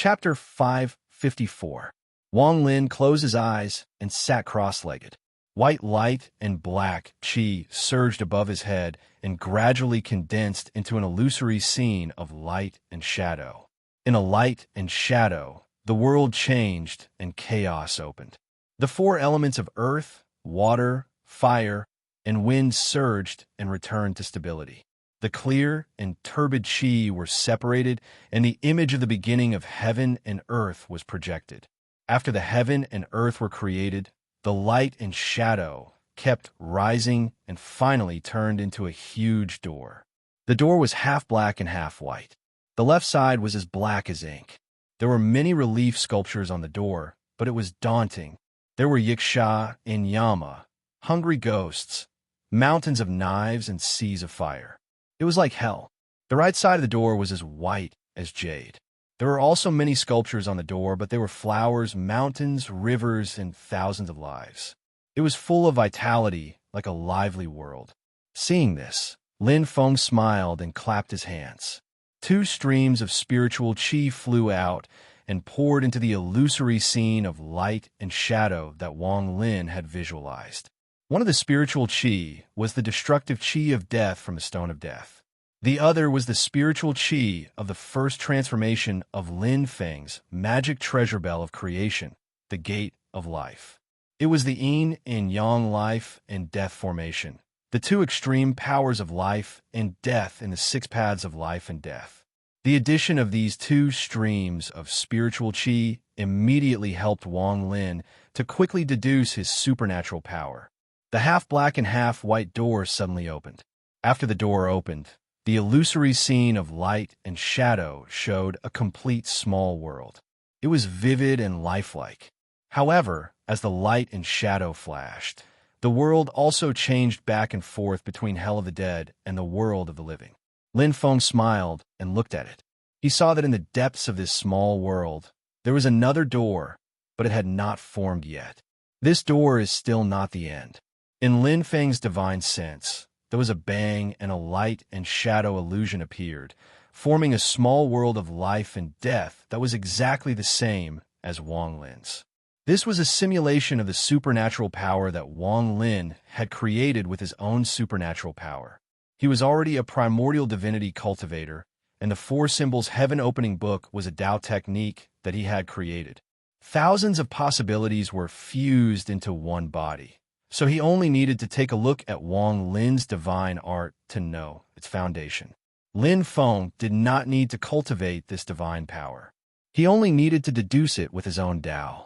Chapter 554. Wang Lin closed his eyes and sat cross-legged. White light and black qi surged above his head and gradually condensed into an illusory scene of light and shadow. In a light and shadow, the world changed and chaos opened. The four elements of earth, water, fire, and wind surged and returned to stability. The clear and turbid qi were separated, and the image of the beginning of heaven and earth was projected. After the heaven and earth were created, the light and shadow kept rising and finally turned into a huge door. The door was half black and half white. The left side was as black as ink. There were many relief sculptures on the door, but it was daunting. There were yiksha and yama, hungry ghosts, mountains of knives and seas of fire. It was like hell. The right side of the door was as white as jade. There were also many sculptures on the door, but they were flowers, mountains, rivers, and thousands of lives. It was full of vitality, like a lively world. Seeing this, Lin Feng smiled and clapped his hands. Two streams of spiritual qi flew out and poured into the illusory scene of light and shadow that Wang Lin had visualized. One of the spiritual qi was the destructive qi of death from the Stone of Death. The other was the spiritual qi of the first transformation of Lin Feng's magic treasure bell of creation, the Gate of Life. It was the yin and yang life and death formation, the two extreme powers of life and death in the six paths of life and death. The addition of these two streams of spiritual qi immediately helped Wang Lin to quickly deduce his supernatural power. The half-black and half-white door suddenly opened. After the door opened, the illusory scene of light and shadow showed a complete small world. It was vivid and lifelike. However, as the light and shadow flashed, the world also changed back and forth between Hell of the Dead and the world of the living. Lin Feng smiled and looked at it. He saw that in the depths of this small world, there was another door, but it had not formed yet. This door is still not the end. In Lin Feng's divine sense, there was a bang and a light and shadow illusion appeared, forming a small world of life and death that was exactly the same as Wang Lin's. This was a simulation of the supernatural power that Wang Lin had created with his own supernatural power. He was already a primordial divinity cultivator, and the four symbols heaven-opening book was a Tao technique that he had created. Thousands of possibilities were fused into one body. So he only needed to take a look at Wang Lin's divine art to know its foundation. Lin Feng did not need to cultivate this divine power. He only needed to deduce it with his own Tao.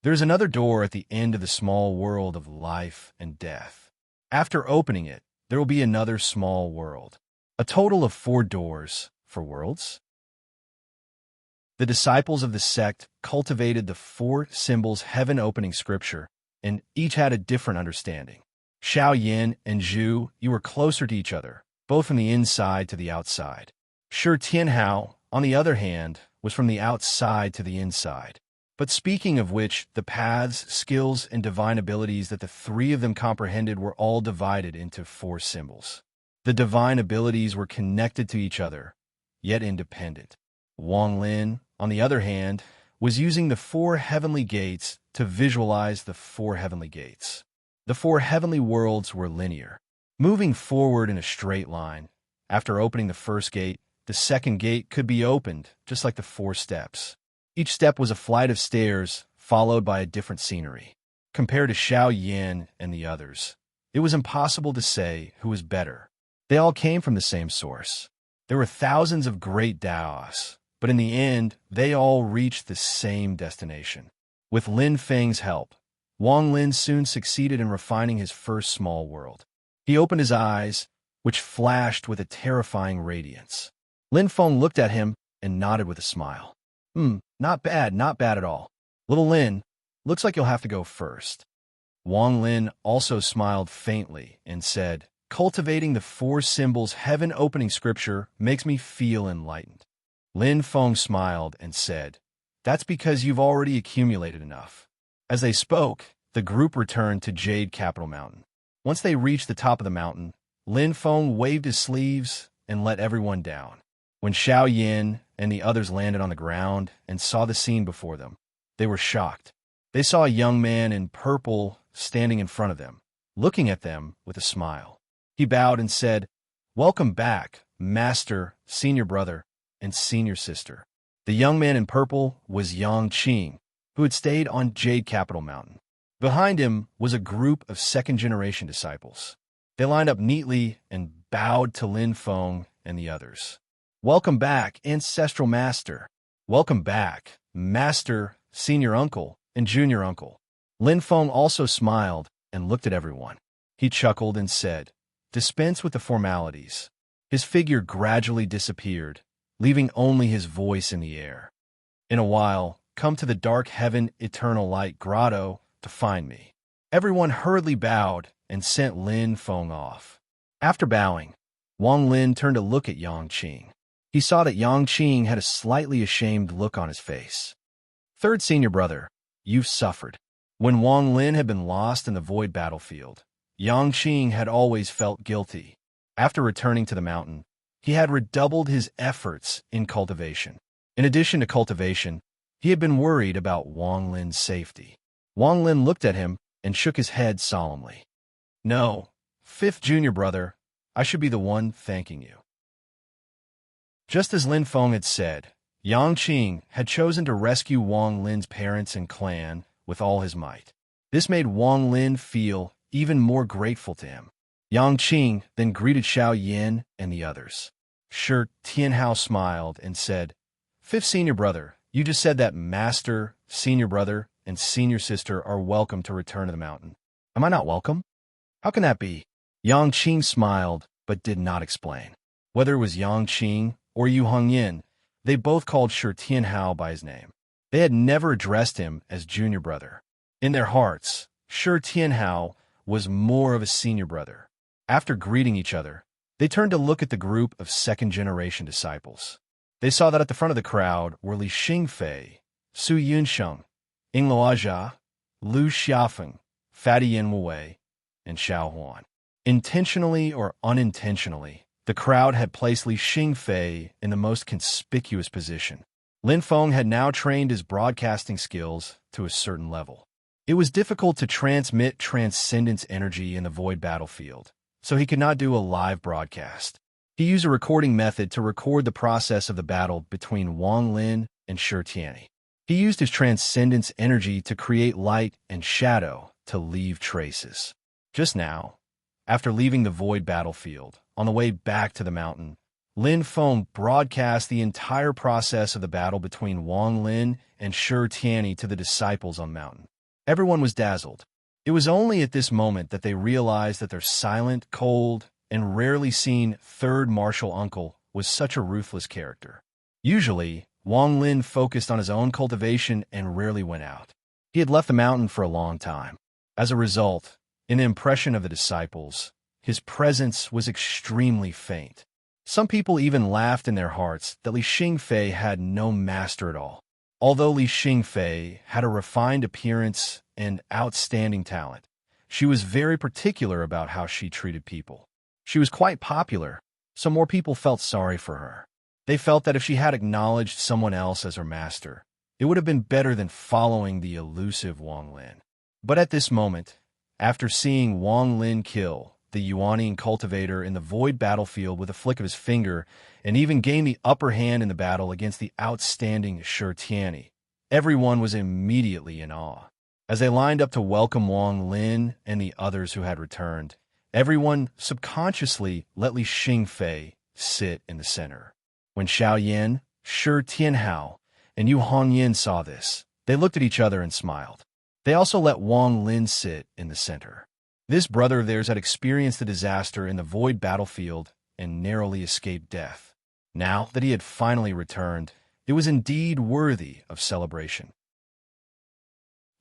There's another door at the end of the small world of life and death. After opening it, there will be another small world. A total of 4 doors for worlds. The disciples of the sect cultivated the 4 symbols heaven-opening scripture, and each had a different understanding. Xiao Yin and Zhu, you were closer to each other, both from the inside to the outside. Shi Tianhao, on the other hand, was from the outside to the inside. But speaking of which, the paths, skills, and divine abilities that the 3 of them comprehended were all divided into 4 symbols. The divine abilities were connected to each other, yet independent. Wang Lin, on the other hand, was using the 4 heavenly gates to visualize the 4 heavenly gates. The 4 heavenly worlds were linear, moving forward in a straight line. After opening the first gate, the second gate could be opened, just like the 4 steps. Each step was a flight of stairs, followed by a different scenery. Compared to Xiao Yin and the others, it was impossible to say who was better. They all came from the same source. There were thousands of great Daos, but in the end, they all reached the same destination. With Lin Feng's help, Wang Lin soon succeeded in refining his first small world. He opened his eyes, which flashed with a terrifying radiance. Lin Feng looked at him and nodded with a smile. Not bad at all. Little Lin, looks like you'll have to go first. Wang Lin also smiled faintly and said, cultivating the 4 symbols heaven-opening scripture makes me feel enlightened. Lin Feng smiled and said, that's because you've already accumulated enough. As they spoke, the group returned to Jade Capital Mountain. Once they reached the top of the mountain, Lin Feng waved his sleeves and let everyone down. When Xiao Yin and the others landed on the ground and saw the scene before them, they were shocked. They saw a young man in purple standing in front of them, looking at them with a smile. He bowed and said, "Welcome back, Master, Senior Brother, and Senior Sister." The young man in purple was Yang Qing, who had stayed on Jade Capital Mountain. Behind him was a group of second-generation disciples. They lined up neatly and bowed to Lin Feng and the others. "Welcome back, Ancestral Master. Welcome back, Master, Senior Uncle, and Junior Uncle." Lin Feng also smiled and looked at everyone. He chuckled and said, "Dispense with the formalities." His figure gradually disappeared, leaving only his voice in the air. "In a while, come to the Dark Heaven Eternal Light Grotto to find me." Everyone hurriedly bowed and sent Lin Feng off. After bowing, Wang Lin turned to look at Yang Qing. He saw that Yang Qing had a slightly ashamed look on his face. "Third Senior Brother, you've suffered." When Wang Lin had been lost in the void battlefield, Yang Qing had always felt guilty. After returning to the mountain, he had redoubled his efforts in cultivation. In addition to cultivation, he had been worried about Wang Lin's safety. Wang Lin looked at him and shook his head solemnly. "No, fifth Junior Brother, I should be the one thanking you." Just as Lin Feng had said, Yang Qing had chosen to rescue Wang Lin's parents and clan with all his might. This made Wang Lin feel even more grateful to him. Yang Qing then greeted Xiao Yin and the others. Shi Tianhao smiled and said, "Fifth Senior Brother, you just said that Master, Senior Brother, and Senior Sister are welcome to return to the mountain. Am I not welcome? How can that be?" Yang Qing smiled but did not explain. Whether it was Yang Qing or Yu Hongyin, they both called Shi Tianhao by his name. They had never addressed him as Junior Brother. In their hearts, Shi Tianhao was more of a Senior Brother. After greeting each other, they turned to look at the group of second-generation disciples. They saw that at the front of the crowd were Li Xingfei, Su Yunsheng, Ying Luojia, Lu Xiaofeng, Fatty Yin Wei, and Xiao Huan. Intentionally or unintentionally, the crowd had placed Li Xingfei in the most conspicuous position. Lin Feng had now trained his broadcasting skills to a certain level. It was difficult to transmit transcendence energy in the void battlefield, so he could not do a live broadcast. He used a recording method to record the process of the battle between Wang Lin and Shi Tianyi. He used his transcendence energy to create light and shadow to leave traces. Just now, after leaving the void battlefield, on the way back to the mountain, Lin Feng broadcast the entire process of the battle between Wang Lin and Shi Tianyi to the disciples on the mountain. Everyone was dazzled. It was only at this moment that they realized that their silent, cold, and rarely seen third martial uncle was such a ruthless character. Usually, Wang Lin focused on his own cultivation and rarely went out. He had left the mountain for a long time. As a result, in the impression of the disciples, his presence was extremely faint. Some people even laughed in their hearts that Li Xingfei had no master at all. Although Li Xingfei had a refined appearance and outstanding talent, she was very particular about how she treated people. She was quite popular, so more people felt sorry for her. They felt that if she had acknowledged someone else as her master, it would have been better than following the elusive Wang Lin. But at this moment, after seeing Wang Lin kill the Yuanian cultivator in the void battlefield with a flick of his finger, and even gain the upper hand in the battle against the outstanding Shi Tianyi, everyone was immediately in awe. As they lined up to welcome Wang Lin and the others who had returned, everyone subconsciously let Li Xingfei sit in the center. When Xiao Yin, Shi Tianhao, and Yu Hongyin saw this, they looked at each other and smiled. They also let Wang Lin sit in the center. This brother of theirs had experienced the disaster in the void battlefield and narrowly escaped death. Now that he had finally returned, it was indeed worthy of celebration.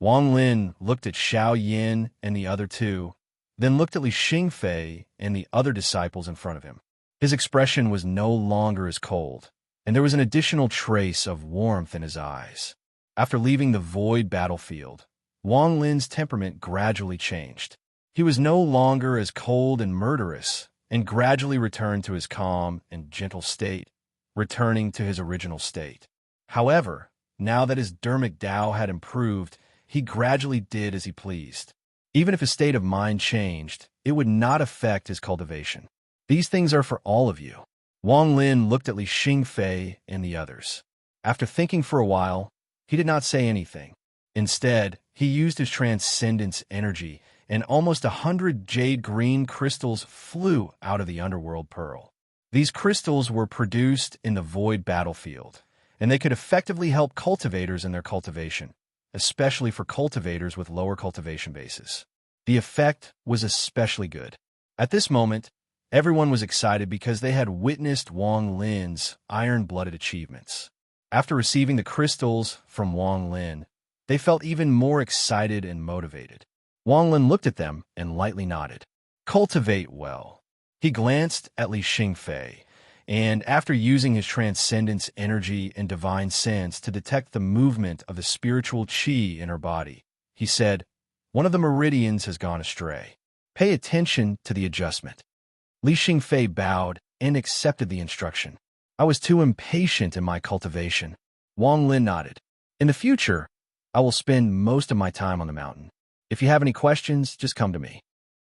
Wang Lin looked at Xiao Yin and the other two, then looked at Li Xingfei and the other disciples in front of him. His expression was no longer as cold, and there was an additional trace of warmth in his eyes. After leaving the void battlefield, Wang Lin's temperament gradually changed. He was no longer as cold and murderous, and gradually returned to his calm and gentle state. returning to his original state. However, now that his dermic Tao had improved, he gradually did as he pleased. Even if his state of mind changed, it would not affect his cultivation. These things are for all of you. Wang Lin looked at Li Xingfei and the others. After thinking for a while, he did not say anything. Instead, he used his transcendence energy, and almost 100 jade-green crystals flew out of the underworld pearl. These crystals were produced in the void battlefield, and they could effectively help cultivators in their cultivation, especially for cultivators with lower cultivation bases. The effect was especially good. At this moment, everyone was excited because they had witnessed Wang Lin's iron-blooded achievements. After receiving the crystals from Wang Lin, they felt even more excited and motivated. Wang Lin looked at them and lightly nodded. Cultivate well. He glanced at Li Xingfei, and after using his transcendence energy and divine sense to detect the movement of the spiritual qi in her body, he said, "One of the meridians has gone astray. Pay attention to the adjustment." Li Xingfei bowed and accepted the instruction. I was too impatient in my cultivation. Wang Lin nodded. In the future, I will spend most of my time on the mountain. If you have any questions, just come to me.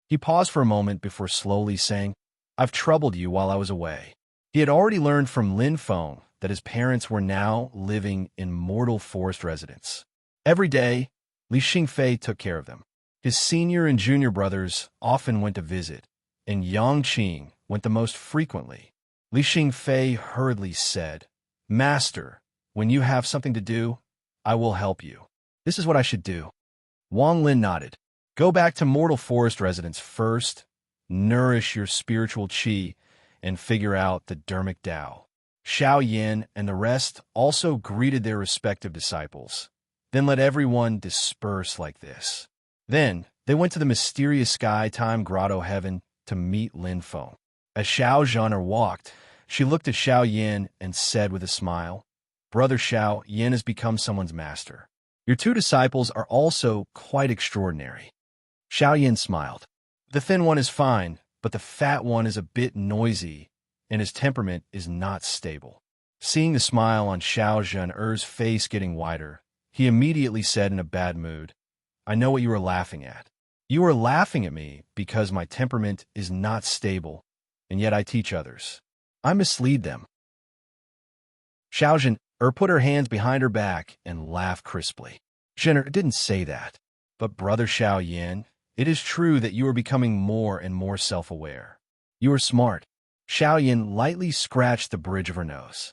He paused for a moment before slowly saying, I've troubled you while I was away. He had already learned from Lin Feng that his parents were now living in mortal forest residence. Every day, Li Xingfei took care of them. His senior and junior brothers often went to visit, and Yang Qing went the most frequently. Li Xingfei hurriedly said, Master, when you have something to do, I will help you. This is what I should do. Wang Lin nodded. Go back to mortal forest residence first, nourish your spiritual qi, and figure out the dermic Tao. Xiao Yin and the rest also greeted their respective disciples. Then let everyone disperse like this. Then they went to the mysterious sky-time grotto heaven to meet Lin Feng. As Xiao Zhaner walked, she looked at Xiao Yin and said with a smile, Brother Xiao, Yin has become someone's master. Your two disciples are also quite extraordinary. Xiao Yin smiled. The thin one is fine, but the fat one is a bit noisy, and his temperament is not stable. Seeing the smile on Xiao Zhaner's face getting wider, he immediately said in a bad mood, I know what you are laughing at. You are laughing at me because my temperament is not stable, and yet I teach others. I mislead them. Xiao Zhaner put her hands behind her back and laughed crisply. Zhaner didn't say that, but Brother Xiao Yin, it is true that you are becoming more and more self-aware. You are smart. Xiao Yin lightly scratched the bridge of her nose.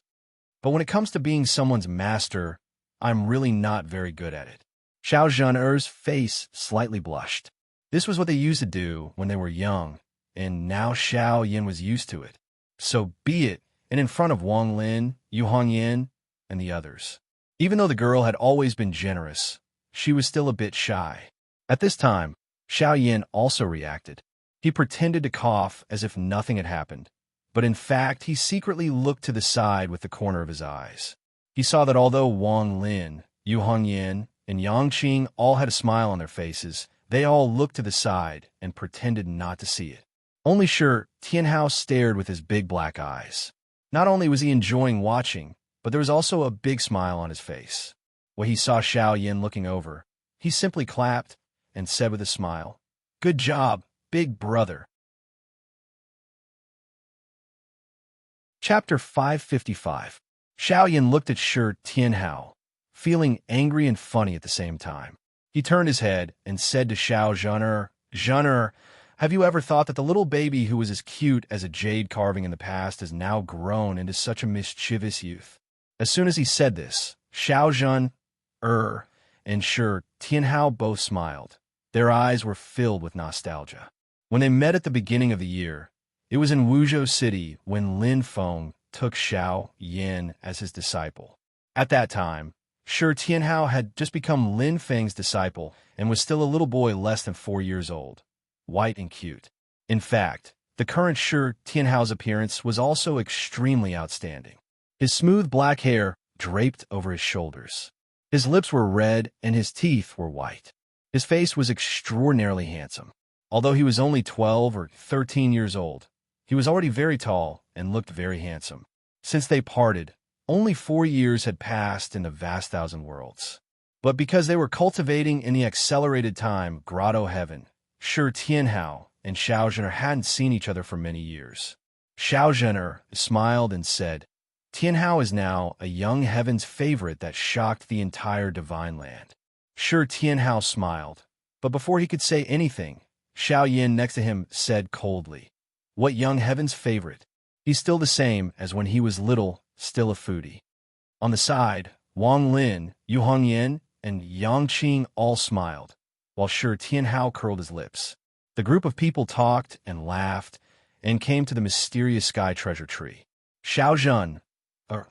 But when it comes to being someone's master, I'm really not very good at it. Xiao Zhaner's face slightly blushed. This was what they used to do when they were young, and now Xiao Yin was used to it. So be it, and in front of Wang Lin, Yu Hongyin, and the others. Even though the girl had always been generous, she was still a bit shy. At this time, Xiao Yin also reacted. He pretended to cough as if nothing had happened, but in fact he secretly looked to the side with the corner of his eyes. He saw that although Wang Lin, Yu Hongyin, and Yang Qing all had a smile on their faces, they all looked to the side and pretended not to see it. Only Shi Tianhao stared with his big black eyes. Not only was he enjoying watching, but there was also a big smile on his face. When he saw Xiao Yin looking over, he simply clapped and said with a smile, Good job, big brother. Chapter 555. Xiao Yin looked at Shi Tianhao, feeling angry and funny at the same time. He turned his head and said to Xiao Zhaner, Zhaner, have you ever thought that the little baby who was as cute as a jade carving in the past has now grown into such a mischievous youth? As soon as he said this, Xiao Zhaner and Shi Tianhao both smiled. Their eyes were filled with nostalgia. When they met at the beginning of the year, it was in Wuzhou City when Lin Feng took Xiao Yin as his disciple. At that time, Shi Tianhao had just become Lin Feng's disciple and was still a little boy less than 4 years old, white and cute. In fact, the current Shi Tianhao's appearance was also extremely outstanding. His smooth black hair draped over his shoulders. His lips were red and his teeth were white. His face was extraordinarily handsome. Although he was only 12 or 13 years old, he was already very tall and looked very handsome. Since they parted, only 4 years had passed in the vast thousand worlds. But because they were cultivating in the accelerated time grotto heaven, Shi Tianhao and Xiao Zhener hadn't seen each other for many years. Xiao Zhener smiled and said, Tianhao is now a young heaven's favorite that shocked the entire divine land. Shi Tianhao smiled, but before he could say anything, Xiao Yin next to him said coldly, What young heaven's favorite? He's still the same as when he was little, still a foodie. On the side, Wang Lin, Yu Hongyan, and Yang Qing all smiled, while Shi Tianhao curled his lips. The group of people talked and laughed and came to the mysterious sky treasure tree. Xiao Zhen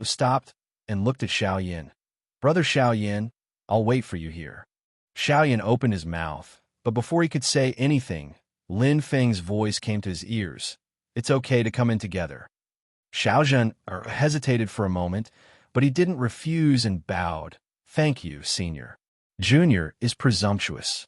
stopped and looked at Xiao Yin. Brother Xiao Yin, I'll wait for you here. Xiao Yin opened his mouth, but before he could say anything, Lin Feng's voice came to his ears. It's okay to come in together. Xiao Zhen hesitated for a moment, but he didn't refuse and bowed. Thank you, Senior. Junior is presumptuous.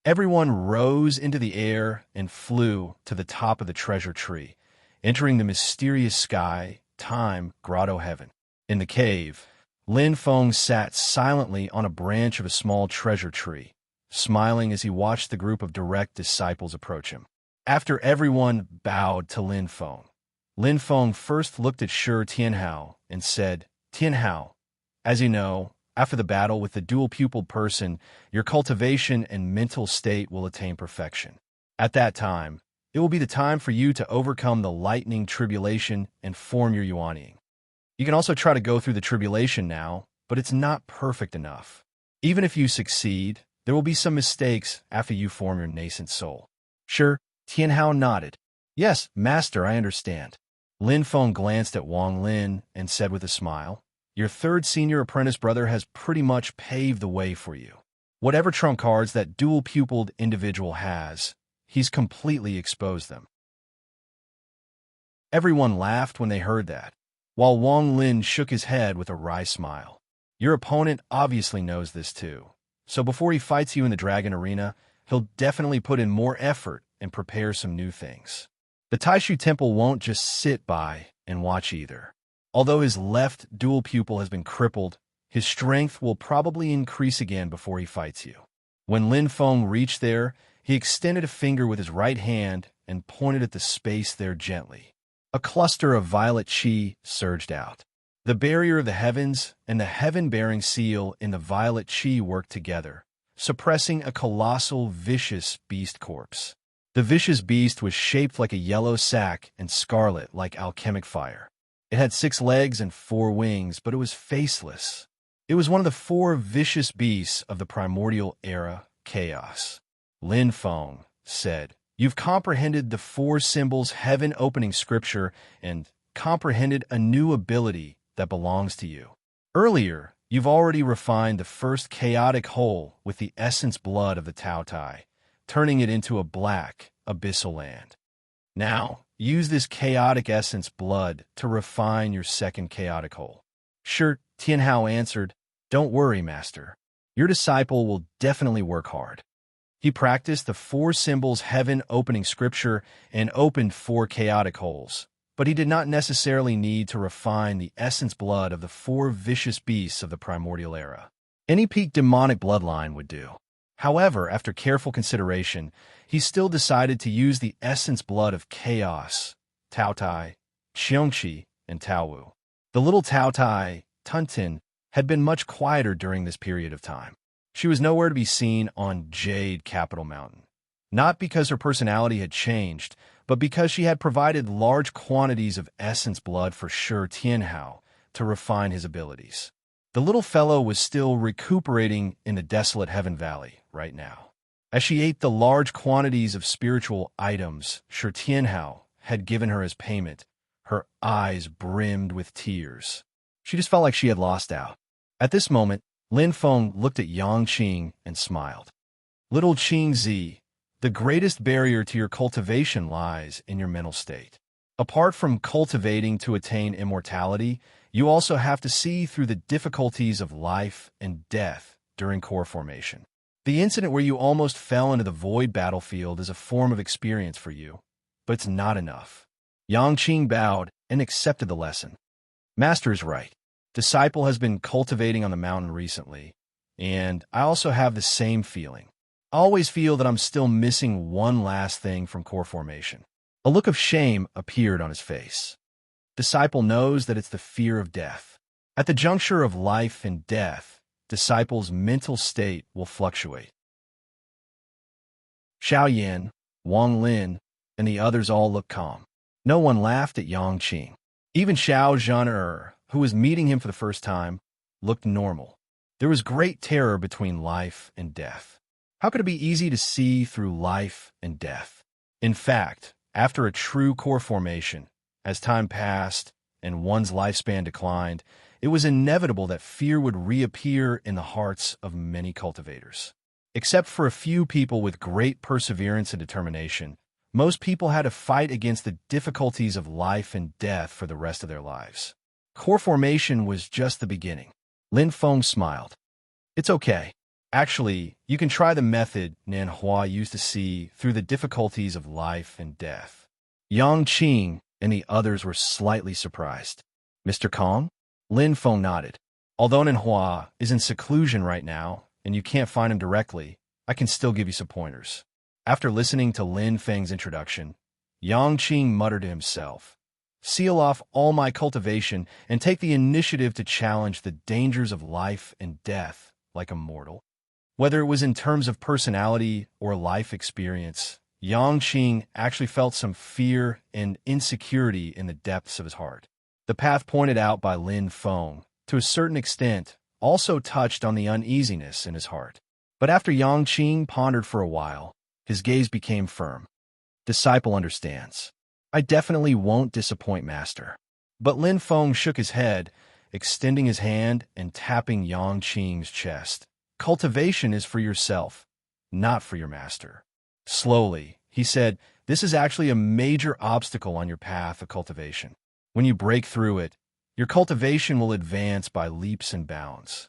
Everyone rose into the air and flew to the top of the treasure tree, entering the mysterious sky, time, grotto heaven. In the cave, Lin Feng sat silently on a branch of a small treasure tree, smiling as he watched the group of direct disciples approach him. After everyone bowed to Lin Feng first looked at Shi Tianhao and said, Tianhao, as you know, after the battle with the dual-pupiled person, your cultivation and mental state will attain perfection. At that time, it will be the time for you to overcome the lightning tribulation and form your yuanying. You can also try to go through the tribulation now, but it's not perfect enough. Even if you succeed, there will be some mistakes after you form your nascent soul. Sure, Tianhao nodded. Yes, master, I understand. Lin Feng glanced at Wang Lin and said with a smile, Your third senior apprentice brother has pretty much paved the way for you. Whatever trump cards that dual-pupiled individual has, he's completely exposed them. Everyone laughed when they heard that, while Wang Lin shook his head with a wry smile. Your opponent obviously knows this too, so before he fights you in the Dragon Arena, he'll definitely put in more effort and prepare some new things. The Taishu Temple won't just sit by and watch either. Although his left dual pupil has been crippled, his strength will probably increase again before he fights you. When Lin Feng reached there, he extended a finger with his right hand and pointed at the space there gently. A cluster of violet qi surged out. The barrier of the heavens and the heaven-bearing seal in the violet qi worked together, suppressing a colossal, vicious beast corpse. The vicious beast was shaped like a yellow sac and scarlet like alchemic fire. It had 6 legs and 4 wings, but it was faceless. It was one of the 4 vicious beasts of the primordial era, chaos. Lin Feng said, You've comprehended the 4 symbols heaven-opening scripture and comprehended a new ability that belongs to you. Earlier, you've already refined the first chaotic whole with the essence blood of the Tao Tai, turning it into a black, abyssal land. Now, use this chaotic essence blood to refine your second chaotic whole. Sure, Tianhao answered, Don't worry, master. Your disciple will definitely work hard. He practiced the 4 symbols heaven-opening scripture and opened 4 chaotic holes, but he did not necessarily need to refine the essence blood of the 4 vicious beasts of the primordial era. Any peak demonic bloodline would do. However, after careful consideration, he still decided to use the essence blood of chaos, Tao Tai, Qiongqi, and Tao Wu. The little Tao Tai, Tuntin, had been much quieter during this period of time. She was nowhere to be seen on Jade Capital Mountain. Not because her personality had changed, but because she had provided large quantities of essence blood for Shi Tianhao to refine his abilities. The little fellow was still recuperating in the desolate Heaven Valley right now. As she ate the large quantities of spiritual items Shi Tianhao had given her as payment, her eyes brimmed with tears. She just felt like she had lost out. At this moment, Lin Feng looked at Yang Qing and smiled. Little Qing Zi, the greatest barrier to your cultivation lies in your mental state. Apart from cultivating to attain immortality, you also have to see through the difficulties of life and death during core formation. The incident where you almost fell into the void battlefield is a form of experience for you, but it's not enough. Yang Qing bowed and accepted the lesson. Master is right. Disciple has been cultivating on the mountain recently, and I also have the same feeling. I always feel that I'm still missing one last thing from core formation. A look of shame appeared on his face. Disciple knows that it's the fear of death. At the juncture of life and death, Disciple's mental state will fluctuate. Xiao Yin, Wang Lin, and the others all looked calm. No one laughed at Yang Qing. Even Xiao Zhan'er, who was meeting him for the first time, looked normal. There was great terror between life and death. How could it be easy to see through life and death? In fact, after a true core formation, as time passed and one's lifespan declined, it was inevitable that fear would reappear in the hearts of many cultivators. Except for a few people with great perseverance and determination, most people had to fight against the difficulties of life and death for the rest of their lives. Core formation was just the beginning. Lin Feng smiled. It's okay. Actually, you can try the method Nan Hua used to see through the difficulties of life and death. Yang Qing and the others were slightly surprised. Mr. Kong? Lin Feng nodded. Although Nan Hua is in seclusion right now, and you can't find him directly, I can still give you some pointers. After listening to Lin Feng's introduction, Yang Qing muttered to himself, seal off all my cultivation and take the initiative to challenge the dangers of life and death like a mortal. Whether it was in terms of personality or life experience, Yang Qing actually felt some fear and insecurity in the depths of his heart. The path pointed out by Lin Feng, to a certain extent, also touched on the uneasiness in his heart. But after Yang Qing pondered for a while, his gaze became firm. Disciple understands. I definitely won't disappoint Master. But Lin Feng shook his head, extending his hand and tapping Yang Qing's chest. Cultivation is for yourself, not for your master. Slowly, he said, this is actually a major obstacle on your path of cultivation. When you break through it, your cultivation will advance by leaps and bounds.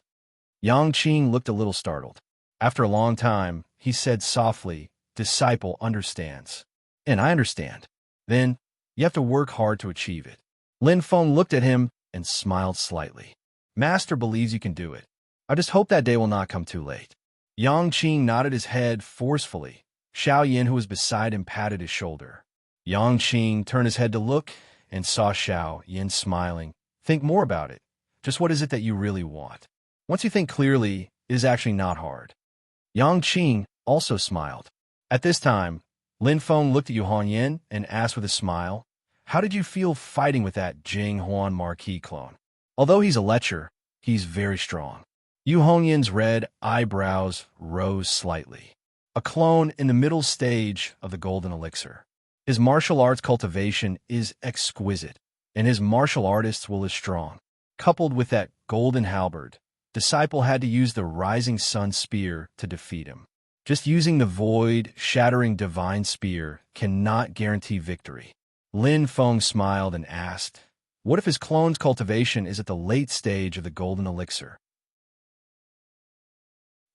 Yang Qing looked a little startled. After a long time, he said softly, Disciple understands. And I understand. Then, you have to work hard to achieve it. Lin Feng looked at him and smiled slightly. Master believes you can do it. I just hope that day will not come too late. Yang Qing nodded his head forcefully. Xiao Yin, who was beside him, patted his shoulder. Yang Qing turned his head to look and saw Xiao Yin smiling. Think more about it. Just what is it that you really want? Once you think clearly, it is actually not hard. Yang Qing also smiled. At this time, Lin Feng looked at Yu Hongyan and asked with a smile, how did you feel fighting with that Jing Huan Marquis clone? Although he's a lecher, he's very strong. Yu Hongyan's red eyebrows rose slightly. A clone in the middle stage of the golden elixir. His martial arts cultivation is exquisite, and his martial artists will is strong. Coupled with that golden halberd, Disciple had to use the rising sun spear to defeat him. Just using the void-shattering divine spear cannot guarantee victory. Lin Feng smiled and asked, what if his clone's cultivation is at the late stage of the golden elixir?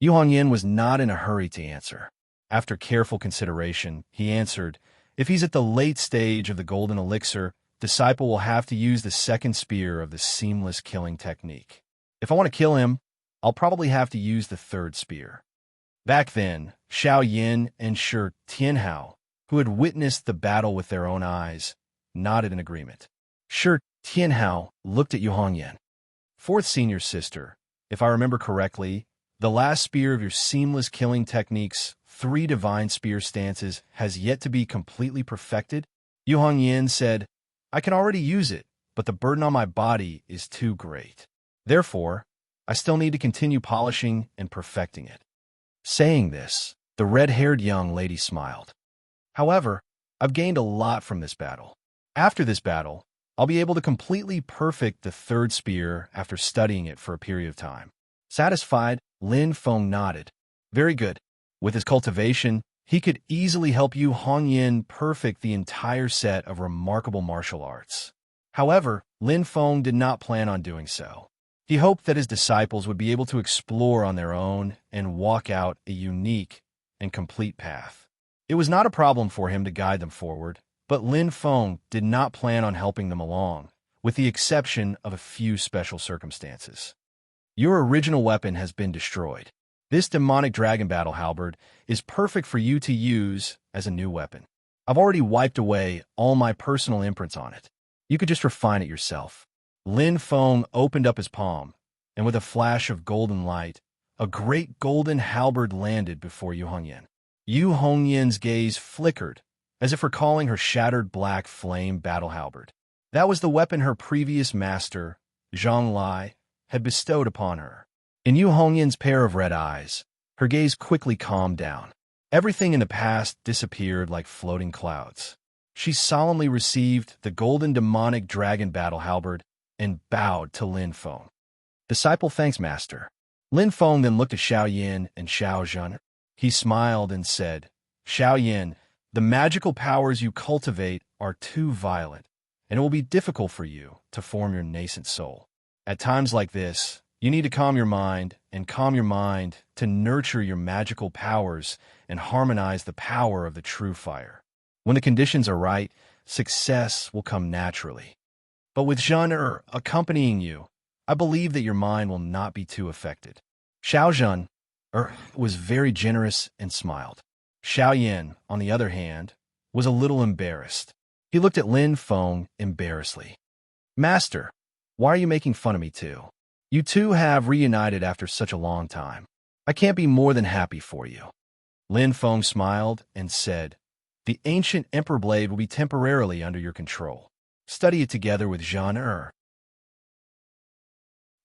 Yu Hongyan was not in a hurry to answer. After careful consideration, he answered, if he's at the late stage of the golden elixir, Disciple will have to use the second spear of the seamless killing technique. If I want to kill him, I'll probably have to use the third spear. Back then, Xiao Yin and Shi Tianhao, who had witnessed the battle with their own eyes, nodded in agreement. Shi Tianhao looked at Yu Hongyan. Fourth senior sister, if I remember correctly, the last spear of your seamless killing technique's 3 divine spear stances has yet to be completely perfected? Yu Hongyan said, I can already use it, but the burden on my body is too great. Therefore, I still need to continue polishing and perfecting it. Saying this, the red-haired young lady smiled. However, I've gained a lot from this battle. After this battle, I'll be able to completely perfect the third spear after studying it for a period of time. Satisfied, Lin Feng nodded. Very good. With his cultivation, he could easily help Yu Hongyan perfect the entire set of remarkable martial arts. However, Lin Feng did not plan on doing so. He hoped that his disciples would be able to explore on their own and walk out a unique and complete path. It was not a problem for him to guide them forward, but Lin Feng did not plan on helping them along, with the exception of a few special circumstances. Your original weapon has been destroyed. This demonic dragon battle halberd is perfect for you to use as a new weapon. I've already wiped away all my personal imprints on it. You could just refine it yourself. Lin Feng opened up his palm, and with a flash of golden light, a great golden halberd landed before Yu Hongyan. Yu Hongyan's gaze flickered, as if recalling her shattered black flame battle halberd. That was the weapon her previous master, Zhang Lai, had bestowed upon her. In Yu Hongyan's pair of red eyes, her gaze quickly calmed down. Everything in the past disappeared like floating clouds. She solemnly received the golden demonic dragon battle halberd and bowed to Lin Feng. Disciple thanks, Master. Lin Feng then looked at Xiao Yin and Xiao Zhen. He smiled and said, Xiao Yin, the magical powers you cultivate are too violent, and it will be difficult for you to form your nascent soul. At times like this, you need to calm your mind to nurture your magical powers and harmonize the power of the true fire. When the conditions are right, success will come naturally. But with Zhen accompanying you, I believe that your mind will not be too affected. Xiao Zhen was very generous and smiled. Xiao Yin, on the other hand, was a little embarrassed. He looked at Lin Feng embarrassedly. Master, why are you making fun of me too? You two have reunited after such a long time. I can't be more than happy for you. Lin Feng smiled and said, The ancient Emperor Blade will be temporarily under your control. Study it together with Zhen.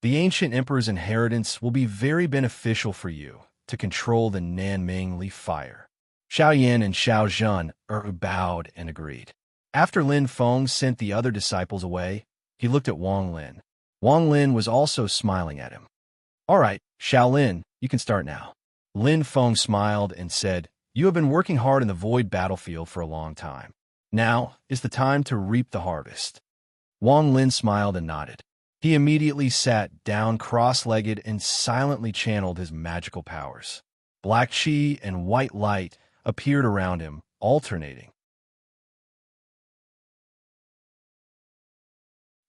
The ancient Emperor's inheritance will be very beneficial for you to control the Nanming Leaf Fire. Xiao Yin and Xiao Zhen bowed and agreed. After Lin Feng sent the other disciples away, he looked at Wang Lin. Wang Lin was also smiling at him. All right, Xiao Lin, you can start now. Lin Feng smiled and said, You have been working hard in the void battlefield for a long time. Now is the time to reap the harvest. Wang Lin smiled and nodded. He immediately sat down cross-legged and silently channeled his magical powers. Black chi and white light appeared around him, alternating.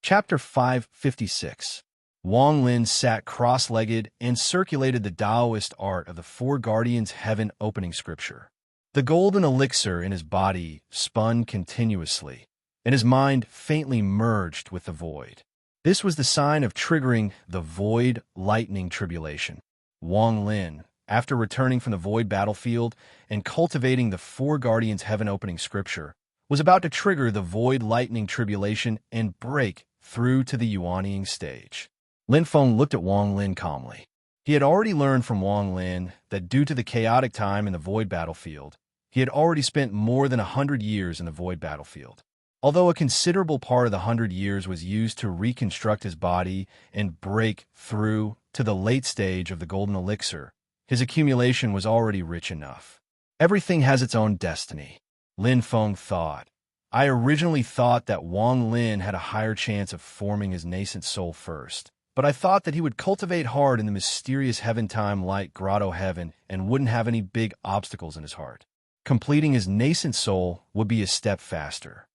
Chapter 556. Wang Lin sat cross-legged and circulated the Taoist art of the Four Guardians' Heaven opening scripture. The golden elixir in his body spun continuously, and his mind faintly merged with the void. This was the sign of triggering the void lightning tribulation. Wang Lin, after returning from the void battlefield and cultivating the Four Guardians' Heaven opening scripture, was about to trigger the void lightning tribulation and break through to the Yuanying stage. Lin Feng looked at Wang Lin calmly. He had already learned from Wang Lin that due to the chaotic time in the void battlefield, he had already spent more than 100 years in the void battlefield. Although a considerable part of the 100 years was used to reconstruct his body and break through to the late stage of the golden elixir, his accumulation was already rich enough. Everything has its own destiny, Lin Feng thought. I originally thought that Wang Lin had a higher chance of forming his nascent soul first, but I thought that he would cultivate hard in the mysterious heaven-time light grotto heaven and wouldn't have any big obstacles in his heart. Completing his nascent soul would be a step faster.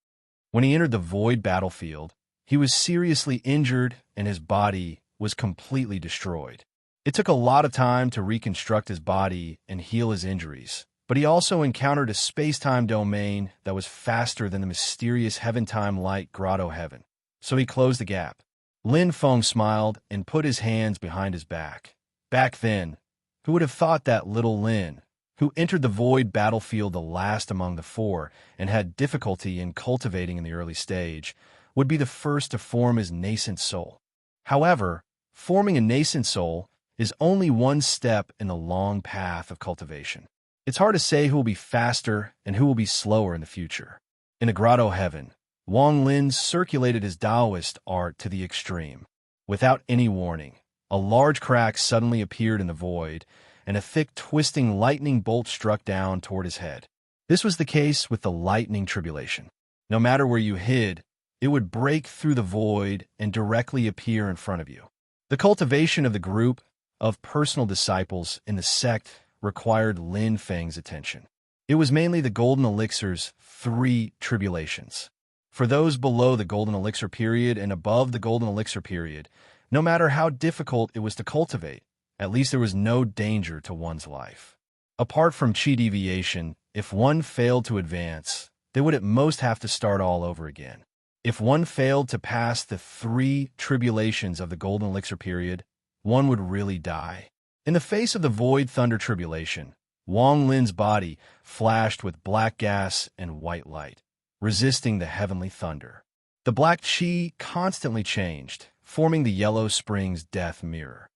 When he entered the void battlefield, he was seriously injured and his body was completely destroyed. It took a lot of time to reconstruct his body and heal his injuries, but he also encountered a space-time domain that was faster than the mysterious heaven-time light grotto heaven, so he closed the gap. Lin Feng smiled and put his hands behind his back. Back then, who would have thought that little Lin, who entered the void battlefield the last among the four and had difficulty in cultivating in the early stage, would be the first to form his nascent soul. However, forming a nascent soul is only one step in the long path of cultivation. It's hard to say who will be faster and who will be slower in the future. In the grotto heaven, Wang Lin circulated his Taoist art to the extreme. Without any warning, a large crack suddenly appeared in the void, and a thick, twisting lightning bolt struck down toward his head. This was the case with the lightning tribulation. No matter where you hid, it would break through the void and directly appear in front of you. The cultivation of the group of personal disciples in the sect required Lin Feng's attention. It was mainly the golden elixir's 3 tribulations. For those below the golden elixir period and above the golden elixir period, no matter how difficult it was to cultivate, at least there was no danger to one's life. Apart from chi deviation, if one failed to advance, they would at most have to start all over again. If one failed to pass the 3 tribulations of the golden elixir period, one would really die. In the face of the void thunder tribulation, Wang Lin's body flashed with black gas and white light, resisting the heavenly thunder. The black chi constantly changed, forming the Yellow Springs death mirror.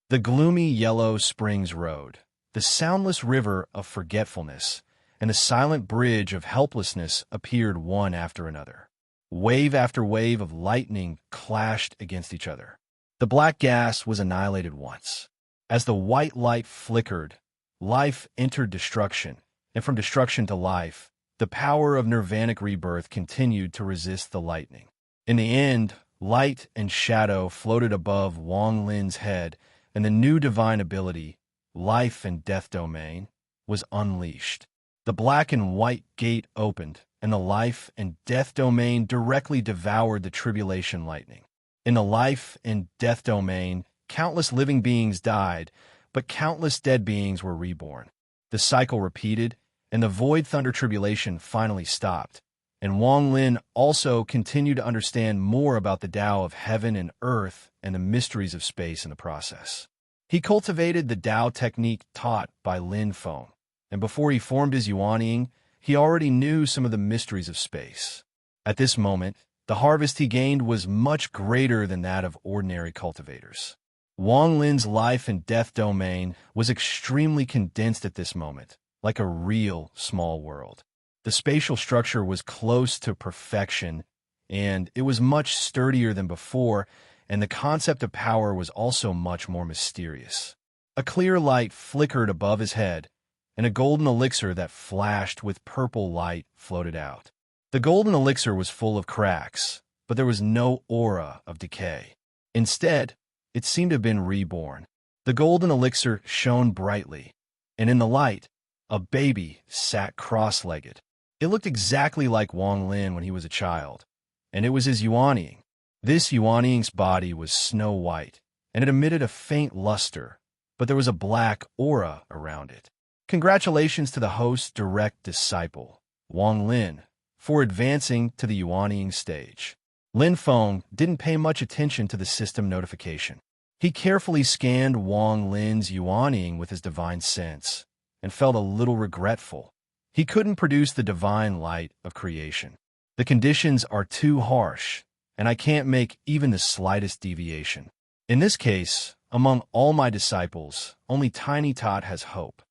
The gloomy Yellow Springs Road, the soundless river of forgetfulness, and the silent bridge of helplessness appeared one after another. Wave after wave of lightning clashed against each other. The black gas was annihilated once. As the white light flickered, life entered destruction, and from destruction to life, the power of nirvanic rebirth continued to resist the lightning. In the end, light and shadow floated above Wang Lin's head, and the new divine ability, life and death domain, was unleashed. The black and white gate opened, and the life and death domain directly devoured the tribulation lightning. In the life and death domain, countless living beings died, but countless dead beings were reborn. The cycle repeated, and the void thunder tribulation finally stopped, and Wang Lin also continued to understand more about the Tao of heaven and earth and the mysteries of space in the process. He cultivated the Tao technique taught by Lin Feng, and before he formed his Yuanying, he already knew some of the mysteries of space. At this moment, the harvest he gained was much greater than that of ordinary cultivators. Wang Lin's life and death domain was extremely condensed at this moment, like a real small world. The spatial structure was close to perfection, and it was much sturdier than before, and the concept of power was also much more mysterious. A clear light flickered above his head, and a golden elixir that flashed with purple light floated out. The golden elixir was full of cracks, but there was no aura of decay. Instead, it seemed to have been reborn. The golden elixir shone brightly, and in the light, a baby sat cross-legged. It looked exactly like Wang Lin when he was a child, and it was his Yuanying. This Yuanying's body was snow white, and it emitted a faint luster, but there was a black aura around it. Congratulations to the host's direct disciple, Wang Lin, for advancing to the Yuanying stage. Lin Feng didn't pay much attention to the system notification. He carefully scanned Wang Lin's Yuanying with his divine sense, and felt a little regretful. He couldn't produce the divine light of creation. The conditions are too harsh, and I can't make even the slightest deviation. In this case, among all my disciples, only Tiny Tot has hope.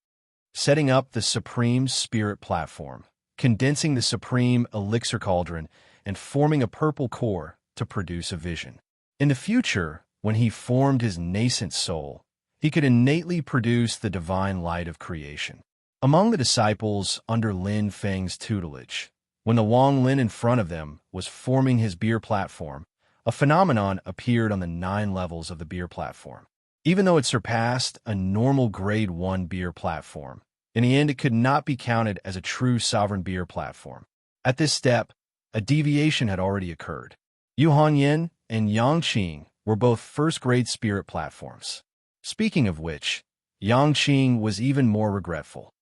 Setting up the Supreme Spirit Platform, condensing the Supreme Elixir Cauldron, and forming a purple core to produce a vision. In the future, when he formed his nascent soul, he could innately produce the divine light of creation. Among the disciples under Lin Feng's tutelage, when the Wang Lin in front of them was forming his beer platform, a phenomenon appeared on the 9 levels of the beer platform. Even though it surpassed a normal grade 1 beer platform, in the end it could not be counted as a true sovereign beer platform. At this step, a deviation had already occurred. Yu Hanyin and Yang Qing were both first-grade spirit platforms. Speaking of which, Yang Qing was even more regretful.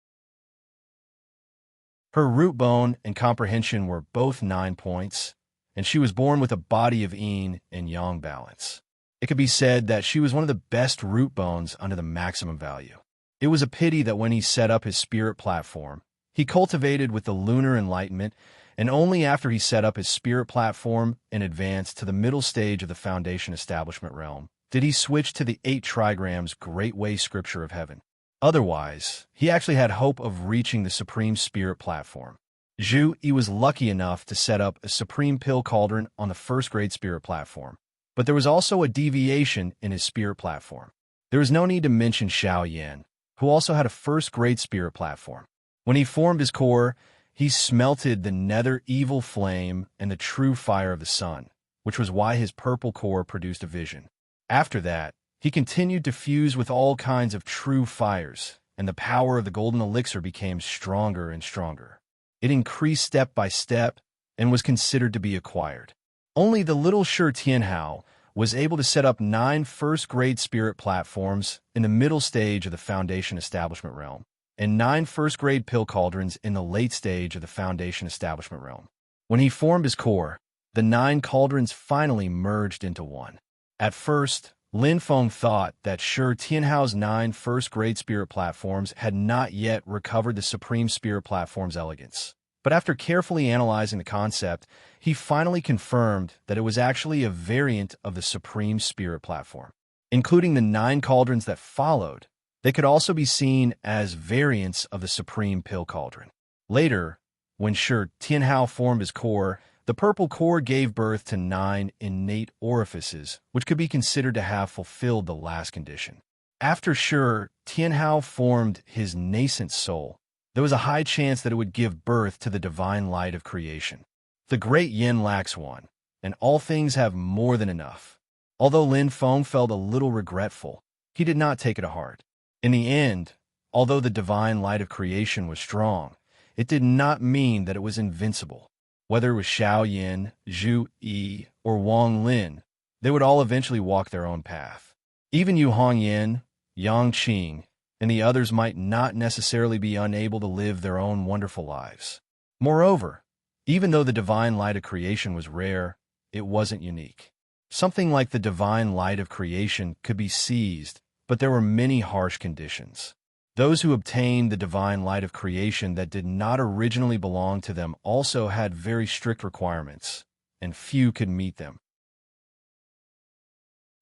Her root bone and comprehension were both 9 points, and she was born with a body of yin and yang balance. It could be said that she was one of the best root bones under the maximum value. It was a pity that when he set up his spirit platform, he cultivated with the lunar enlightenment, and only after he set up his spirit platform and advanced to the middle stage of the foundation establishment realm did he switch to the 8 trigrams Great Way Scripture of Heaven. Otherwise, he actually had hope of reaching the Supreme Spirit Platform. Zhu Yi was lucky enough to set up a Supreme Pill Cauldron on the first-grade Spirit Platform, but there was also a deviation in his Spirit Platform. There is no need to mention Xiao Yan, who also had a first-grade Spirit Platform. When he formed his core, he smelted the nether evil flame and the true fire of the sun, which was why his purple core produced a vision. After that, he continued to fuse with all kinds of true fires, and the power of the golden elixir became stronger and stronger. It increased step by step and was considered to be acquired. Only the little Shi Tianhao was able to set up 9 first-grade spirit platforms in the middle stage of the Foundation Establishment realm, and 9 first-grade pill cauldrons in the late stage of the Foundation Establishment realm. When he formed his core, the 9 cauldrons finally merged into one. At first, Lin Feng thought that Shi Tianhao's 9 first-grade spirit platforms had not yet recovered the Supreme Spirit Platform's elegance. But after carefully analyzing the concept, he finally confirmed that it was actually a variant of the Supreme Spirit Platform. Including the 9 cauldrons that followed, they could also be seen as variants of the Supreme Pill Cauldron. Later, when Shi Tianhao formed his core, the purple core gave birth to 9 innate orifices, which could be considered to have fulfilled the last condition. After Shi Tianhao formed his nascent soul, there was a high chance that it would give birth to the divine light of creation. The great yin lacks one, and all things have more than enough. Although Lin Feng felt a little regretful, he did not take it to heart. In the end, although the divine light of creation was strong, it did not mean that it was invincible. Whether it was Xiao Yin, Zhu Yi, or Wang Lin, they would all eventually walk their own path. Even Yu Hongyan, Yang Qing, and the others might not necessarily be unable to live their own wonderful lives. Moreover, even though the divine light of creation was rare, it wasn't unique. Something like the divine light of creation could be seized, but there were many harsh conditions. Those who obtained the divine light of creation that did not originally belong to them also had very strict requirements, and few could meet them.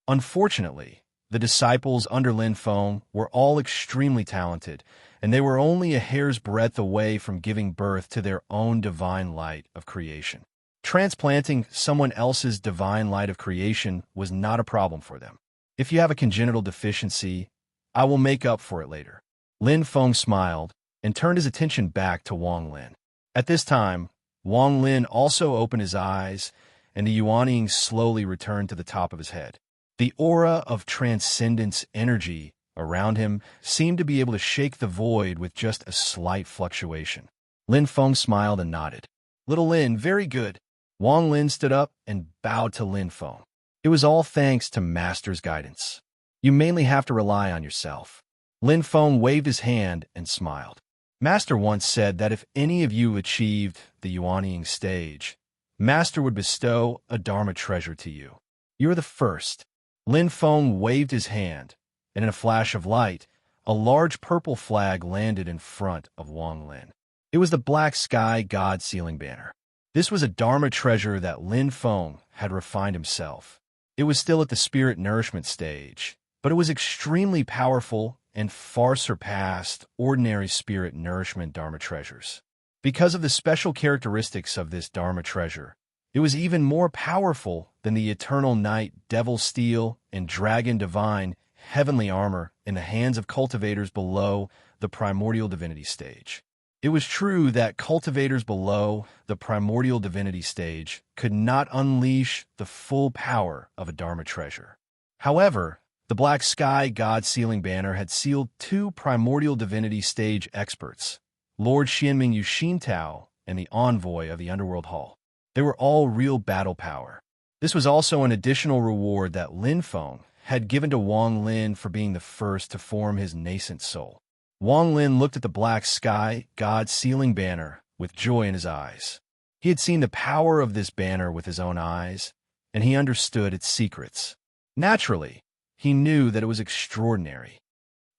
Unfortunately, the disciples under Lin Feng were all extremely talented, and they were only a hair's breadth away from giving birth to their own divine light of creation. Transplanting someone else's divine light of creation was not a problem for them. If you have a congenital deficiency, I will make up for it later. Lin Feng smiled and turned his attention back to Wang Lin. At this time, Wang Lin also opened his eyes, and the Yuanying slowly returned to the top of his head. The aura of transcendence energy around him seemed to be able to shake the void with just a slight fluctuation. Lin Feng smiled and nodded. Little Lin, very good. Wang Lin stood up and bowed to Lin Feng. It was all thanks to Master's guidance. You mainly have to rely on yourself. Lin Feng waved his hand and smiled. Master once said that if any of you achieved the Yuanying stage, Master would bestow a Dharma treasure to you. You are the first. Lin Feng waved his hand, and in a flash of light, a large purple flag landed in front of Wang Lin. It was the Black Sky God Sealing Banner. This was a Dharma treasure that Lin Feng had refined himself. It was still at the spirit nourishment stage, but it was extremely powerful and far surpassed ordinary spirit nourishment Dharma treasures. Because of the special characteristics of this Dharma treasure, it was even more powerful than the Eternal Night Devil Steel and Dragon Divine heavenly armor in the hands of cultivators below the primordial divinity stage. It was true that cultivators below the primordial divinity stage could not unleash the full power of a Dharma treasure. However, the Black Sky God Sealing Banner had sealed 2 primordial divinity stage experts, Lord Xianming Yuxintao and the envoy of the Underworld Hall. They were all real battle power. This was also an additional reward that Lin Feng had given to Wang Lin for being the first to form his nascent soul. Wang Lin looked at the Black Sky God Sealing Banner with joy in his eyes. He had seen the power of this banner with his own eyes, and he understood its secrets. Naturally, he knew that it was extraordinary.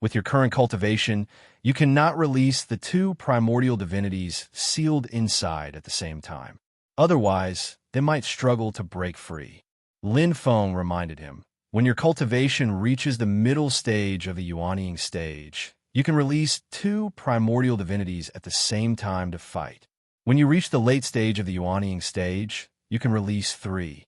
With your current cultivation, you cannot release the 2 primordial divinities sealed inside at the same time. Otherwise, they might struggle to break free. Lin Feng reminded him, when your cultivation reaches the middle stage of the Yuanying stage, you can release 2 primordial divinities at the same time to fight. When you reach the late stage of the Yuanying stage, you can release 3.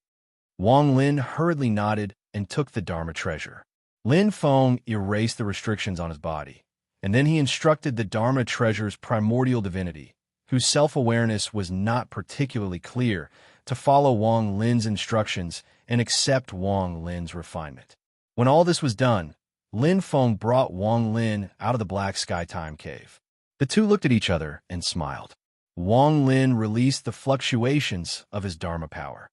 Wang Lin hurriedly nodded and took the Dharma treasure. Lin Feng erased the restrictions on his body, and then he instructed the Dharma treasure's primordial divinity, whose self-awareness was not particularly clear, to follow Wang Lin's instructions and accept Wang Lin's refinement. When all this was done, Lin Feng brought Wang Lin out of the Black Sky Time Cave. The two looked at each other and smiled. Wang Lin released the fluctuations of his Dharma power.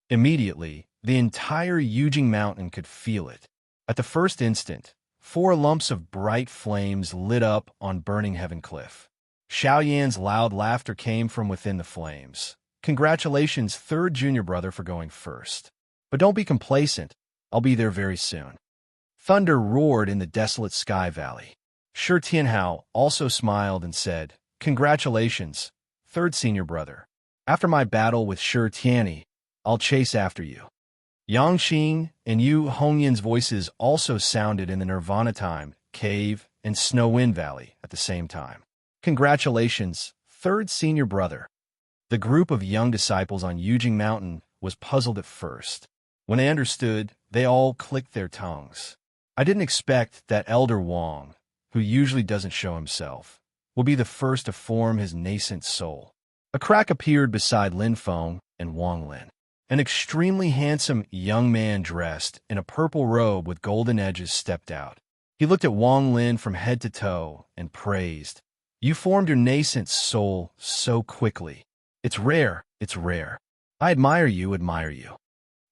Immediately, the entire Yujing Mountain could feel it. At the first instant, 4 lumps of bright flames lit up on Burning Heaven Cliff. Xiaoyan's loud laughter came from within the flames. Congratulations, third junior brother, for going first. But don't be complacent. I'll be there very soon. Thunder roared in the desolate sky valley. Shi Tianhao also smiled and said, Congratulations, third senior brother. After my battle with Shi Tianyi, I'll chase after you. Yang Xing and Yu Hongyan's voices also sounded in the Nirvana Time, Cave, and Snow Wind Valley at the same time. Congratulations, third senior brother. The group of young disciples on Yujing Mountain was puzzled at first. When they understood, they all clicked their tongues. I didn't expect that Elder Wang, who usually doesn't show himself, will be the first to form his nascent soul. A crack appeared beside Lin Feng and Wang Lin. An extremely handsome young man dressed in a purple robe with golden edges stepped out. He looked at Wang Lin from head to toe and praised, You formed your nascent soul so quickly. It's rare, it's rare. I admire you, admire you.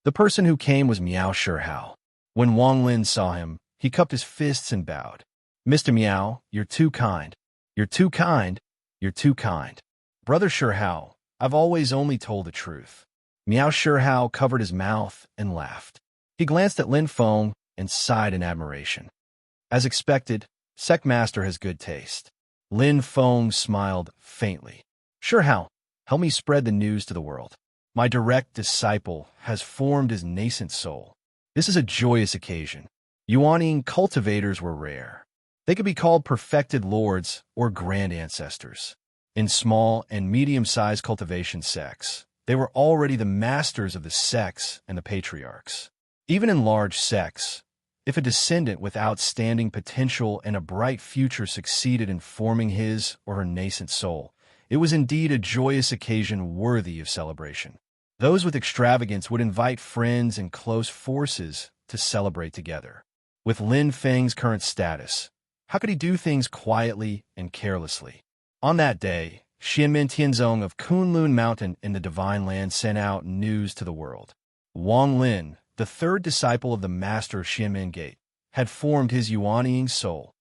The person who came was Miao Shihao. When Wang Lin saw him, he cupped his fists and bowed. Mr. Miao, you're too kind. You're too kind. You're too kind. Brother Shihao, I've always only told the truth. Miao Shihao covered his mouth and laughed. He glanced at Lin Feng and sighed in admiration. As expected, Sect Master has good taste. Lin Feng smiled faintly. Shihao, help me spread the news to the world. My direct disciple has formed his nascent soul. This is a joyous occasion. Yuaning cultivators were rare. They could be called perfected lords or grand ancestors. In small and medium-sized cultivation sects, they were already the masters of the sects and the patriarchs. Even in large sects, if a descendant with outstanding potential and a bright future succeeded in forming his or her nascent soul, it was indeed a joyous occasion worthy of celebration. Those with extravagance would invite friends and close forces to celebrate together. With Lin Feng's current status, how could he do things quietly and carelessly? On that day, Xianmen Tianzong of Kunlun Mountain in the Divine Land sent out news to the world. Wang Lin, the third disciple of the master of Xianmen Gate, had formed his Yuanying soul.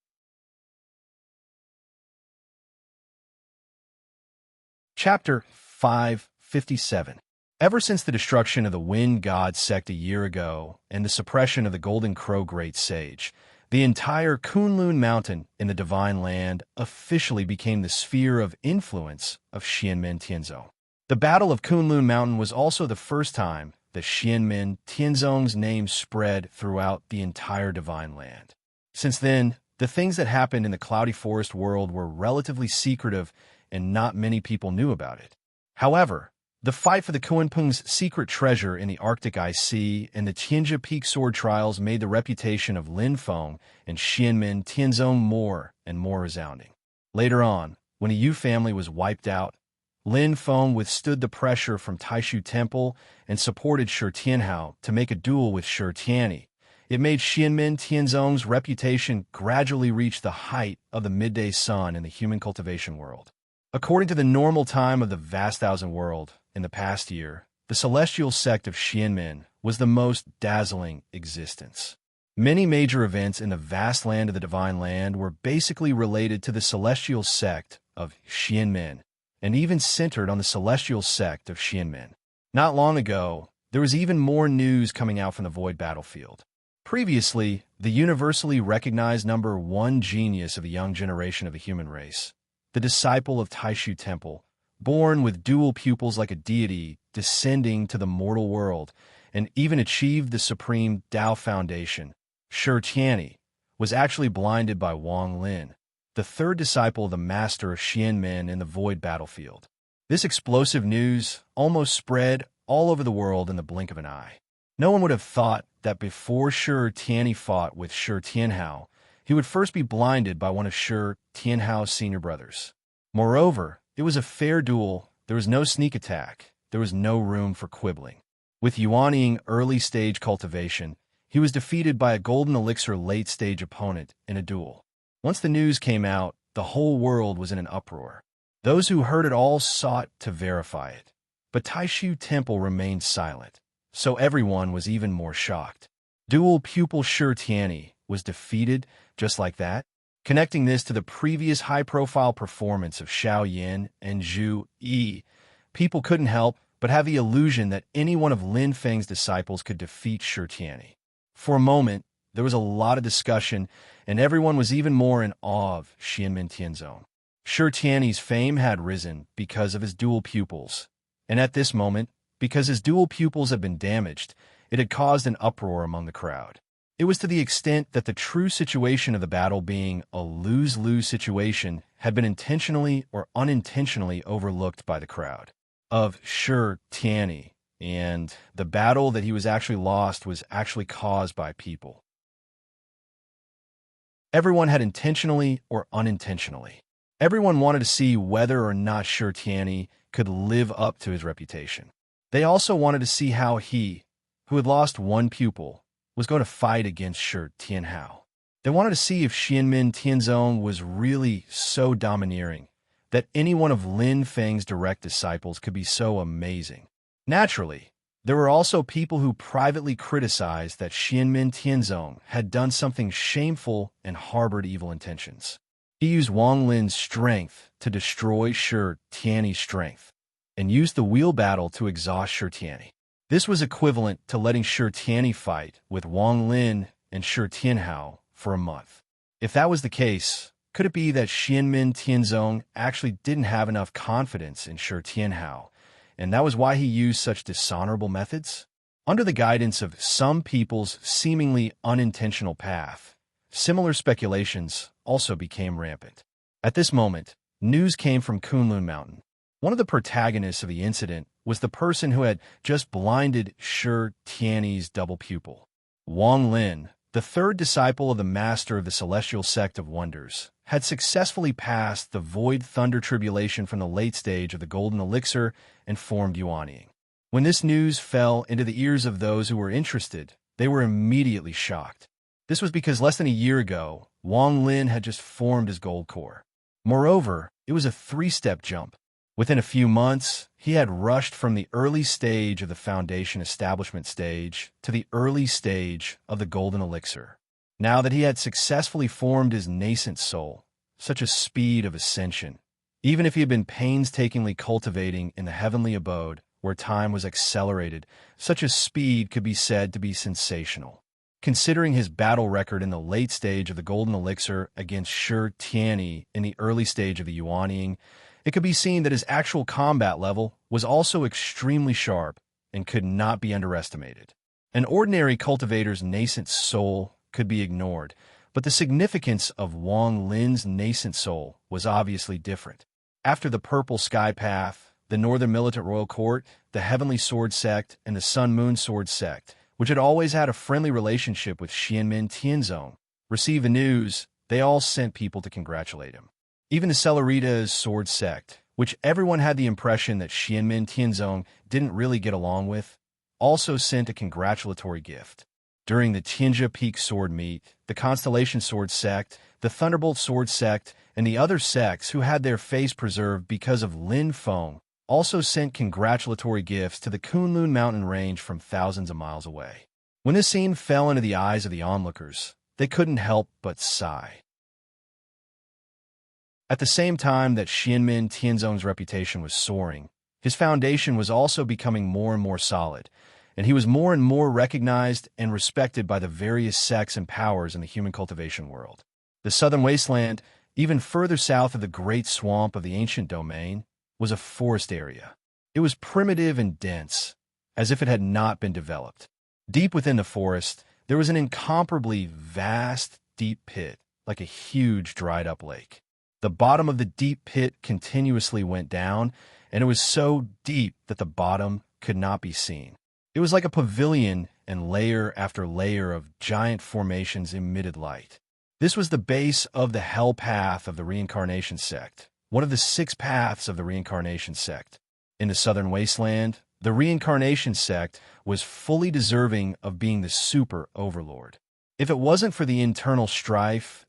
Chapter 557. Ever since the destruction of the Wind God sect a year ago and the suppression of the Golden Crow Great Sage, the entire Kunlun Mountain in the Divine Land officially became the sphere of influence of Xianmen Tianzong. The Battle of Kunlun Mountain was also the first time that Xianmen Tianzong's name spread throughout the entire Divine Land. Since then, the things that happened in the Cloudy Forest world were relatively secretive and not many people knew about it. However, the fight for the Kuanping's secret treasure in the Arctic Ice Sea and the Tianjia Peak sword trials made the reputation of Lin Feng and Xianmen Tianzong more and more resounding. Later on, when the Yu family was wiped out, Lin Feng withstood the pressure from Taishu Temple and supported Shi Tianhao to make a duel with Shi Tianyi. It made Xianmen Tianzong's reputation gradually reach the height of the midday sun in the human cultivation world. According to the normal time of the vast thousand world, in the past year, the celestial sect of Xianmen was the most dazzling existence. Many major events in the vast land of the Divine Land were basically related to the celestial sect of Xianmen, and even centered on the celestial sect of Xianmen. Not long ago, there was even more news coming out from the Void battlefield. Previously, the universally recognized number 1 genius of the young generation of the human race, the disciple of Taishu Temple, born with dual pupils like a deity, descending to the mortal world, and even achieved the supreme Tao foundation, Shi Tianyi, was actually blinded by Wang Lin, the third disciple of the master of Xianmen in the Void battlefield. This explosive news almost spread all over the world in the blink of an eye. No one would have thought that before Shi Tianyi fought with Shi Tianhao, he would first be blinded by one of Shi Tianhao's senior brothers. Moreover, it was a fair duel. There was no sneak attack. There was no room for quibbling. With Yuanying early-stage cultivation, he was defeated by a golden elixir late-stage opponent in a duel. Once the news came out, the whole world was in an uproar. Those who heard it all sought to verify it. But Taishu Temple remained silent, so everyone was even more shocked. Dual pupil Shi Tianyi was defeated just like that. Connecting this to the previous high-profile performance of Xiao Yin and Zhu Yi, people couldn't help but have the illusion that any one of Lin Feng's disciples could defeat Shi Tianyi. For a moment, there was a lot of discussion, and everyone was even more in awe of Xianmin Tianzong. Shi Tianyi's fame had risen because of his dual pupils, and at this moment, because his dual pupils had been damaged, it had caused an uproar among the crowd. It was to the extent that the true situation of the battle being a lose-lose situation had been intentionally or unintentionally overlooked by the crowd. Of Shi Tianyi, and the battle that he was actually lost was actually caused by people. Everyone had intentionally or unintentionally. Everyone wanted to see whether or not Shi Tianyi could live up to his reputation. They also wanted to see how he, who had lost one pupil, was going to fight against Shi Tianhao. They wanted to see if Xianmin Tianzong was really so domineering that any one of Lin Feng's direct disciples could be so amazing. Naturally, there were also people who privately criticized that Xianmin Tianzong had done something shameful and harbored evil intentions. He used Wang Lin's strength to destroy Shi Tianyi's strength, and used the wheel battle to exhaust Shi Tianyi. This was equivalent to letting Shi Tianyi fight with Wang Lin and Shi Tianhao for a month. If that was the case, could it be that Xianmin Tianzong actually didn't have enough confidence in Shi Tianhao, and that was why he used such dishonorable methods? Under the guidance of some people's seemingly unintentional path, similar speculations also became rampant. At this moment, news came from Kunlun Mountain. One of the protagonists of the incident was the person who had just blinded Shi Tianyi's double pupil. Wang Lin, the third disciple of the master of the celestial sect of wonders, had successfully passed the void thunder tribulation from the late stage of the golden elixir and formed Yuanying. When this news fell into the ears of those who were interested, they were immediately shocked. This was because less than a year ago, Wang Lin had just formed his gold core. Moreover, it was a three-step jump. Within a few months, he had rushed from the early stage of the foundation establishment stage to the early stage of the golden elixir. Now that he had successfully formed his nascent soul, such a speed of ascension, even if he had been painstakingly cultivating in the heavenly abode where time was accelerated, such a speed could be said to be sensational. Considering his battle record in the late stage of the golden elixir against Shi Tianyi in the early stage of the Yuanying, it could be seen that his actual combat level was also extremely sharp and could not be underestimated. An ordinary cultivator's nascent soul could be ignored, but the significance of Wang Lin's nascent soul was obviously different. After the Purple Sky Path, the Northern Militant Royal Court, the Heavenly Sword Sect, and the Sun Moon Sword Sect, which had always had a friendly relationship with Xianmin Tianzong, received the news, they all sent people to congratulate him. Even the Celeritas Sword Sect, which everyone had the impression that Xianmin Tianzong didn't really get along with, also sent a congratulatory gift. During the Tianjia Peak Sword Meet, the Constellation Sword Sect, the Thunderbolt Sword Sect, and the other sects who had their face preserved because of Lin Feng also sent congratulatory gifts to the Kunlun mountain range from thousands of miles away. When this scene fell into the eyes of the onlookers, they couldn't help but sigh. At the same time that Xianmin Tianzong's reputation was soaring, his foundation was also becoming more and more solid, and he was more and more recognized and respected by the various sects and powers in the human cultivation world. The southern wasteland, even further south of the great swamp of the ancient domain, was a forest area. It was primitive and dense, as if it had not been developed. Deep within the forest, there was an incomparably vast, deep pit, like a huge dried-up lake. The bottom of the deep pit continuously went down, and it was so deep that the bottom could not be seen. It was like a pavilion, and layer after layer of giant formations emitted light. This was the base of the hell path of the reincarnation sect, one of the 6 paths of the reincarnation sect. In the southern wasteland, the reincarnation sect was fully deserving of being the super overlord. If it wasn't for the internal strife,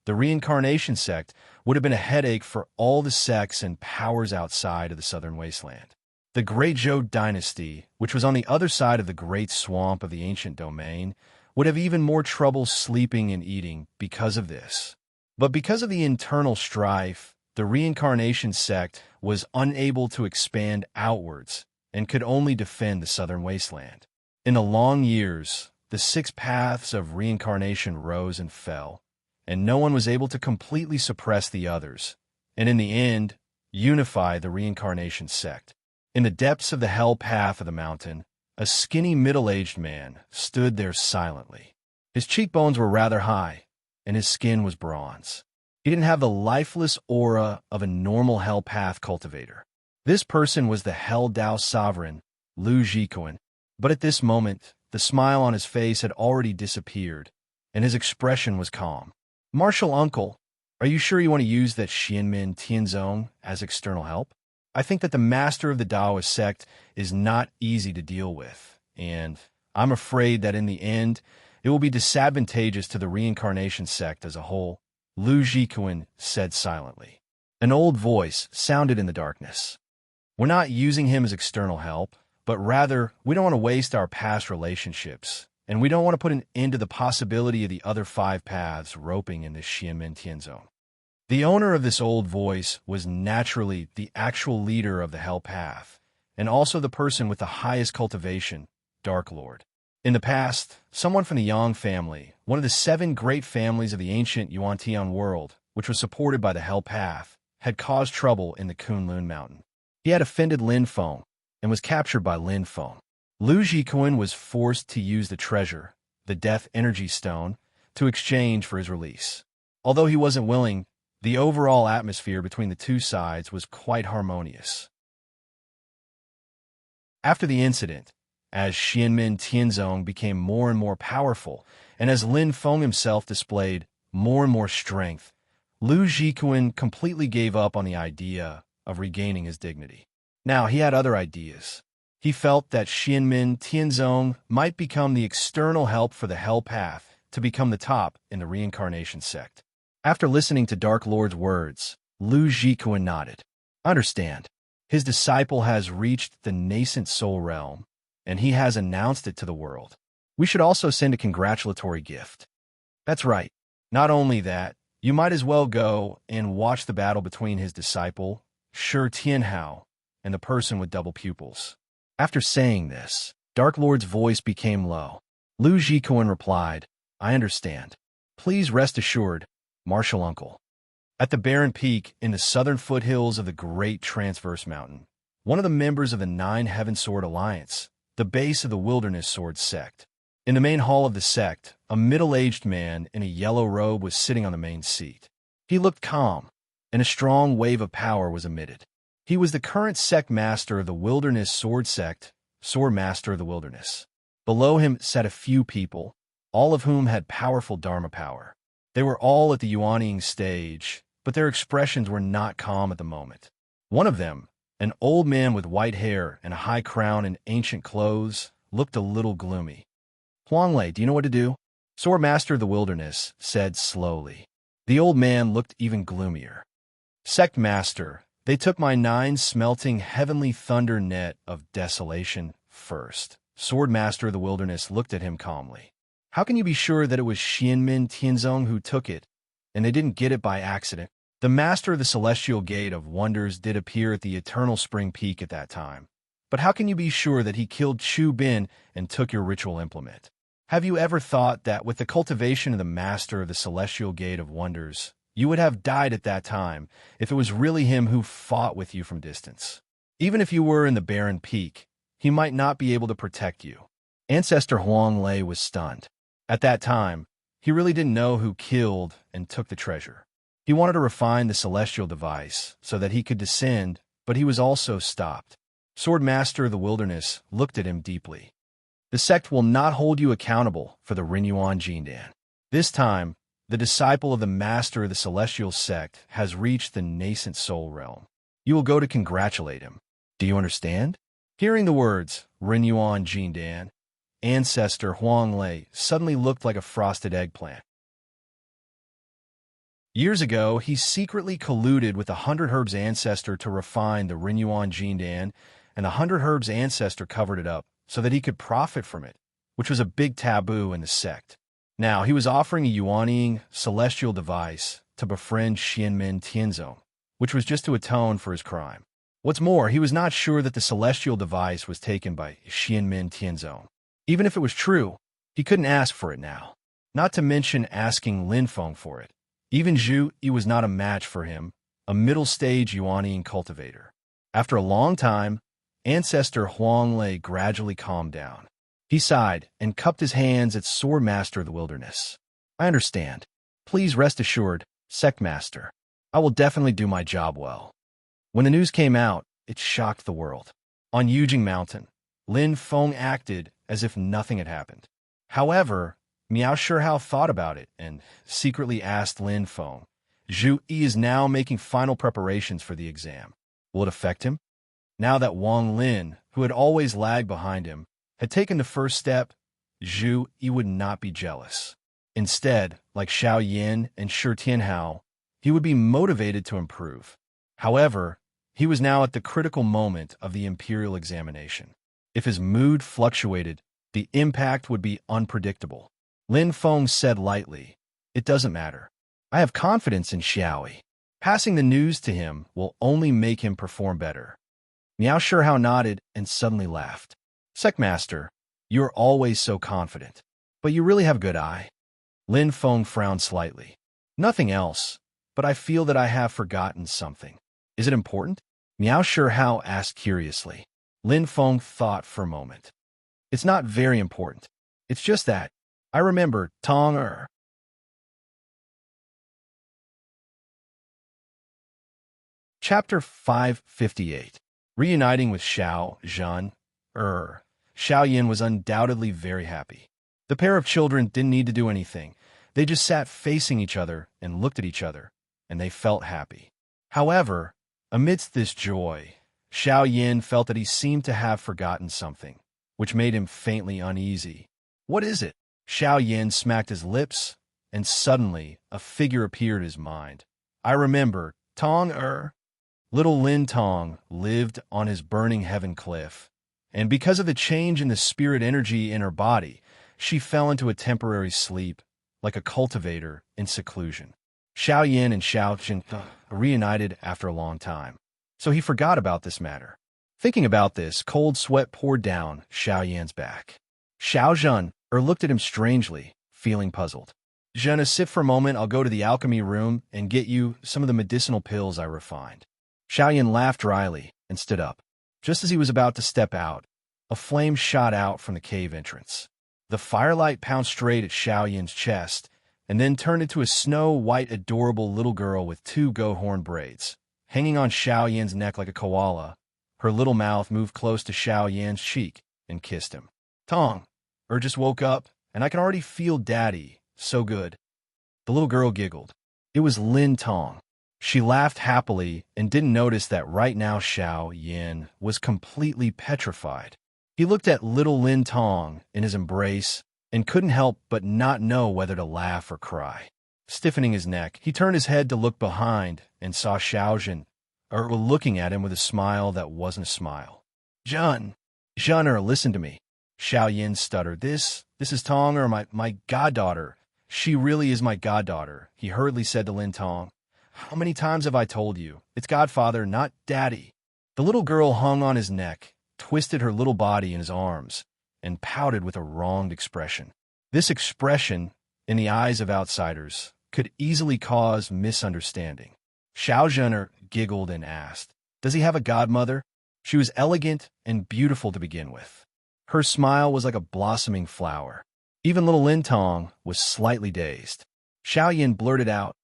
The reincarnation sect would have been a headache for all the sects and powers outside of the southern wasteland. The Great Zhou dynasty, which was on the other side of the great swamp of the ancient domain, would have even more trouble sleeping and eating because of this. But because of the internal strife, the reincarnation sect was unable to expand outwards and could only defend the southern wasteland. In the long years, the 6 paths of reincarnation rose and fell, and no one was able to completely suppress the others, and in the end, unify the reincarnation sect. In the depths of the hell path of the mountain, a skinny middle-aged man stood there silently. His cheekbones were rather high, and his skin was bronze. He didn't have the lifeless aura of a normal hell path cultivator. This person was the Hell Dao sovereign, Lu Jikuan, but at this moment, the smile on his face had already disappeared, and his expression was calm. "Martial uncle, are you sure you want to use that Xianmin Tianzong as external help? I think that the master of the Daoist sect is not easy to deal with, and I'm afraid that in the end, it will be disadvantageous to the reincarnation sect as a whole," Lu Jikuan said silently. An old voice sounded in the darkness. "We're not using him as external help, but rather, we don't want to waste our past relationships, and we don't want to put an end to the possibility of the other 5 paths roping in this Xianmin Tianzong." The owner of this old voice was naturally the actual leader of the Hell Path, and also the person with the highest cultivation, Dark Lord. In the past, someone from the Yang family, one of the 7 great families of the ancient Yuan-Tian world, which was supported by the Hell Path, had caused trouble in the Kunlun Mountain. He had offended Lin Feng and was captured by Lin Feng. Lu Jikuan was forced to use the treasure, the Death Energy Stone, to exchange for his release. Although he wasn't willing, the overall atmosphere between the two sides was quite harmonious. After the incident, as Xianmin Tianzong became more and more powerful, and as Lin Feng himself displayed more and more strength, Lu Jikuan completely gave up on the idea of regaining his dignity. Now, he had other ideas. He felt that Xianmin Tianzong might become the external help for the Hell Path to become the top in the reincarnation sect. After listening to Dark Lord's words, Lu Jikuan nodded. "Understand. His disciple has reached the nascent soul realm, and he has announced it to the world. We should also send a congratulatory gift." "That's right. Not only that, you might as well go and watch the battle between his disciple, Shi Tianhao, and the person with double pupils." After saying this, Dark Lord's voice became low. Lu Jikuan replied, "I understand. Please rest assured, Martial Uncle." At the barren peak in the southern foothills of the Great Transverse Mountain, one of the members of the 9 Heaven Sword Alliance, the base of the Wilderness Sword sect. In the main hall of the sect, a middle-aged man in a yellow robe was sitting on the main seat. He looked calm, and a strong wave of power was emitted. He was the current sect master of the Wilderness Sword sect, Sword Master of the Wilderness. Below him sat a few people, all of whom had powerful Dharma power. They were all at the Yuanying stage, but their expressions were not calm at the moment. One of them, an old man with white hair and a high crown and ancient clothes, looked a little gloomy. "Huanglei, do you know what to do?" Sword Master of the Wilderness said slowly. The old man looked even gloomier. "Sect Master, they took my 9 smelting heavenly thunder net of desolation first." Sword Master of the Wilderness looked at him calmly. "How can you be sure that it was Xianmin Tianzong who took it, and they didn't get it by accident?" The Master of the Celestial Gate of Wonders did appear at the Eternal Spring Peak at that time. "But how can you be sure that he killed Chu Bin and took your ritual implement? Have you ever thought that with the cultivation of the Master of the Celestial Gate of Wonders, you would have died at that time if it was really him who fought with you from distance? Even if you were in the barren peak, he might not be able to protect you." Ancestor Huanglei was stunned. At that time, he really didn't know who killed and took the treasure. He wanted to refine the celestial device so that he could descend, but he was also stopped. Sword Master of the Wilderness looked at him deeply. "The sect will not hold you accountable for the Renyuan Jindan. This time, the disciple of the Master of the Celestial Sect has reached the nascent soul realm. You will go to congratulate him. Do you understand?" Hearing the words, Renyuan Jindan, Ancestor Huanglei suddenly looked like a frosted eggplant. Years ago, he secretly colluded with the Hundred Herbs ancestor to refine the Renyuan Jindan, and the Hundred Herbs ancestor covered it up so that he could profit from it, which was a big taboo in the sect. Now, he was offering a Yuanying celestial device to befriend Xianmin Tianzong, which was just to atone for his crime. What's more, he was not sure that the celestial device was taken by Xianmin Tianzong. Even if it was true, he couldn't ask for it now, not to mention asking Lin Feng for it. Even Zhu Yi was not a match for him, a middle-stage Yuanying cultivator. After a long time, Ancestor Huang Lei gradually calmed down. He sighed and cupped his hands at Sword Master of the Wilderness. I understand. Please rest assured, Sect Master. I will definitely do my job well. When the news came out, it shocked the world. On Yujing Mountain, Lin Feng acted as if nothing had happened. However, Miao Shihao thought about it and secretly asked Lin Feng, Zhu Yi is now making final preparations for the exam. Will it affect him? Now that Wang Lin, who had always lagged behind him, had taken the first step, Zhu Yi would not be jealous. Instead, like Xiao Yin and Shi Tianhao, he would be motivated to improve. However, he was now at the critical moment of the imperial examination. If his mood fluctuated, the impact would be unpredictable. Lin Feng said lightly, "It doesn't matter. I have confidence in Xiaoyi. Passing the news to him will only make him perform better." Miao Shihao nodded and suddenly laughed. "Sectmaster, you are always so confident, but you really have good eye." Lin Feng frowned slightly. "Nothing else, but I feel that I have forgotten something. Is it important?" Miao Shihao asked curiously. Lin Feng thought for a moment. "It's not very important. It's just that I remember Tong Er." Chapter 558. Reuniting with Xiao Zhan Xiao Yin was undoubtedly very happy. The pair of children didn't need to do anything. They just sat facing each other and looked at each other, and they felt happy. However, amidst this joy, Xiao Yin felt that he seemed to have forgotten something, which made him faintly uneasy. "What is it?" Xiao Yin smacked his lips, and suddenly a figure appeared in his mind. "I remember, Tong Little Lin Tong lived on his burning heaven cliff, and because of the change in the spirit energy in her body, she fell into a temporary sleep, like a cultivator in seclusion. Xiao Yin and Xiao Jin reunited after a long time, so he forgot about this matter. Thinking about this, cold sweat poured down Xiao Yin's back. Xiao Zhan looked at him strangely, feeling puzzled. "Zhen, sit for a moment. I'll go to the alchemy room and get you some of the medicinal pills I refined." Xiao Yin laughed dryly and stood up. Just as he was about to step out, a flame shot out from the cave entrance. The firelight pounced straight at Xiao Yin's chest, and then turned into a snow-white, adorable little girl with 2 goat-horn braids. Hanging on Xiao Yin's neck like a koala, her little mouth moved close to Xiao Yin's cheek and kissed him. "Tong, just woke up, and I can already feel Daddy. So good." The little girl giggled. It was Lin Tong. She laughed happily and didn't notice that right now Xiao Yin was completely petrified. He looked at little Lin Tong in his embrace and couldn't help but not know whether to laugh or cry. Stiffening his neck, he turned his head to look behind and saw Xiao Zhan looking at him with a smile that wasn't a smile. Zhan, listen to me." Xiao Yin stuttered. This is Tong my goddaughter. She really is my goddaughter," he hurriedly said to Lin Tong. "How many times have I told you? It's Godfather, not Daddy." The little girl hung on his neck, twisted her little body in his arms, and pouted with a wronged expression. This expression, in the eyes of outsiders, could easily cause misunderstanding. Xiao Zhen giggled and asked, "Does he have a godmother?" She was elegant and beautiful to begin with. Her smile was like a blossoming flower. Even little Lin Tong was slightly dazed. Xiao Yin blurted out,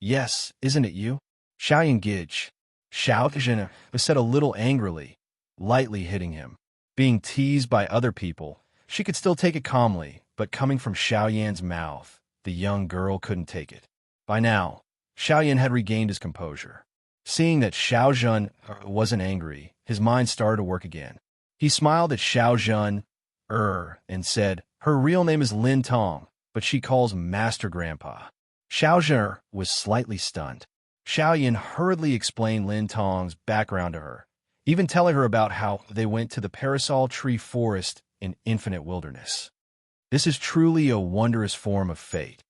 "Yes, isn't it you?" Xiao Yin gidge. Xiao Zhen said a little angrily, lightly hitting him. Being teased by other people, she could still take it calmly, but coming from Xiao Yan's mouth, the young girl couldn't take it. By now, Xiao Yin had regained his composure. Seeing that Xiao Zhen wasn't angry, his mind started to work again. He smiled at Xiao Zhen and said, "Her real name is Lin Tong, but she calls Master Grandpa." Xiao Zhen was slightly stunned. Xiao Yin hurriedly explained Lin Tong's background to her, even telling her about how they went to the parasol tree forest in infinite wilderness. This is truly a wondrous form of fate.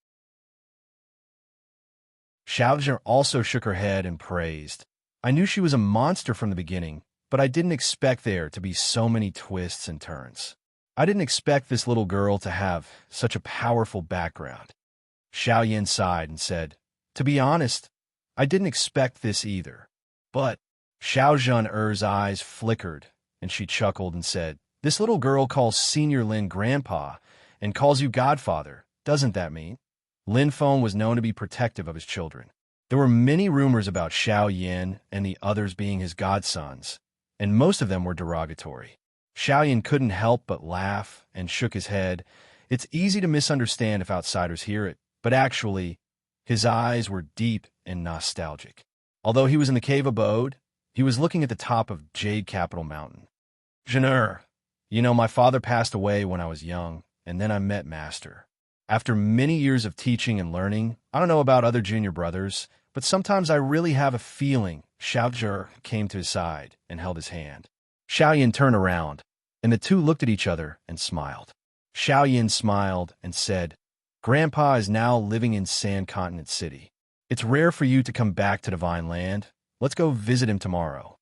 Xiao Zhen also shook her head and praised. I knew she was a monster from the beginning, but I didn't expect there to be so many twists and turns. I didn't expect this little girl to have such a powerful background. Xiao Yin sighed and said, to be honest, I didn't expect this either. But Xiao Zhen's eyes flickered, and she chuckled and said, this little girl calls Senior Lin Grandpa and calls you Godfather. Doesn't that mean? Lin Feng was known to be protective of his children. There were many rumors about Xiao Yin and the others being his godsons, and most of them were derogatory. Xiao Yin couldn't help but laugh and shook his head. It's easy to misunderstand if outsiders hear it, but actually, his eyes were deep and nostalgic. Although he was in the cave abode, he was looking at the top of Jade Capital Mountain. Zhener, my father passed away when I was young, and then I met Master. After many years of teaching and learning, I don't know about other junior brothers, but sometimes I really have a feeling. Xiao Zhe came to his side and held his hand. Xiao Yin turned around, and the two looked at each other and smiled. Xiao Yin smiled and said, Grandpa is now living in Sand Continent City. It's rare for you to come back to Divine Land. Let's go visit him tomorrow.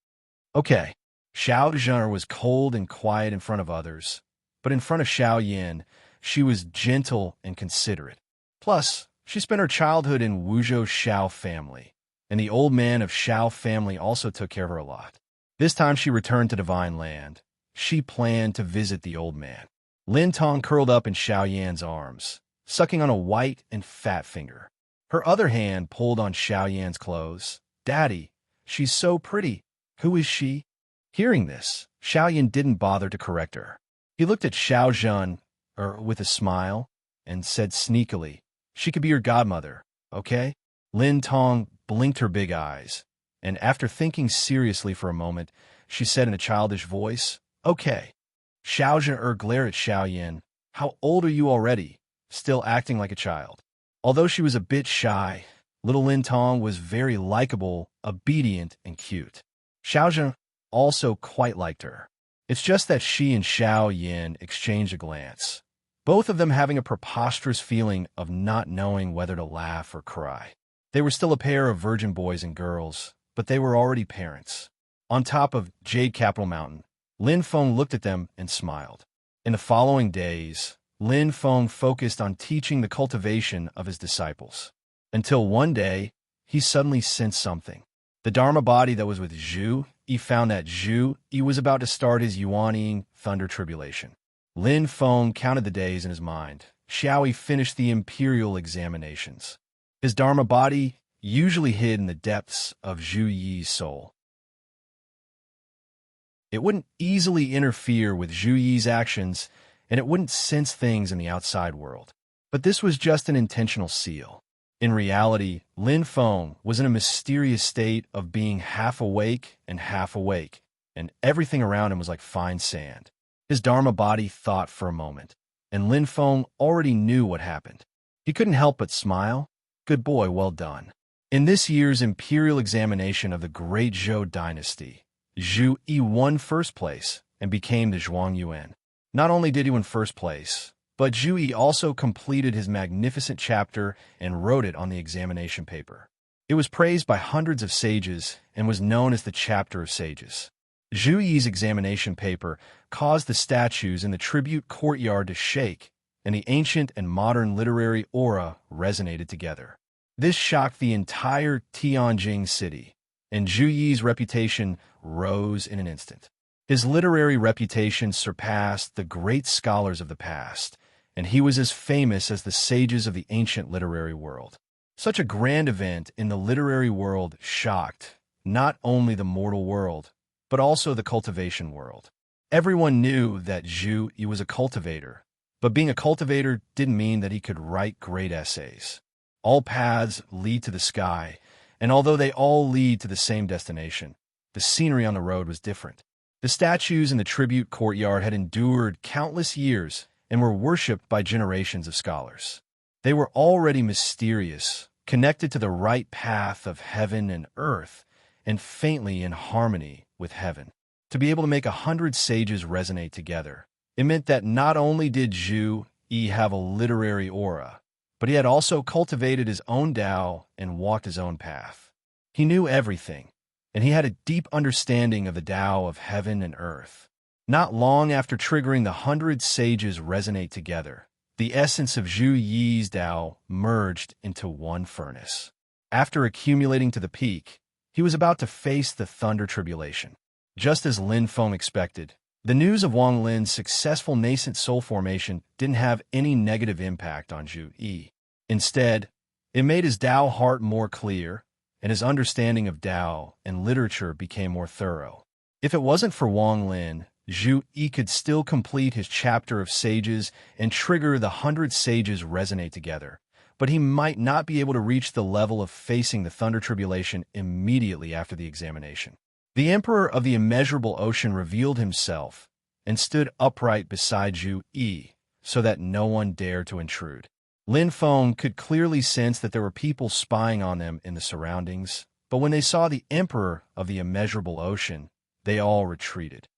Okay. Xiao Zhen was cold and quiet in front of others, but in front of Xiao Yin, she was gentle and considerate. Plus, she spent her childhood in Wuzhou Xiao family, and the old man of Xiao family also took care of her a lot. This time she returned to Divine Land. She planned to visit the old man. Lin Tong curled up in Xiao Yan's arms, sucking on a white and fat finger. Her other hand pulled on Xiao Yan's clothes. Daddy, she's so pretty. Who is she? Hearing this, Xiao Yan didn't bother to correct her. He looked at Xiao Zhen with a smile and said sneakily, she could be your godmother, okay? Lin Tong blinked her big eyes, and after thinking seriously for a moment, she said in a childish voice, okay. Xiao Zhen glared at Xiao Yin. How old are you already? Still acting like a child. Although she was a bit shy, little Lin Tong was very likable, obedient, and cute. Xiao Zhen also quite liked her. It's just that she and Xiao Yin exchanged a glance, both of them having a preposterous feeling of not knowing whether to laugh or cry. They were still a pair of virgin boys and girls, but they were already parents. On top of Jade Capital Mountain, Lin Feng looked at them and smiled. In the following days, Lin Feng focused on teaching the cultivation of his disciples. Until one day, he suddenly sensed something. The Dharma body that was with Zhu, he found that Zhu, he was about to start his Yuan thunder tribulation. Lin Feng counted the days in his mind. Xiao Yi finished the imperial examinations. His Dharma body usually hid in the depths of Zhu Yi's soul. It wouldn't easily interfere with Zhu Yi's actions, and it wouldn't sense things in the outside world. But this was just an intentional seal. In reality, Lin Feng was in a mysterious state of being half awake, and everything around him was like fine sand. His Dharma body thought for a moment, and Lin Feng already knew what happened. He couldn't help but smile. Good boy, well done. In this year's imperial examination of the Great Zhou dynasty, Zhu Yi won first place and became the Zhuangyuan. Not only did he win first place, but Zhu Yi also completed his magnificent chapter and wrote it on the examination paper. It was praised by hundreds of sages and was known as the Chapter of Sages. Zhu Yi's examination paper caused the statues in the tribute courtyard to shake, and the ancient and modern literary aura resonated together. This shocked the entire Tianjing city, and Zhu Yi's reputation rose in an instant. His literary reputation surpassed the great scholars of the past, and he was as famous as the sages of the ancient literary world. Such a grand event in the literary world shocked not only the mortal world, but also the cultivation world. Everyone knew that Zhu Yi was a cultivator, but being a cultivator didn't mean that he could write great essays. All paths lead to the sky, and although they all lead to the same destination, the scenery on the road was different. The statues in the tribute courtyard had endured countless years and were worshipped by generations of scholars. They were already mysterious, connected to the right path of heaven and earth, and faintly in harmony with heaven. To be able to make 100 sages resonate together, it meant that not only did Zhu Yi have a literary aura, but he had also cultivated his own Tao and walked his own path. He knew everything, and he had a deep understanding of the Tao of heaven and earth. Not long after triggering the 100 sages resonate together, the essence of Zhu Yi's Tao merged into one furnace. After accumulating to the peak, he was about to face the thunder tribulation. Just as Lin Feng expected, the news of Wang Lin's successful nascent soul formation didn't have any negative impact on Zhu Yi. Instead, it made his Tao heart more clear, and his understanding of Tao and literature became more thorough. If it wasn't for Wang Lin, Zhu Yi could still complete his chapter of sages and trigger the 100 sages resonate together, but he might not be able to reach the level of facing the thunder tribulation immediately after the examination. The Emperor of the Immeasurable Ocean revealed himself and stood upright beside Zhu Yi so that no one dared to intrude. Lin Feng could clearly sense that there were people spying on them in the surroundings, but when they saw the Emperor of the Immeasurable Ocean, they all retreated.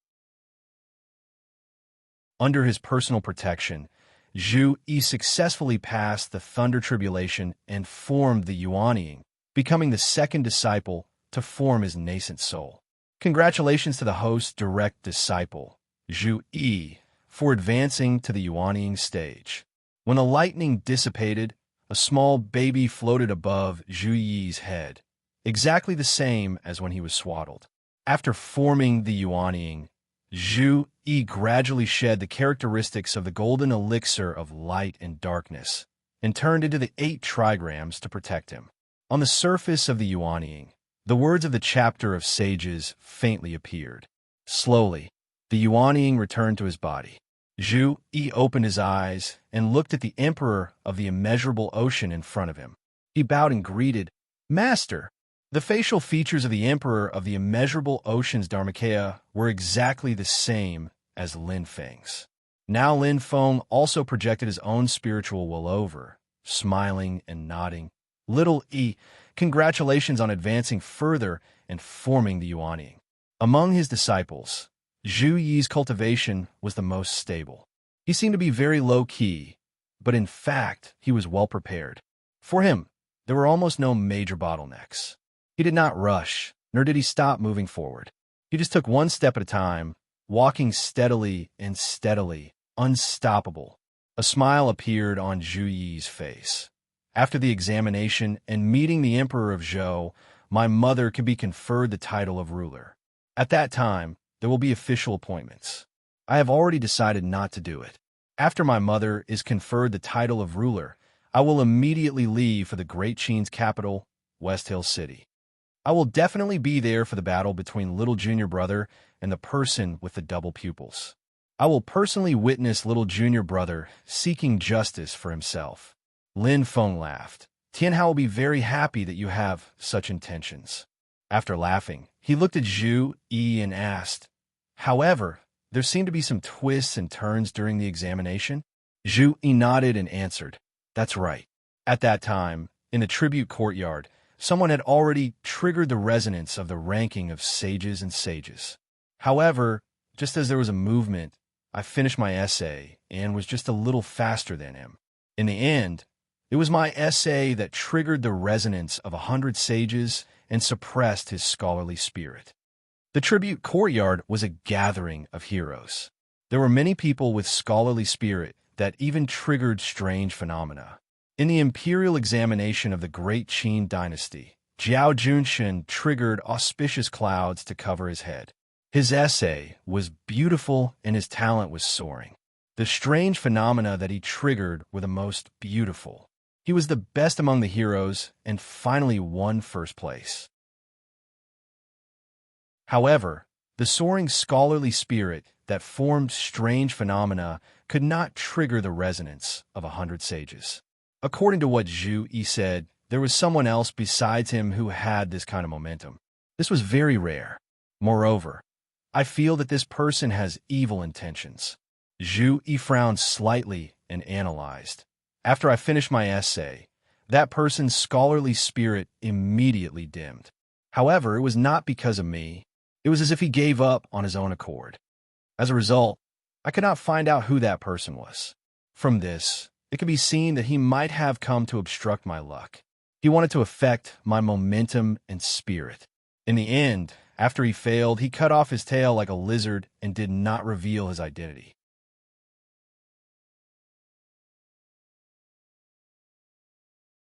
Under his personal protection, Zhu Yi successfully passed the thunder tribulation and formed the Yuanying, becoming the second disciple to form his nascent soul. Congratulations to the host's direct disciple, Zhu Yi, for advancing to the Yuanying stage. When the lightning dissipated, a small baby floated above Zhu Yi's head, exactly the same as when he was swaddled. After forming the Yuanying, Zhu Yi gradually shed the characteristics of the golden elixir of light and darkness, and turned into the 8 trigrams to protect him. On the surface of the Yuanying, the words of the chapter of sages faintly appeared. Slowly, the Yuanying returned to his body. Zhu Yi opened his eyes and looked at the Emperor of the Immeasurable Ocean in front of him. He bowed and greeted, "Master!" The facial features of the Emperor of the Immeasurable Ocean's Dharmakaya were exactly the same as Lin Feng's. Now Lin Feng also projected his own spiritual will over, smiling and nodding. "Little E, congratulations on advancing further and forming the Yuanying." Among his disciples, Zhu Yi's cultivation was the most stable. He seemed to be very low-key, but in fact, he was well prepared. For him, there were almost no major bottlenecks. He did not rush, nor did he stop moving forward. He just took one step at a time, walking steadily and steadily, unstoppable. A smile appeared on Zhu Yi's face. "After the examination and meeting the Emperor of Zhou, my mother can be conferred the title of ruler. At that time, there will be official appointments. I have already decided not to do it. After my mother is conferred the title of ruler, I will immediately leave for the Great Qin's capital, West Hill City. I will definitely be there for the battle between little junior brother and the person with the double pupils. I will personally witness little junior brother seeking justice for himself." Lin Feng laughed. "Tianhao will be very happy that you have such intentions." After laughing, he looked at Zhu Yi and asked, "However, there seemed to be some twists and turns during the examination?" Zhu Yi nodded and answered, "That's right. At that time, in the tribute courtyard, someone had already triggered the resonance of the ranking of sages and sages. However, just as there was a movement, I finished my essay and was just a little faster than him. In the end, it was my essay that triggered the resonance of 100 sages and suppressed his scholarly spirit." The tribute courtyard was a gathering of heroes. There were many people with scholarly spirit that even triggered strange phenomena. In the imperial examination of the Great Qin dynasty, Jiao Junshin triggered auspicious clouds to cover his head. His essay was beautiful and his talent was soaring. The strange phenomena that he triggered were the most beautiful. He was the best among the heroes and finally won first place. However, the soaring scholarly spirit that formed strange phenomena could not trigger the resonance of 100 sages. According to what Zhu Yi said, there was someone else besides him who had this kind of momentum. This was very rare. Moreover, I feel that this person has evil intentions. Zhu Yi frowned slightly and analyzed. After I finished my essay, that person's scholarly spirit immediately dimmed. However, it was not because of me. It was as if he gave up on his own accord. As a result, I could not find out who that person was. From this, it could be seen that he might have come to obstruct my luck. He wanted to affect my momentum and spirit. In the end, after he failed, he cut off his tail like a lizard and did not reveal his identity.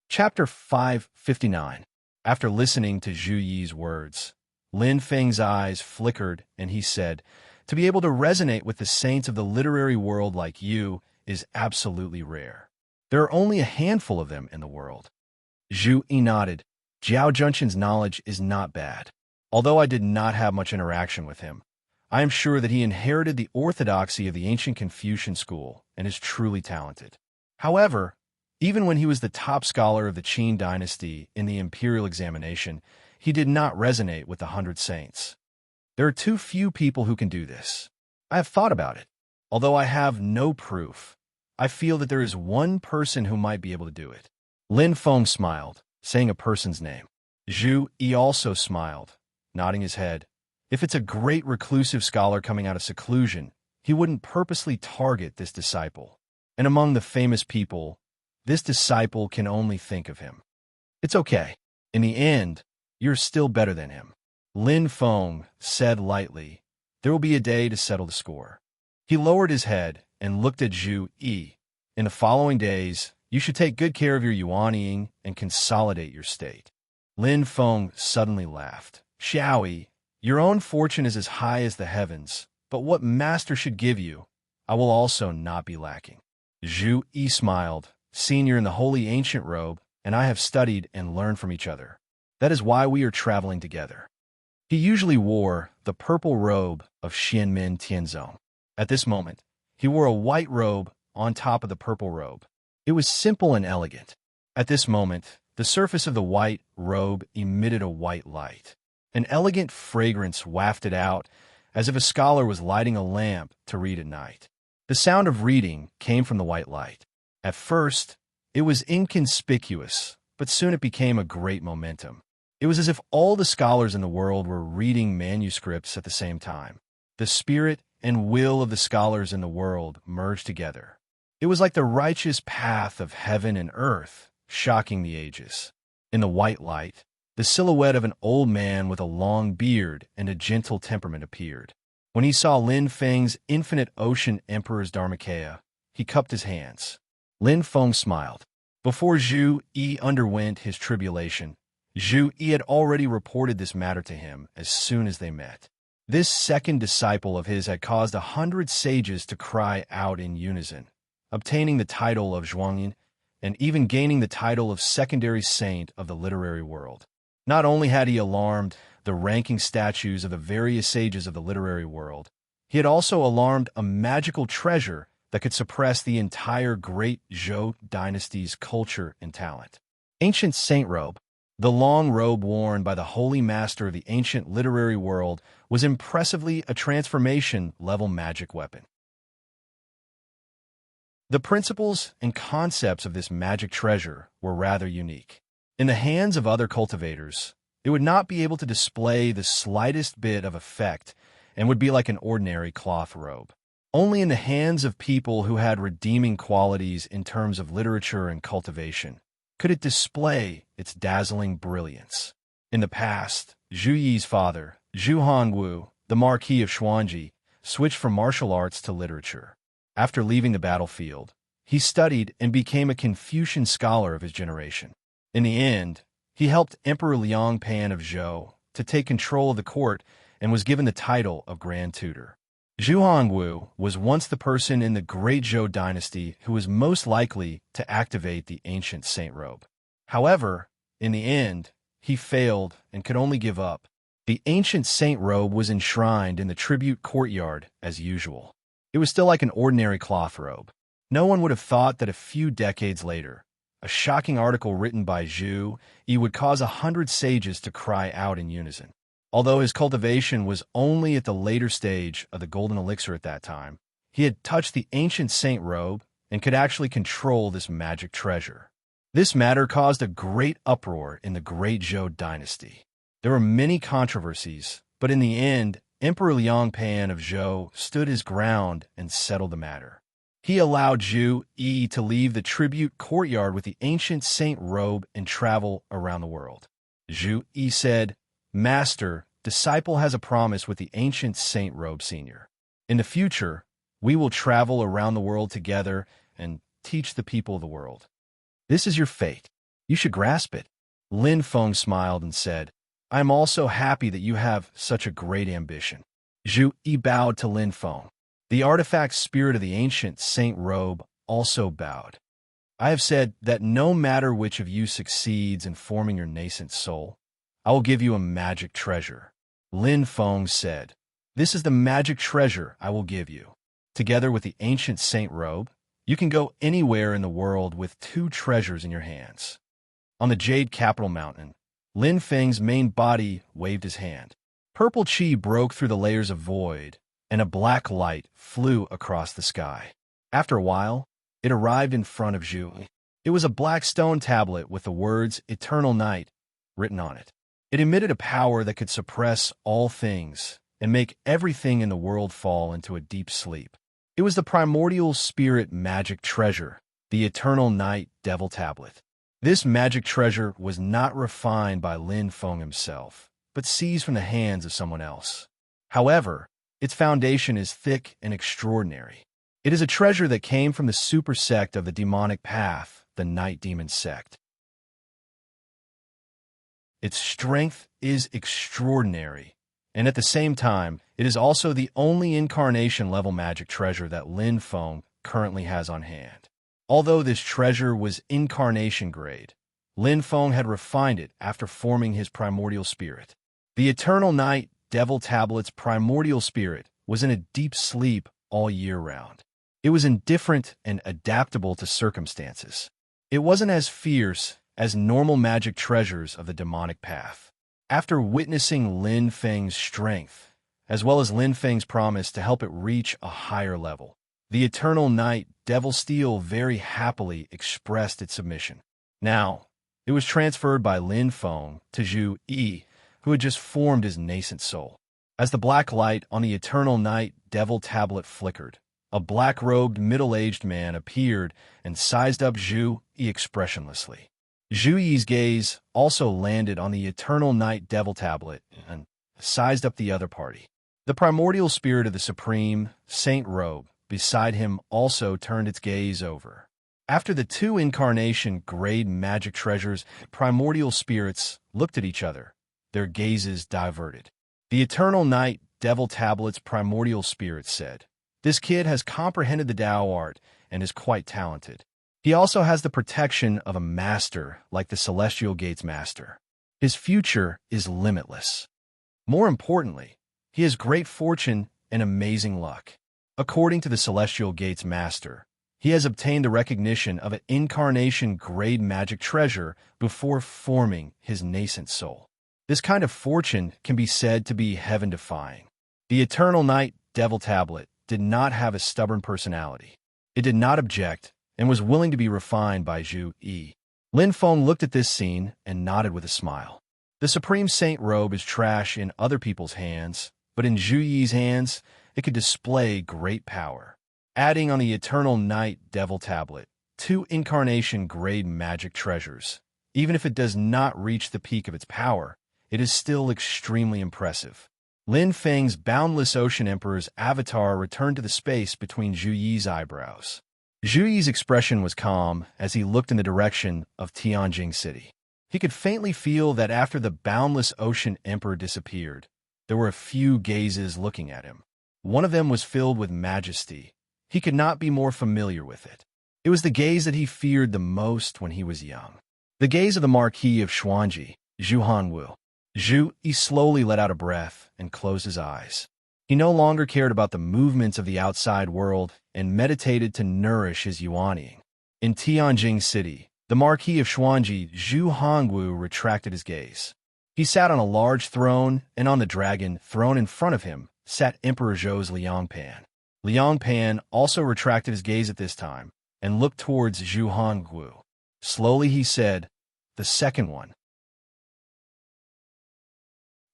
Chapter 559. After listening to Zhu Yi's words, Lin Feng's eyes flickered and he said, "To be able to resonate with the saints of the literary world like you is absolutely rare. There are only a handful of them in the world." Zhu Yi nodded. Jiao Junshin's knowledge is not bad. Although I did not have much interaction with him, I am sure that he inherited the orthodoxy of the ancient Confucian school and is truly talented. However, even when he was the top scholar of the Qin dynasty in the imperial examination, he did not resonate with the 100 saints. There are too few people who can do this. I have thought about it. Although I have no proof, I feel that there is one person who might be able to do it. Lin Feng smiled, saying a person's name. Zhu Yi also smiled, nodding his head. If it's a great reclusive scholar coming out of seclusion, he wouldn't purposely target this disciple. And among the famous people, this disciple can only think of him. It's okay. In the end, you're still better than him. Lin Feng said lightly, "There will be a day to settle the score." He lowered his head and looked at Zhu Yi. "In the following days, you should take good care of your yuanying and consolidate your state." Lin Feng suddenly laughed. "Xiaoyi, your own fortune is as high as the heavens, but what master should give you, I will also not be lacking." Zhu Yi smiled. "Seen you in the holy ancient robe, and I have studied and learned from each other. That is why we are traveling together." He usually wore the purple robe of Xianmin Tianzong. At this moment, he wore a white robe on top of the purple robe. It was simple and elegant. At this moment, the surface of the white robe emitted a white light. An elegant fragrance wafted out, as if a scholar was lighting a lamp to read at night. The sound of reading came from the white light. At first, it was inconspicuous, but soon it became a great momentum. It was as if all the scholars in the world were reading manuscripts at the same time. The spirit and will of the scholars in the world merged together. It was like the righteous path of heaven and earth, shocking the ages. In the white light, the silhouette of an old man with a long beard and a gentle temperament appeared. When he saw Lin Feng's infinite ocean emperor's Dharmakaya, he cupped his hands. Lin Feng smiled. Before Zhu Yi underwent his tribulation, Zhu Yi had already reported this matter to him as soon as they met. This second disciple of his had caused 100 sages to cry out in unison, obtaining the title of Zhuangyin and even gaining the title of secondary saint of the literary world. Not only had he alarmed the ranking statues of the various sages of the literary world, he had also alarmed a magical treasure that could suppress the entire great Zhou dynasty's culture and talent. Ancient Saint Robe. The long robe worn by the holy master of the ancient literary world was impressively a transformation-level magic weapon. The principles and concepts of this magic treasure were rather unique. In the hands of other cultivators, it would not be able to display the slightest bit of effect and would be like an ordinary cloth robe. Only in the hands of people who had redeeming qualities in terms of literature and cultivation could it display its dazzling brilliance. In the past, Zhu Yi's father, Zhu Hongwu, the Marquis of Xuanji, switched from martial arts to literature. After leaving the battlefield, he studied and became a Confucian scholar of his generation. In the end, he helped Emperor Liangpan of Zhou to take control of the court and was given the title of Grand Tutor. Zhu Hongwu was once the person in the Great Zhou dynasty who was most likely to activate the ancient saint robe. However, in the end, he failed and could only give up. The ancient saint robe was enshrined in the tribute courtyard as usual. It was still like an ordinary cloth robe. No one would have thought that a few decades later, a shocking article written by Zhu Yi would cause 100 sages to cry out in unison. Although his cultivation was only at the later stage of the golden elixir at that time, he had touched the ancient saint robe and could actually control this magic treasure. This matter caused a great uproar in the Great Zhou dynasty. There were many controversies, but in the end, Emperor Liangpan of Zhou stood his ground and settled the matter. He allowed Zhu Yi to leave the tribute courtyard with the ancient saint robe and travel around the world. Zhu Yi said, "Master, disciple has a promise with the ancient saint robe senior. In the future, we will travel around the world together and teach the people of the world. This is your fate. You should grasp it." Lin Feng smiled and said, "I am also happy that you have such a great ambition." Zhu Yi bowed to Lin Feng. The artifact spirit of the ancient saint robe also bowed. "I have said that no matter which of you succeeds in forming your nascent soul, I will give you a magic treasure." Lin Feng said, "This is the magic treasure I will give you. Together with the ancient saint robe, you can go anywhere in the world with 2 treasures in your hands." On the Jade Capital Mountain, Lin Feng's main body waved his hand. Purple chi broke through the layers of void, and a black light flew across the sky. After a while, it arrived in front of Zhu. It was a black stone tablet with the words "Eternal Night" written on it. It emitted a power that could suppress all things and make everything in the world fall into a deep sleep. It was the primordial spirit magic treasure, the Eternal Night Devil Tablet. This magic treasure was not refined by Lin Feng himself, but seized from the hands of someone else. However, its foundation is thick and extraordinary. It is a treasure that came from the super sect of the demonic path, the Night Demon sect. Its strength is extraordinary, and at the same time, it is also the only incarnation-level magic treasure that Lin Feng currently has on hand. Although this treasure was incarnation grade, Lin Feng had refined it after forming his primordial spirit. The Eternal Night Devil Tablet's primordial spirit was in a deep sleep all year round. It was indifferent and adaptable to circumstances. It wasn't as fierce as normal magic treasures of the demonic path. After witnessing Lin Feng's strength, as well as Lin Feng's promise to help it reach a higher level, the Eternal Night Devil Steel very happily expressed its submission. Now, it was transferred by Lin Feng to Zhu Yi, who had just formed his nascent soul. As the black light on the Eternal Night Devil Tablet flickered, a black-robed middle-aged man appeared and sized up Zhu Yi expressionlessly. Zhu Yi's gaze also landed on the Eternal Night Devil Tablet and sized up the other party. The primordial spirit of the Supreme Saint Robe beside him also turned its gaze over. After the 2 incarnation-grade magic treasures, primordial spirits looked at each other, their gazes diverted. The Eternal Night Devil Tablet's primordial spirit said, "This kid has comprehended the Tao art and is quite talented. He also has the protection of a master like the Celestial Gates Master. His future is limitless. More importantly, he has great fortune and amazing luck. According to the Celestial Gates Master, he has obtained the recognition of an incarnation-grade magic treasure before forming his nascent soul. This kind of fortune can be said to be heaven-defying." The Eternal Night Devil Tablet did not have a stubborn personality. It did not object and was willing to be refined by Zhu Yi. Lin Feng looked at this scene and nodded with a smile. The Supreme Saint Robe is trash in other people's hands, but in Zhu Yi's hands, it could display great power. Adding on the Eternal Night Devil Tablet, 2 incarnation-grade magic treasures. Even if it does not reach the peak of its power, it is still extremely impressive. Lin Feng's Boundless Ocean Emperor's avatar returned to the space between Zhu Yi's eyebrows. Zhu Yi's expression was calm as he looked in the direction of Tianjing City. He could faintly feel that after the Boundless Ocean Emperor disappeared, there were a few gazes looking at him. One of them was filled with majesty. He could not be more familiar with it. It was the gaze that he feared the most when he was young. The gaze of the Marquis of Xuanji, Zhu Hanwu. Zhu Yi slowly let out a breath and closed his eyes. He no longer cared about the movements of the outside world and meditated to nourish his yuanying. In Tianjing City, the Marquis of Xuanji, Zhu Hongwu, retracted his gaze. He sat on a large throne, and on the dragon throne in front of him sat Emperor Zhou's Liangpan. Liangpan also retracted his gaze at this time and looked towards Zhu Hongwu. Slowly he said, "The second one."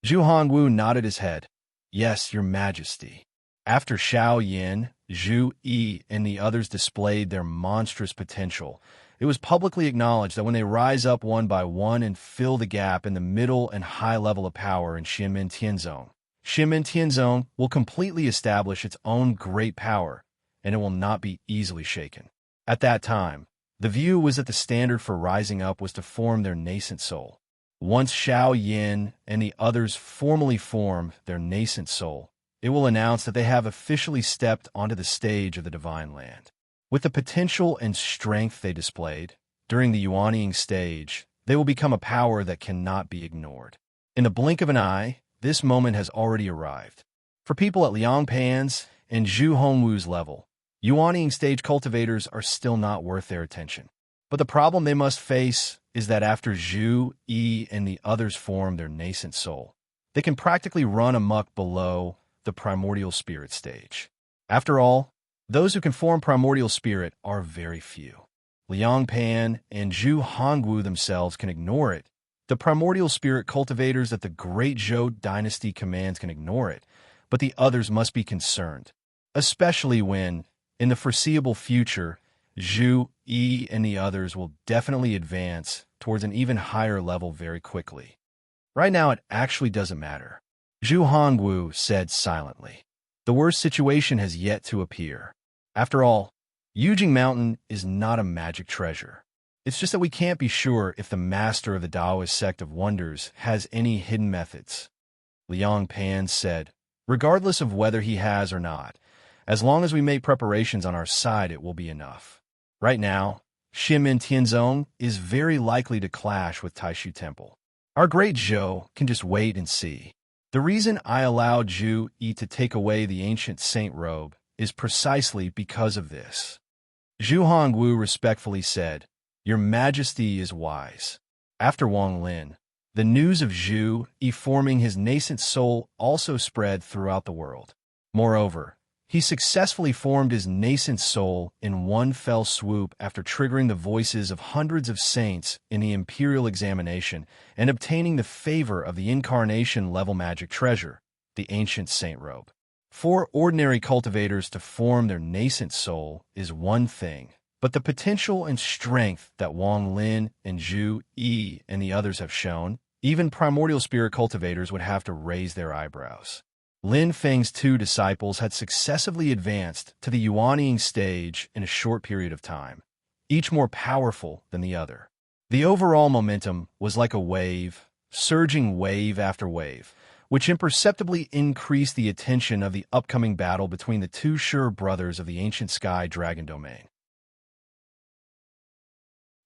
Zhu Hongwu nodded his head. "Yes, your majesty." After Xiao Yin, Zhu Yi, and the others displayed their monstrous potential, it was publicly acknowledged that when they rise up one by one and fill the gap in the middle and high level of power in Xianmen Tianzong, Xianmen Tianzong will completely establish its own great power, and it will not be easily shaken. At that time, the view was that the standard for rising up was to form their nascent soul. Once Xiao Yin and the others formally form their nascent soul, it will announce that they have officially stepped onto the stage of the divine land. With the potential and strength they displayed during the Yuanying stage, they will become a power that cannot be ignored. In the blink of an eye, this moment has already arrived. For people at Liang Pan's and Zhu Hongwu's level, Yuanying stage cultivators are still not worth their attention. But the problem they must face is that after Zhu, Yi, and the others form their nascent soul, they can practically run amok below the primordial spirit stage. After all, those who can form primordial spirit are very few. Liang Pan and Zhu Hongwu themselves can ignore it. The primordial spirit cultivators that the great Zhou dynasty commands can ignore it, but the others must be concerned, especially when, in the foreseeable future, Zhu, Yi, and the others will definitely advance towards an even higher level very quickly. Right now, it actually doesn't matter. Zhu Hongwu said silently. The worst situation has yet to appear. After all, Yujing Mountain is not a magic treasure. It's just that we can't be sure if the master of the Taoist sect of wonders has any hidden methods. Liang Pan said, "Regardless of whether he has or not, as long as we make preparations on our side, it will be enough." Right now, Xianmen Tianzong is very likely to clash with Taishu Temple. Our great Zhou can just wait and see. The reason I allowed Zhu Yi to take away the ancient saint robe is precisely because of this. Zhu Hongwu respectfully said, "Your Majesty is wise." After Wang Lin, the news of Zhu Yi forming his nascent soul also spread throughout the world. Moreover, he successfully formed his nascent soul in one fell swoop after triggering the voices of hundreds of saints in the imperial examination and obtaining the favor of the incarnation-level magic treasure, the ancient saint robe. For ordinary cultivators to form their nascent soul is one thing, but the potential and strength that Wang Lin and Zhu Yi and the others have shown, even primordial spirit cultivators would have to raise their eyebrows. Lin Feng's two disciples had successively advanced to the Yuanying stage in a short period of time, each more powerful than the other. The overall momentum was like a wave, surging wave after wave, which imperceptibly increased the attention of the upcoming battle between the two sure brothers of the ancient sky dragon domain.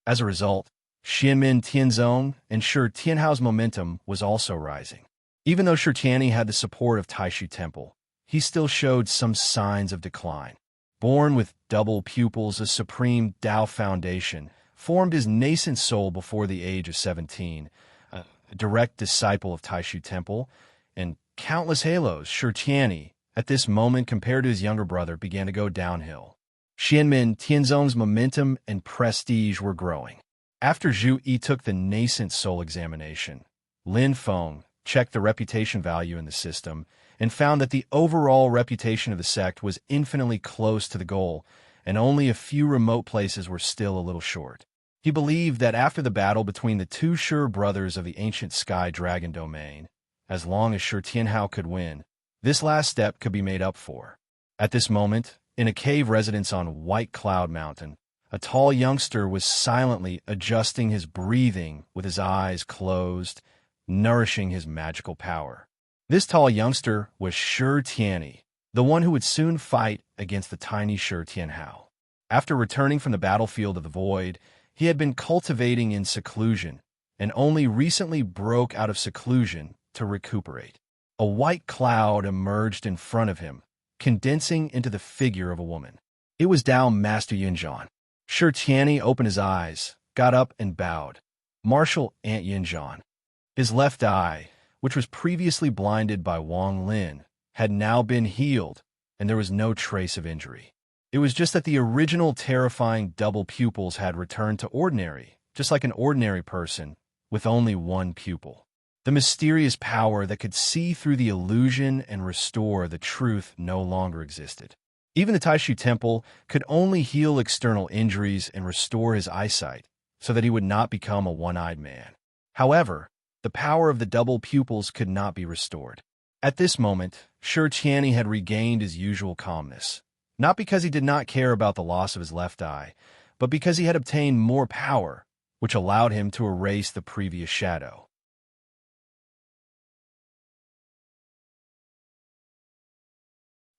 As a result, Xianmen Tianzong and Shi Tianhao's momentum was also rising. Even though Shi Tianyi had the support of Taishu Temple, he still showed some signs of decline. Born with double pupils, a supreme Tao foundation, formed his nascent soul before the age of 17, a direct disciple of Taishu Temple, and countless halos, Shi Tianyi, at this moment compared to his younger brother, began to go downhill. Xianmen Tianzong's momentum and prestige were growing. After Zhu Yi took the nascent soul examination, Lin Feng checked the reputation value in the system and found that the overall reputation of the sect was infinitely close to the goal, and only a few remote places were still a little short. He believed that after the battle between the two sure brothers of the ancient sky dragon domain, as long as Shi Tianhao could win, this last step could be made up for. At this moment, in a cave residence on White Cloud Mountain, a tall youngster was silently adjusting his breathing with his eyes closed, nourishing his magical power. This tall youngster was Shi Tianyi, the one who would soon fight against the tiny Shi Tianhao. After returning from the battlefield of the void, he had been cultivating in seclusion, and only recently broke out of seclusion to recuperate. A white cloud emerged in front of him, condensing into the figure of a woman. It was Tao Master Yinzhan. Shi Tianyi opened his eyes, got up and bowed. Martial Aunt Yinzhan. His left eye, which was previously blinded by Wang Lin, had now been healed, and there was no trace of injury. It was just that the original terrifying double pupils had returned to ordinary, just like an ordinary person, with only one pupil. The mysterious power that could see through the illusion and restore the truth no longer existed. Even the Taishu Temple could only heal external injuries and restore his eyesight, so that he would not become a one-eyed man. However, the power of the double pupils could not be restored. At this moment, Shi Tianyi had regained his usual calmness, not because he did not care about the loss of his left eye, but because he had obtained more power, which allowed him to erase the previous shadow.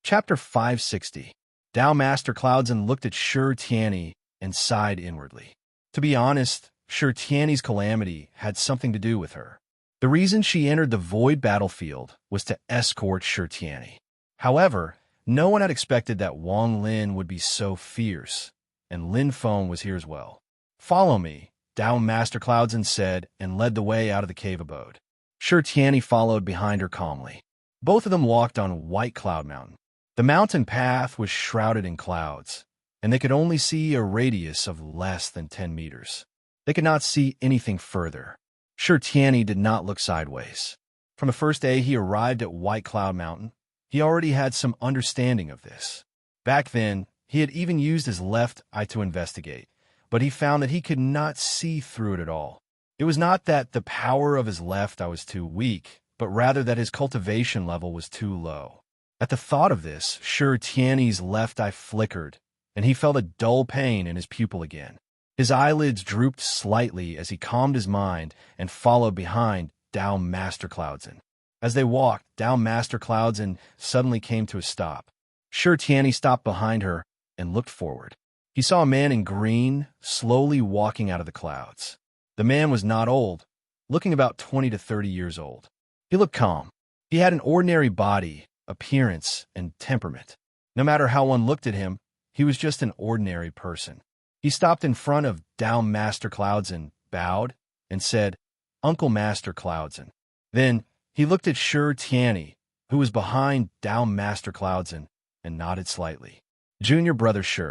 Chapter 560. Tao Master Cloudsen looked at Shi Tianyi and sighed inwardly. To be honest, Shi Tianyi's calamity had something to do with her. The reason she entered the void battlefield was to escort Shi Tianyi. However, no one had expected that Wang Lin would be so fierce, and Lin Feng was here as well. "Follow me," Tao Master Cloudsen said, and led the way out of the cave abode. Shi Tianyi followed behind her calmly. Both of them walked on White Cloud Mountain. The mountain path was shrouded in clouds, and they could only see a radius of less than 10 meters. They could not see anything further. Shi Tianyi did not look sideways. From the first day he arrived at White Cloud Mountain, he already had some understanding of this. Back then, he had even used his left eye to investigate, but he found that he could not see through it at all. It was not that the power of his left eye was too weak, but rather that his cultivation level was too low. At the thought of this, Shi Tianyi's left eye flickered, and he felt a dull pain in his pupil again. His eyelids drooped slightly as he calmed his mind and followed behind Tao Master Cloudsen. As they walked, Tao Master Cloudsen suddenly came to a stop. Shi Tianyi stopped behind her and looked forward. He saw a man in green slowly walking out of the clouds. The man was not old, looking about 20 to 30 years old. He looked calm. He had an ordinary body, appearance, and temperament. No matter how one looked at him, he was just an ordinary person. He stopped in front of Tao Master Cloudsen, bowed, and said, "Uncle Master Cloudsen." Then he looked at Shi Tianyi, who was behind Tao Master Cloudsen, and nodded slightly. "Junior brother Shi."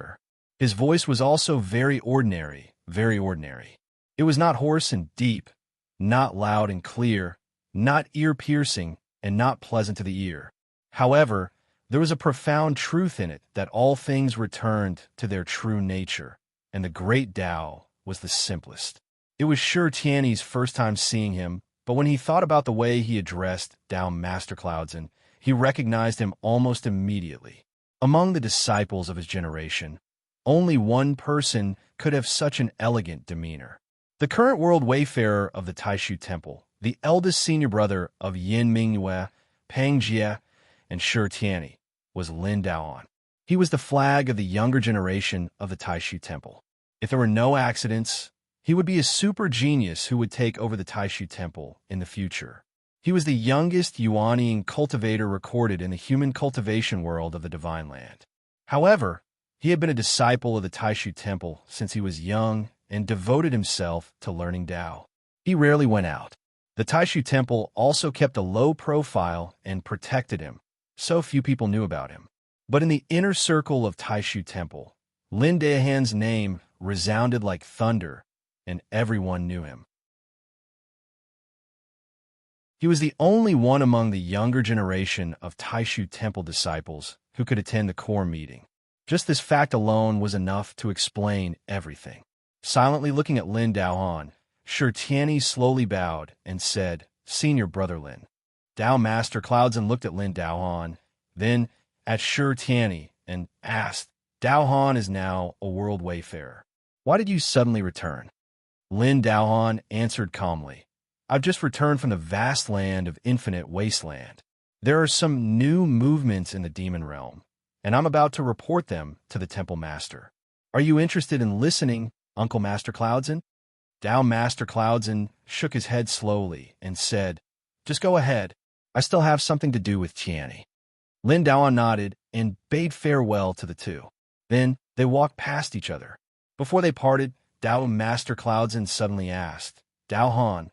His voice was also very ordinary, very ordinary. It was not hoarse and deep, not loud and clear, not ear-piercing, and not pleasant to the ear. However, there was a profound truth in it that all things returned to their true nature, and the great Tao was the simplest. It was Shi Tianyi's first time seeing him, but when he thought about the way he addressed Tao Master Cloudsen, he recognized him almost immediately. Among the disciples of his generation, only one person could have such an elegant demeanor. The current world wayfarer of the Taishu Temple, the eldest senior brother of Yin Mingyue, Peng Jie, and Shi Tianyi, was Lin Daoan. He was the flag of the younger generation of the Taishu Temple. If there were no accidents, he would be a super genius who would take over the Taishu Temple in the future. He was the youngest Yuanian cultivator recorded in the human cultivation world of the Divine Land. However, he had been a disciple of the Taishu Temple since he was young and devoted himself to learning Tao. He rarely went out. The Taishu Temple also kept a low profile and protected him. So few people knew about him. But in the inner circle of Taishu Temple, Lin Daohan's name resounded like thunder, and everyone knew him. He was the only one among the younger generation of Taishu Temple disciples who could attend the core meeting. Just this fact alone was enough to explain everything. Silently looking at Lin Daohan, Shi Tianyi slowly bowed and said, "Senior brother Lin." Tao Master Cloudsen looked at Lin Daohan, then at Shi Tianyi, and asked, "Daohan is now a world wayfarer. Why did you suddenly return?" Lin Daohan answered calmly, "I've just returned from the vast land of infinite wasteland. There are some new movements in the demon realm, and I'm about to report them to the Temple Master. Are you interested in listening, Uncle Master Cloudsen?" Tao Master Cloudsen shook his head slowly and said, "Just go ahead. I still have something to do with Tianyi." Lin Daohan nodded and bade farewell to the two. Then they walked past each other. Before they parted, Tao Master Cloudsen suddenly asked, "Daohan,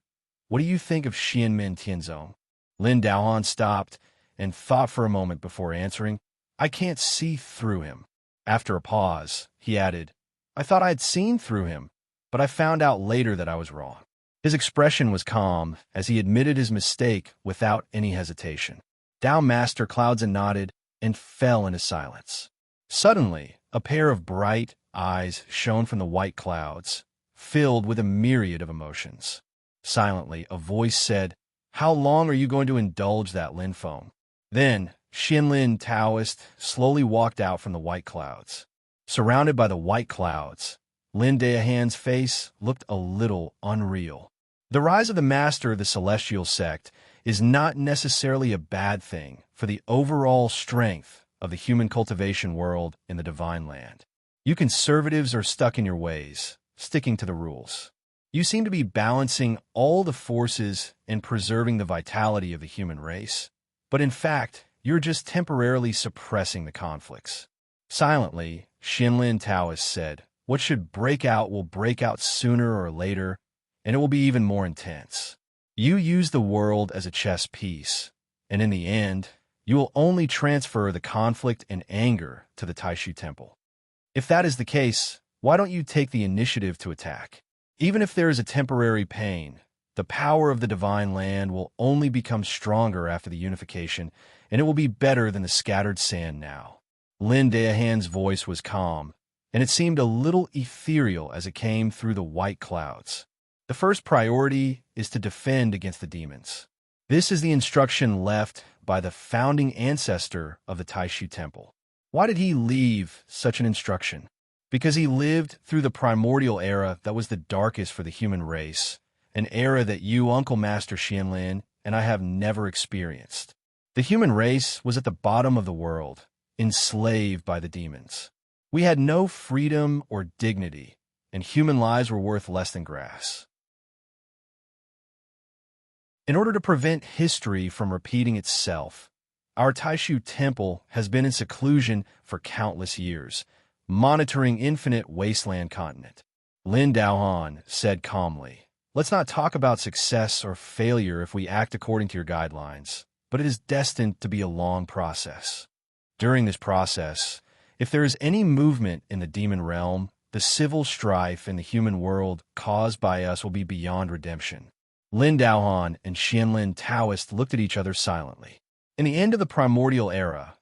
what do you think of Xianmin Tianzong?" Lin Daohan stopped and thought for a moment before answering, "I can't see through him. After a pause, he added, I thought I had seen through him, but I found out later that I was wrong. His expression was calm as he admitted his mistake without any hesitation. Tao Master Cloudson nodded and fell into silence. Suddenly, a pair of bright eyes shone from the white clouds, filled with a myriad of emotions. Silently, a voice said, How long are you going to indulge that Lin foam? Then, Xianlin Taoist slowly walked out from the white clouds. Surrounded by the white clouds, Lin Daohan's face looked a little unreal. The rise of the master of the celestial sect is not necessarily a bad thing for the overall strength of the human cultivation world in the divine land. You conservatives are stuck in your ways, sticking to the rules. You seem to be balancing all the forces and preserving the vitality of the human race, but in fact, you're just temporarily suppressing the conflicts. Silently, Xianlin Taoist said, What should break out will break out sooner or later, and it will be even more intense. You use the world as a chess piece, and in the end, you will only transfer the conflict and anger to the Taishu Temple. If that is the case, why don't you take the initiative to attack? Even if there is a temporary pain, the power of the divine land will only become stronger after the unification, and it will be better than the scattered sand now. Lin Daohan's voice was calm, and it seemed a little ethereal as it came through the white clouds. The first priority is to defend against the demons. This is the instruction left by the founding ancestor of the Taishu Temple. Why did he leave such an instruction? Because he lived through the primordial era that was the darkest for the human race, an era that you, Uncle Master Xianlin, and I have never experienced. The human race was at the bottom of the world, enslaved by the demons. We had no freedom or dignity, and human lives were worth less than grass. In order to prevent history from repeating itself, our Taishu Temple has been in seclusion for countless years, monitoring infinite wasteland continent. Lin Daohan said calmly, Let's not talk about success or failure if we act according to your guidelines, but it is destined to be a long process. During this process, if there is any movement in the demon realm, the civil strife in the human world caused by us will be beyond redemption. Lin Daohan and Xianlin Taoist looked at each other silently. In the end of the primordial era,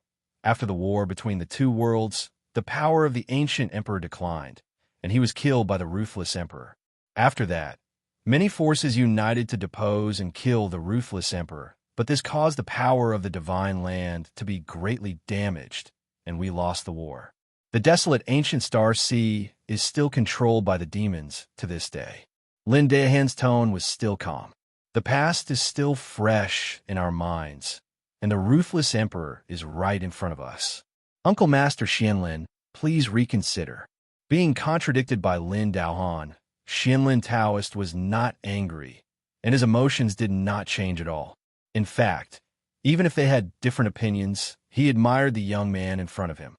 after the war between the two worlds, the power of the ancient emperor declined, and he was killed by the ruthless emperor. After that, many forces united to depose and kill the ruthless emperor, but this caused the power of the divine land to be greatly damaged, and we lost the war. The desolate ancient star sea is still controlled by the demons to this day. Lin Daohan's tone was still calm. The past is still fresh in our minds, and the ruthless emperor is right in front of us. Uncle Master Xianlin, please reconsider. Being contradicted by Lin Daohan, Xianlin Taoist was not angry, and his emotions did not change at all. In fact, even if they had different opinions, he admired the young man in front of him.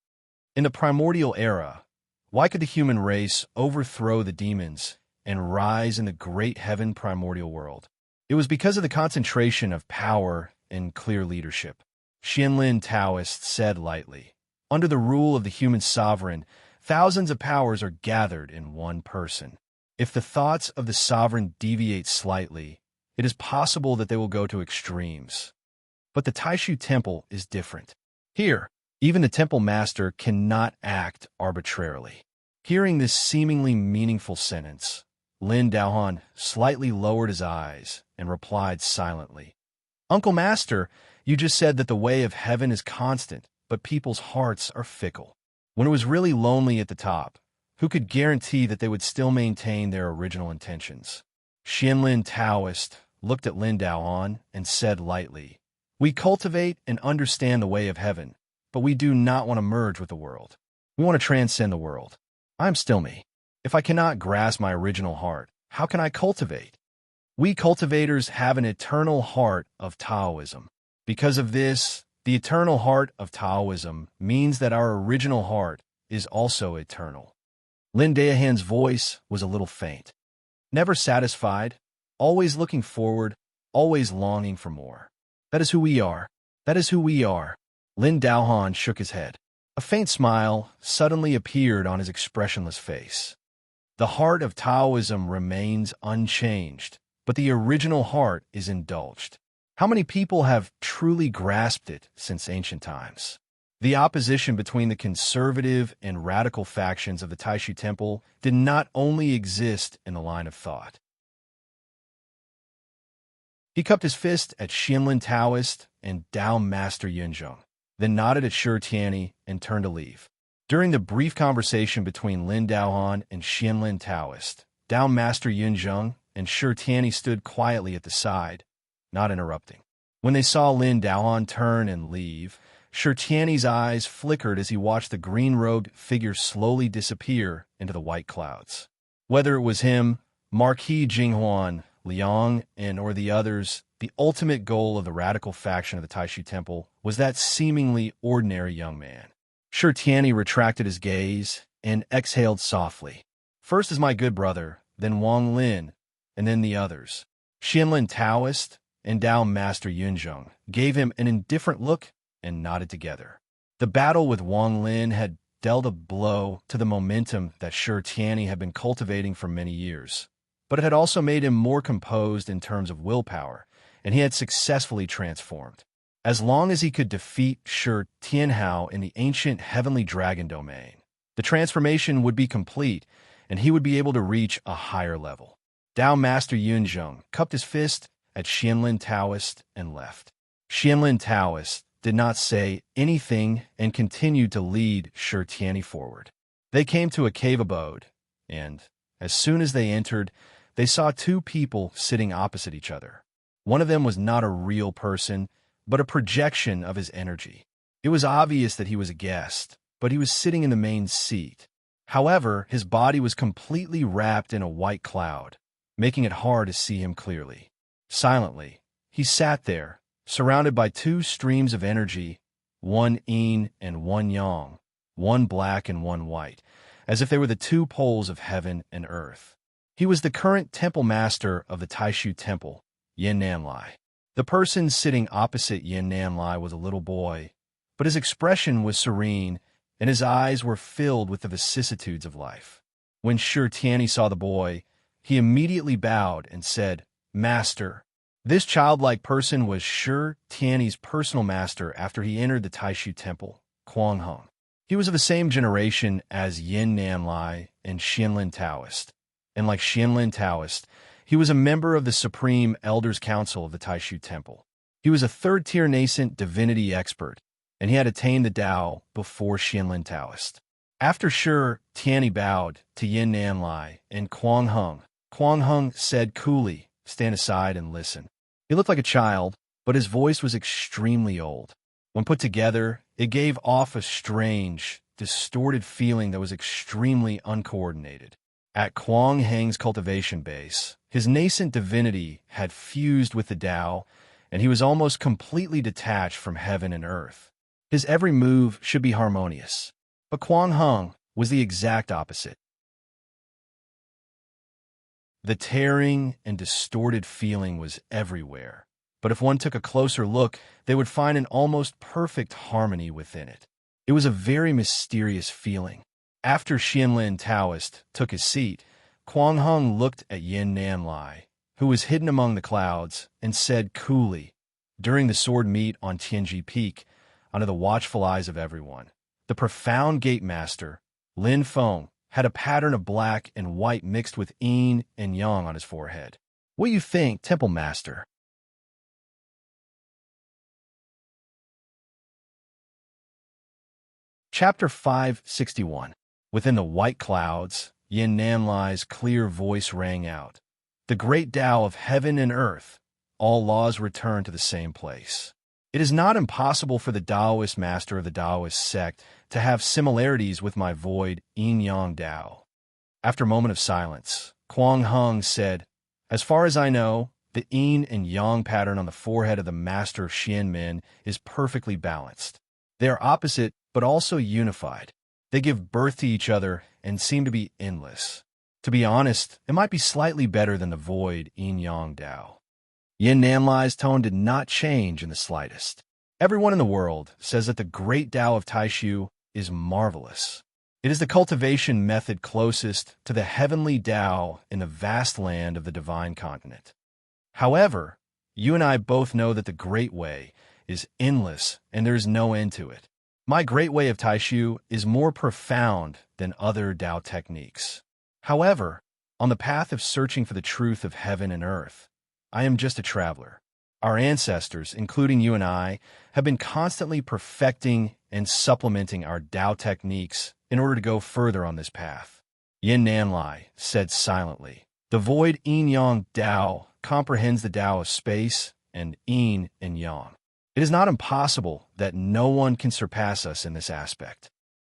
In the primordial era, why could the human race overthrow the demons and rise in the great heaven primordial world? It was because of the concentration of power and clear leadership. Xianlin Taoist said lightly, Under the rule of the human sovereign, thousands of powers are gathered in one person. If the thoughts of the sovereign deviate slightly, it is possible that they will go to extremes. But the Taishu Temple is different. Here, even the temple master cannot act arbitrarily. Hearing this seemingly meaningful sentence, Lin Daohan slightly lowered his eyes and replied silently, Uncle Master, you just said that the way of heaven is constant, but people's hearts are fickle. When it was really lonely at the top, who could guarantee that they would still maintain their original intentions? Xianlin Taoist looked at Lin Daohan and said lightly, We cultivate and understand the way of heaven, but we do not want to merge with the world. We want to transcend the world. I am still me. If I cannot grasp my original heart, how can I cultivate? We cultivators have an eternal heart of Taoism. Because of this, the eternal heart of Taoism means that our original heart is also eternal. Lin Daohan's voice was a little faint. Never satisfied, always looking forward, always longing for more. That is who we are. That is who we are. Lin Daohan shook his head. A faint smile suddenly appeared on his expressionless face. The heart of Taoism remains unchanged, but the original heart is indulged. How many people have truly grasped it since ancient times? The opposition between the conservative and radical factions of the Taishu Temple did not only exist in the line of thought. He cupped his fist at Xianlin Taoist and Tao Master Yunzheng, then nodded at Shi Tianyi and turned to leave. During the brief conversation between Lin Daohan and Xianlin Taoist, Tao Master Yunzheng and Shi Tianyi stood quietly at the side, not interrupting. When they saw Lin Daohan turn and leave, Shi Tianyi's eyes flickered as he watched the green-robed figure slowly disappear into the white clouds. Whether it was him, Marquis Jinghuan, Liang, or the others, the ultimate goal of the radical faction of the Taishu Temple was that seemingly ordinary young man. Shi Tianyi retracted his gaze and exhaled softly. First is my good brother, then Wang Lin, and then the others. Xianlin Taoist and Tao Master Yunzheng gave him an indifferent look and nodded together. The battle with Wang Lin had dealt a blow to the momentum that Shi Tianyi had been cultivating for many years, but it had also made him more composed in terms of willpower, and he had successfully transformed. As long as he could defeat Shi Tianhao in the ancient heavenly dragon domain, the transformation would be complete, and he would be able to reach a higher level. Tao Master Yunzheng cupped his fist at Xianlin Taoist and left. Xianlin Taoist did not say anything and continued to lead Shi Tianyi forward. They came to a cave abode, and as soon as they entered, they saw two people sitting opposite each other. One of them was not a real person, but a projection of his energy. It was obvious that he was a guest, but he was sitting in the main seat. However, his body was completely wrapped in a white cloud, making it hard to see him clearly. Silently, he sat there, surrounded by two streams of energy, one yin and one yang, one black and one white, as if they were the two poles of heaven and earth. He was the current temple master of the Taishu Temple, Yin Nanlai. The person sitting opposite Yin Nanlai was a little boy, but his expression was serene, and his eyes were filled with the vicissitudes of life. When Shi Tianyi saw the boy, he immediately bowed and said, "Master." This childlike person was Shi Tianyi's personal master after he entered the Taishu Temple, Kuang Heng. He was of the same generation as Yin Nanlai and Xianlin Taoist, and like Xianlin Taoist, he was a member of the Supreme Elders Council of the Taishu Temple. He was a third-tier nascent divinity expert, and he had attained the Tao before Xianlin Taoist. After Shi Tianyi bowed to Yin Nanlai and Kuang Heng said coolly, "Stand aside and listen." He looked like a child, but his voice was extremely old. When put together, it gave off a strange, distorted feeling that was extremely uncoordinated. At Kuang Heng's cultivation base, his nascent divinity had fused with the Tao, and he was almost completely detached from heaven and earth. His every move should be harmonious. But Kuang Heng was the exact opposite. The tearing and distorted feeling was everywhere, but if one took a closer look, they would find an almost perfect harmony within it. It was a very mysterious feeling. After Xianlin Taoist took his seat, Kuang Heng looked at Yin Nanlai, who was hidden among the clouds, and said coolly, during the sword meet on Tianji Peak, under the watchful eyes of everyone, the profound gate master, Lin Feng, had a pattern of black and white mixed with yin and yang on his forehead. What do you think, Temple Master? Chapter 561. Within the white clouds, Yin Nanlai's clear voice rang out. The great Tao of heaven and earth, all laws return to the same place. It is not impossible for the Taoist master of the Taoist sect to have similarities with my void yin-yang Tao. After a moment of silence, Kuang Heng said, "As far as I know, the yin and yang pattern on the forehead of the master of Xianmen is perfectly balanced. They are opposite but also unified. They give birth to each other and seem to be endless. To be honest, it might be slightly better than the void yin-yang Tao." Yin Nanlai's tone did not change in the slightest. Everyone in the world says that the great Tao of Taishu is marvelous. It is the cultivation method closest to the heavenly Tao in the vast land of the divine continent. However, you and I both know that the Great Way is endless and there is no end to it. My Great Way of Taishu is more profound than other Tao techniques. However, on the path of searching for the truth of heaven and earth, I am just a traveler. Our ancestors, including you and I, have been constantly perfecting and supplementing our Tao techniques in order to go further on this path. Yin Nanlai said silently, "The void yin-yang Tao comprehends the Tao of space and yin and yang. It is not impossible that no one can surpass us in this aspect.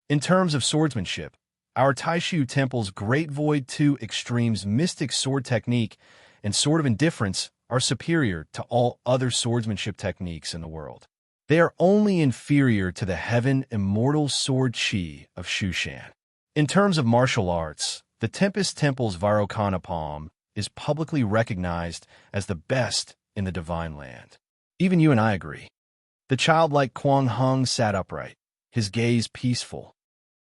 In terms of swordsmanship, our Taishu Temple's Great Void 2 Extremes Mystic Sword Technique and Sword of Indifference are superior to all other swordsmanship techniques in the world. They are only inferior to the heaven immortal sword Qi of Shushan. In terms of martial arts, the Tempest Temple's Vairocana is publicly recognized as the best in the divine land. Even you and I agree." The childlike Kuang Hung sat upright, his gaze peaceful.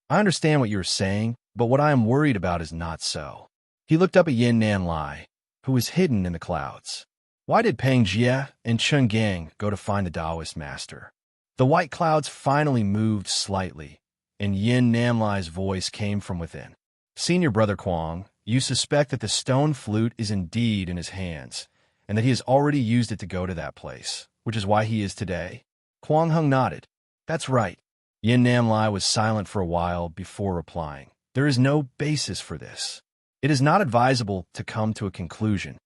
"I understand what you're saying, but what I am worried about is not so." He looked up at Yin Nanlai, who was hidden in the clouds. "Why did Peng Jie and Chen Gang go to find the Taoist master?" The white clouds finally moved slightly, and Yin Nanlai's voice came from within. "Senior Brother Kuang, you suspect that the stone flute is indeed in his hands, and that he has already used it to go to that place, which is why he is today?" Kuang Hung nodded. "That's right." Yin Nanlai was silent for a while before replying. "There is no basis for this. It is not advisable to come to a conclusion.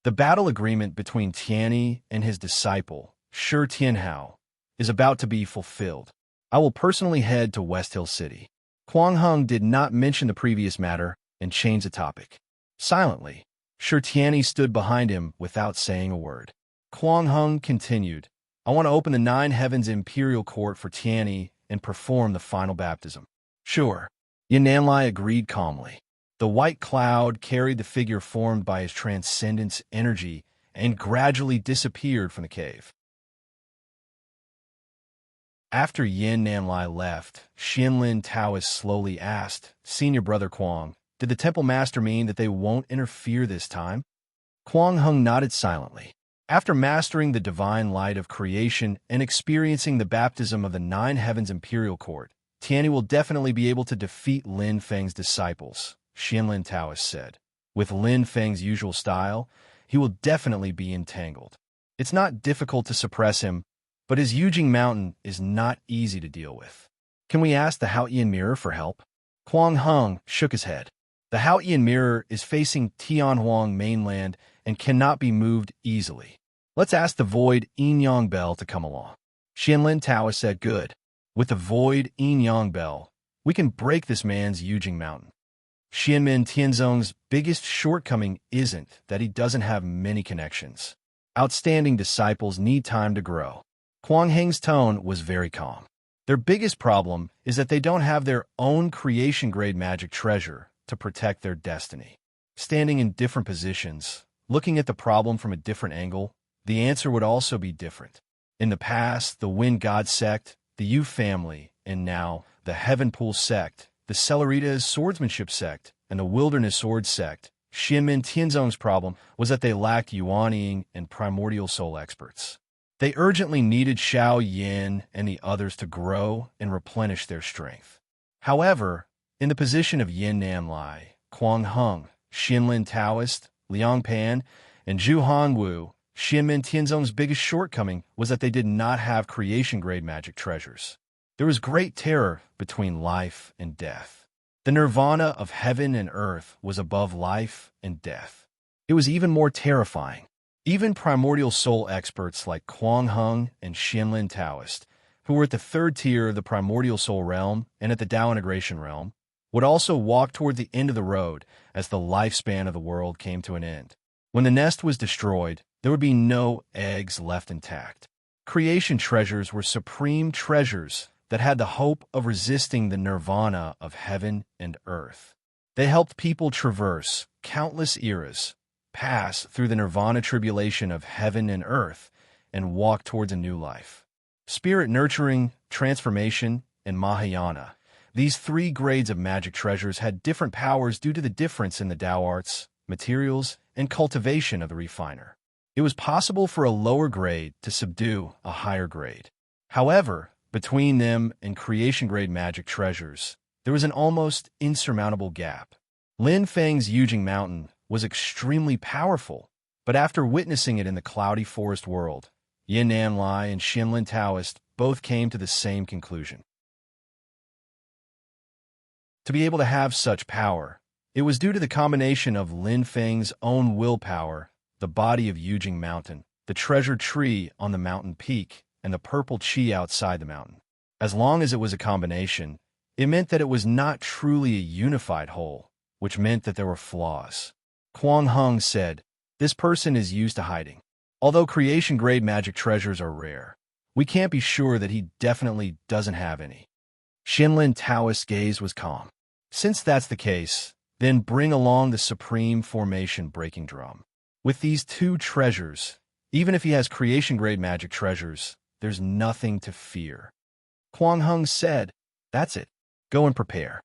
The battle agreement between Tianyi and his disciple, Shi Tianhao, is about to be fulfilled. I will personally head to West Hill City." Kuang Hung did not mention the previous matter and changed the topic. Silently, Shi Tianyi stood behind him without saying a word. Kuang Hung continued, "I want to open the Nine Heavens Imperial Court for Tianyi and perform the final baptism." "Sure." Yin Nanlai agreed calmly. The white cloud carried the figure formed by his transcendence energy and gradually disappeared from the cave. After Yin Nanlai left, Xianlin Taoist slowly asked, "Senior Brother Kuang, did the Temple Master mean that they won't interfere this time?" Kuang Hung nodded silently. After mastering the divine light of creation and experiencing the baptism of the Nine Heavens Imperial Court, Tianyi will definitely be able to defeat Lin Feng's disciples, Xianlin Taoist said. With Lin Feng's usual style, he will definitely be entangled. It's not difficult to suppress him, but his Yujing Mountain is not easy to deal with. Can we ask the Haotian Mirror for help? Kuang Hung shook his head. The Haotian Mirror is facing Tianhuang mainland and cannot be moved easily. Let's ask the Void Yin-Yang Bell to come along. Xianlin Taoist said, "Good. With the Void Yin-Yang Bell, we can break this man's Yujing Mountain." Xianmin Tianzong's biggest shortcoming isn't that he doesn't have many connections. Outstanding disciples need time to grow. Kuang Heng's tone was very calm. Their biggest problem is that they don't have their own creation-grade magic treasure to protect their destiny. Standing in different positions, looking at the problem from a different angle, the answer would also be different. In the past, the Wind God sect, the Yu family, and now the Heaven Pool sect, the Celerita's swordsmanship sect, and the Wilderness Sword sect, Xianmin Tianzong's problem was that they lacked Yuanying and primordial soul experts. They urgently needed Xiao Yin and the others to grow and replenish their strength. However, in the position of Yin Nanlai, Kuang Hung, Xianlin Taoist, Liang Pan, and Zhu Hongwu, Xianmin Tianzong's biggest shortcoming was that they did not have creation-grade magic treasures. There was great terror between life and death. The nirvana of heaven and earth was above life and death. It was even more terrifying. Even primordial soul experts like Kuang Hung and Xianlin Taoist, who were at the third tier of the primordial soul realm and at the Tao integration realm, would also walk toward the end of the road as the lifespan of the world came to an end. When the nest was destroyed, there would be no eggs left intact. Creation treasures were supreme treasures that had the hope of resisting the nirvana of heaven and earth. They helped people traverse countless eras, pass through the nirvana tribulation of heaven and earth, and walk towards a new life. Spirit nurturing, transformation, and Mahayana. These three grades of magic treasures had different powers due to the difference in the Tao arts, materials, and cultivation of the refiner. It was possible for a lower grade to subdue a higher grade. However, between them and creation-grade magic treasures, there was an almost insurmountable gap. Lin Feng's Yujing Mountain was extremely powerful, but after witnessing it in the cloudy forest world, Yin Nan Lai and Xinlin Taoist both came to the same conclusion. To be able to have such power, it was due to the combination of Lin Feng's own willpower, the body of Yujing Mountain, the treasure tree on the mountain peak, and the purple qi outside the mountain. As long as it was a combination, it meant that it was not truly a unified whole, which meant that there were flaws. Kuang Heng said, "This person is used to hiding. Although creation-grade magic treasures are rare, we can't be sure that he definitely doesn't have any." Xinlin Taoist's gaze was calm. "Since that's the case, then bring along the supreme formation breaking drum. With these two treasures, even if he has creation-grade magic treasures, there's nothing to fear." Kuang Heng said, "That's it. Go and prepare."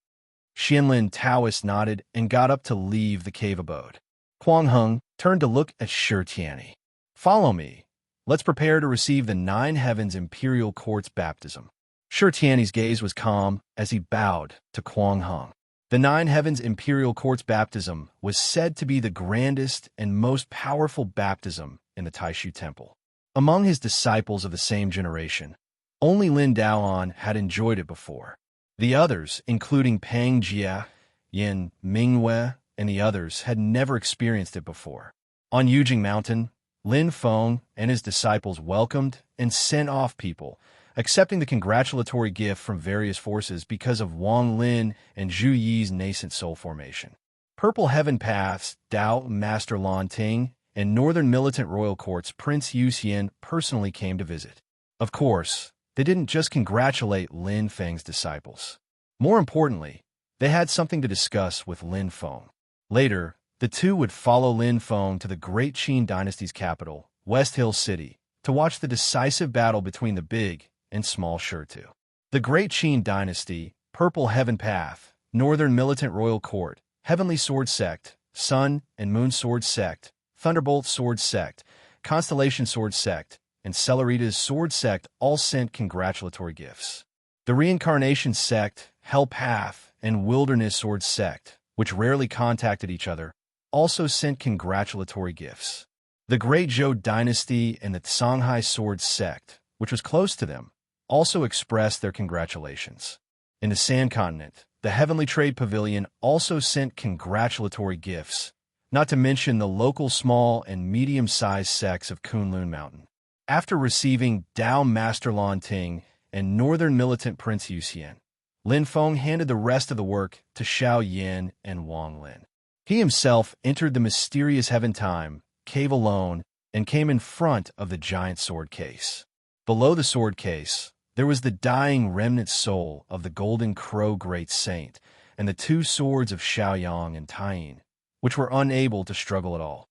Xinlin Taoist nodded and got up to leave the cave abode. Kuang Heng turned to look at Shi Tianyi. "Follow me. Let's prepare to receive the Nine Heavens Imperial Court's baptism." Shi Tianyi's gaze was calm as he bowed to Kuang Heng. The Nine Heavens Imperial Court's baptism was said to be the grandest and most powerful baptism in the Taishu Temple. Among his disciples of the same generation, only Lin Daoan had enjoyed it before. The others, including Peng Jia, Yin Mingwei, and the others, had never experienced it before. On Yujing Mountain, Lin Feng and his disciples welcomed and sent off people, accepting the congratulatory gift from various forces because of Wang Lin and Zhu Yi's nascent soul formation. Purple Heaven Path's Dao Master Lan Ting and Northern Militant Royal Court's Prince Yu Xian personally came to visit. Of course, they didn't just congratulate Lin Feng's disciples. More importantly, they had something to discuss with Lin Feng. Later, the two would follow Lin Feng to the Great Qin Dynasty's capital, West Hill City, to watch the decisive battle between the big and small Shurtu. The Great Qin Dynasty, Purple Heaven Path, Northern Militant Royal Court, Heavenly Sword Sect, Sun and Moon Sword Sect, Thunderbolt Sword Sect, Constellation Sword Sect, and Celerita's Sword Sect all sent congratulatory gifts. The Reincarnation Sect, Hell Path, and Wilderness Sword Sect, which rarely contacted each other, also sent congratulatory gifts. The Great Zhou Dynasty and the Songhai Sword Sect, which was close to them, also expressed their congratulations. In the Sand Continent, the Heavenly Trade Pavilion also sent congratulatory gifts, not to mention the local small and medium-sized sects of Kunlun Mountain. After receiving Dao Master Lan Ting and Northern Militant Prince Yu Xian, Lin Feng handed the rest of the work to Xiao Yin and Wang Lin. He himself entered the mysterious Heaven Time cave alone and came in front of the giant sword case. Below the sword case, there was the dying remnant soul of the Golden Crow Great Saint and the two swords of Xiaoyang and Taiyin, which were unable to struggle at all.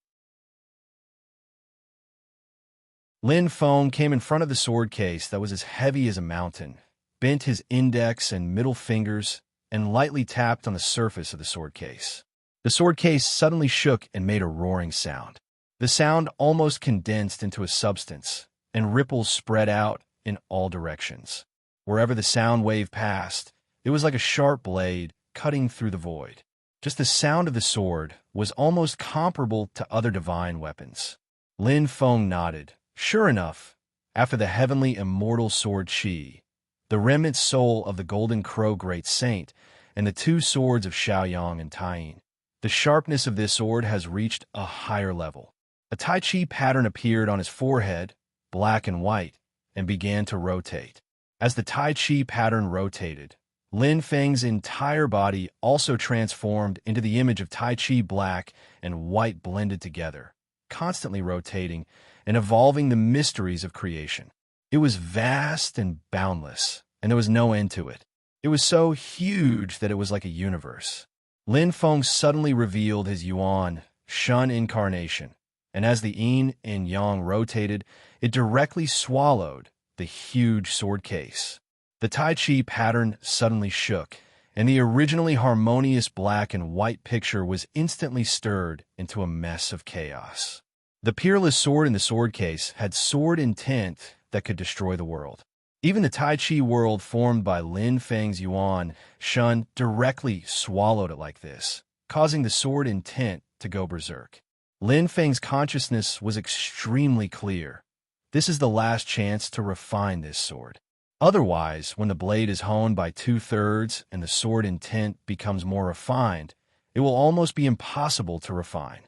Lin Feng came in front of the sword case that was as heavy as a mountain, bent his index and middle fingers, and lightly tapped on the surface of the sword case. The sword case suddenly shook and made a roaring sound. The sound almost condensed into a substance, and ripples spread out in all directions. Wherever the sound wave passed, it was like a sharp blade cutting through the void. Just the sound of the sword was almost comparable to other divine weapons. Lin Feng nodded. Sure enough, after the heavenly immortal sword Qi, the remnant soul of the Golden Crow Great Saint, and the two swords of Xiaoyang and Taiyin, the sharpness of this sword has reached a higher level. A Tai Chi pattern appeared on his forehead, black and white, and began to rotate. As the Tai Chi pattern rotated, Lin Feng's entire body also transformed into the image of Tai Chi black and white blended together, constantly rotating and evolving the mysteries of creation. It was vast and boundless, and there was no end to it. It was so huge that it was like a universe. Lin Feng suddenly revealed his Yuan, Shun incarnation, and as the yin and yang rotated, it directly swallowed the huge sword case. The Tai Chi pattern suddenly shook, and the originally harmonious black and white picture was instantly stirred into a mess of chaos. The peerless sword in the sword case had sword intent that could destroy the world. Even the Tai Chi world formed by Lin Feng's Yuan Shun directly swallowed it like this, causing the sword intent to go berserk. Lin Feng's consciousness was extremely clear. This is the last chance to refine this sword. Otherwise, when the blade is honed by 2/3 and the sword intent becomes more refined, it will almost be impossible to refine.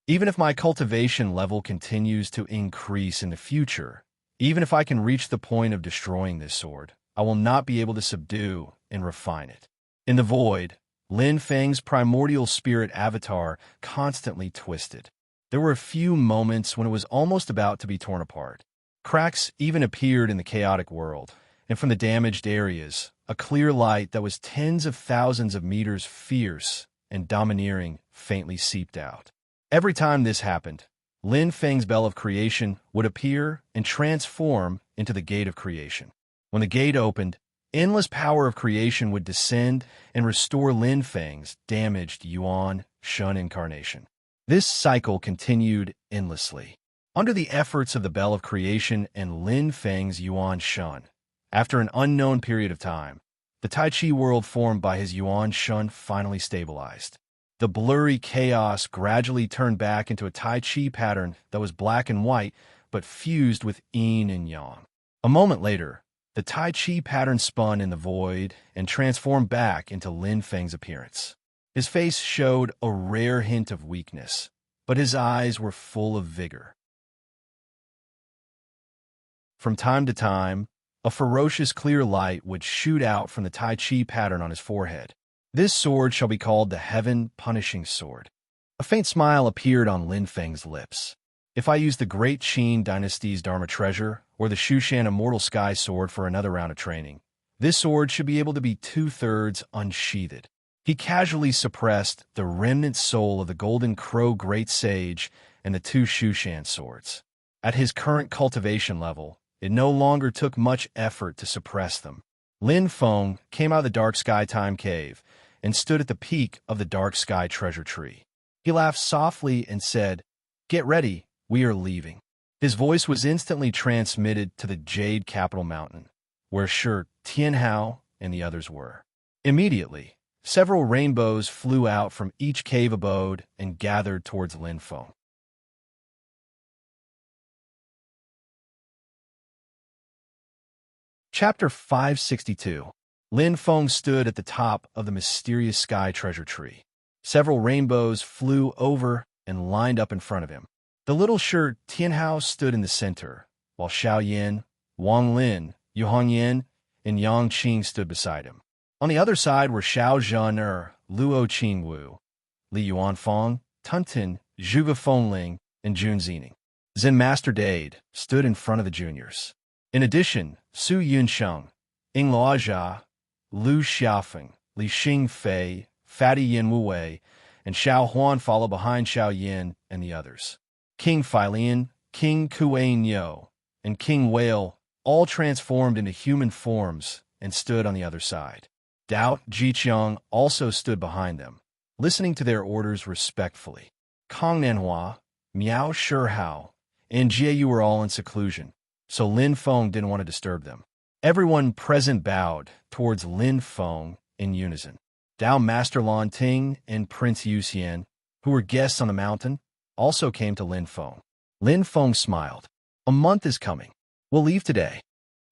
Even if my cultivation level continues to increase in the future, even if I can reach the point of destroying this sword, I will not be able to subdue and refine it. In the void, Lin Feng's primordial spirit avatar constantly twisted. There were a few moments when it was almost about to be torn apart. Cracks even appeared in the chaotic world, and from the damaged areas, a clear light that was tens of thousands of meters fierce and domineering faintly seeped out. Every time this happened, Lin Feng's bell of creation would appear and transform into the gate of creation. When the gate opened, endless power of creation would descend and restore Lin Feng's damaged Yuan Shun incarnation. This cycle continued endlessly. Under the efforts of the bell of creation and Lin Feng's Yuan Shun, after an unknown period of time, the Tai Chi world formed by his Yuan Shun finally stabilized. The blurry chaos gradually turned back into a Tai Chi pattern that was black and white, but fused with yin and yang. A moment later, the Tai Chi pattern spun in the void and transformed back into Lin Feng's appearance. His face showed a rare hint of weakness, but his eyes were full of vigor. From time to time, a ferocious clear light would shoot out from the Tai Chi pattern on his forehead. This sword shall be called the Heaven Punishing Sword. A faint smile appeared on Lin Feng's lips. If I use the Great Qin Dynasty's Dharma Treasure or the Shushan Immortal Sky Sword for another round of training, this sword should be able to be 2/3 unsheathed. He casually suppressed the remnant soul of the Golden Crow Great Sage and the 2 Shushan swords. At his current cultivation level, it no longer took much effort to suppress them. Lin Feng came out of the Dark Sky Time Cave and stood at the peak of the Dark Sky Treasure Tree. He laughed softly and said, "Get ready, we are leaving." His voice was instantly transmitted to the Jade Capital Mountain, where Shi Tianhao and the others were. Immediately, several rainbows flew out from each cave abode and gathered towards Lin Feng. Chapter 562. Lin Feng stood at the top of the mysterious sky treasure tree. Several rainbows flew over and lined up in front of him. The little Shi Tianhao stood in the center, while Xiao Yin, Wang Lin, Yu Hongyan, and Yang Qing stood beside him. On the other side were Xiao Zhan Luo Qingwu, Li Yuanfang, Tuntin, Zhuge Fengling, and Jun Zining. Zen Master Dade stood in front of the juniors. In addition, Su Yunsheng, Ying Luojia, Lu Xiaofeng, Li Xingfei, Fatty Yin Wuwei, and Xiao Huan followed behind Xiao Yin and the others. King Feilian, King Kuan Yo, and King Whale all transformed into human forms and stood on the other side. Dao Jiqiang also stood behind them, listening to their orders respectfully. Kong Nanhua, Miao Shihao, and Jieyu were all in seclusion, so Lin Feng didn't want to disturb them. Everyone present bowed towards Lin Feng in unison. Dao Master Lan Ting and Prince Yu Xian, who were guests on the mountain, also came to Lin Feng. Lin Feng smiled. "A month is coming. We'll leave today."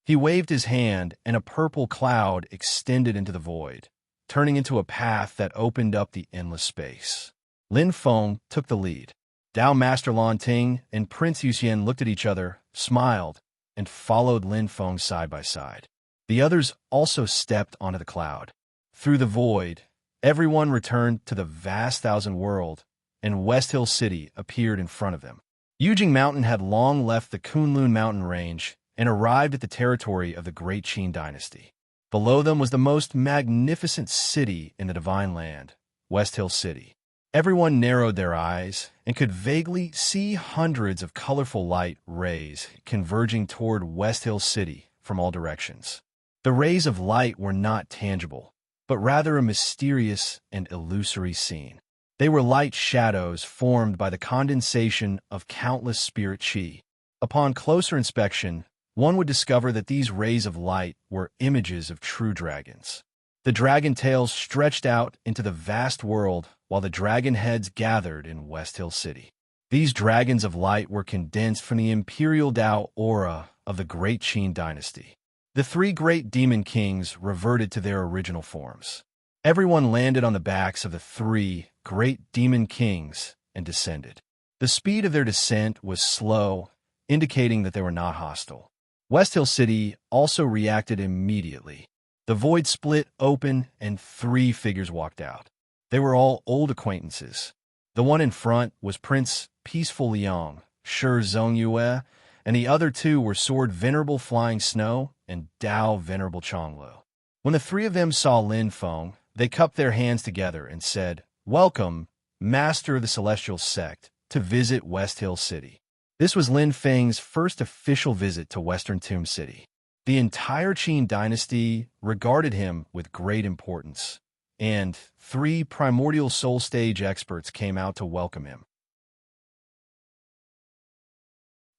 He waved his hand, and a purple cloud extended into the void, turning into a path that opened up the endless space. Lin Feng took the lead. Dao Master Lan Ting and Prince Yu Xian looked at each other, smiled, and followed Lin Feng side by side. The others also stepped onto the cloud. Through the void, everyone returned to the vast Thousand World, and West Hill City appeared in front of them. Yujing Mountain had long left the Kunlun mountain range and arrived at the territory of the Great Qin Dynasty. Below them was the most magnificent city in the Divine Land, West Hill City. Everyone narrowed their eyes and could vaguely see hundreds of colorful light rays converging toward West Hill City from all directions. The rays of light were not tangible, but rather a mysterious and illusory scene. They were light shadows formed by the condensation of countless spirit chi. Upon closer inspection, one would discover that these rays of light were images of true dragons. The dragon tails stretched out into the vast world while the dragon heads gathered in West Hill City. These dragons of light were condensed from the imperial Tao aura of the Great Qin dynasty. The three great demon kings reverted to their original forms. Everyone landed on the backs of the three great demon kings and descended. The speed of their descent was slow, indicating that they were not hostile. West Hill City also reacted immediately. The void split open and three figures walked out. They were all old acquaintances. The one in front was Prince Peaceful Liang, Shi Zongyue, and the other two were Sword Venerable Flying Snow and Dao Venerable Chonglu. When the three of them saw Lin Feng, they cupped their hands together and said, "Welcome, Master of the Celestial Sect, to visit West Hill City." This was Lin Feng's first official visit to Western Tomb City. The entire Qin dynasty regarded him with great importance, and three primordial soul stage experts came out to welcome him.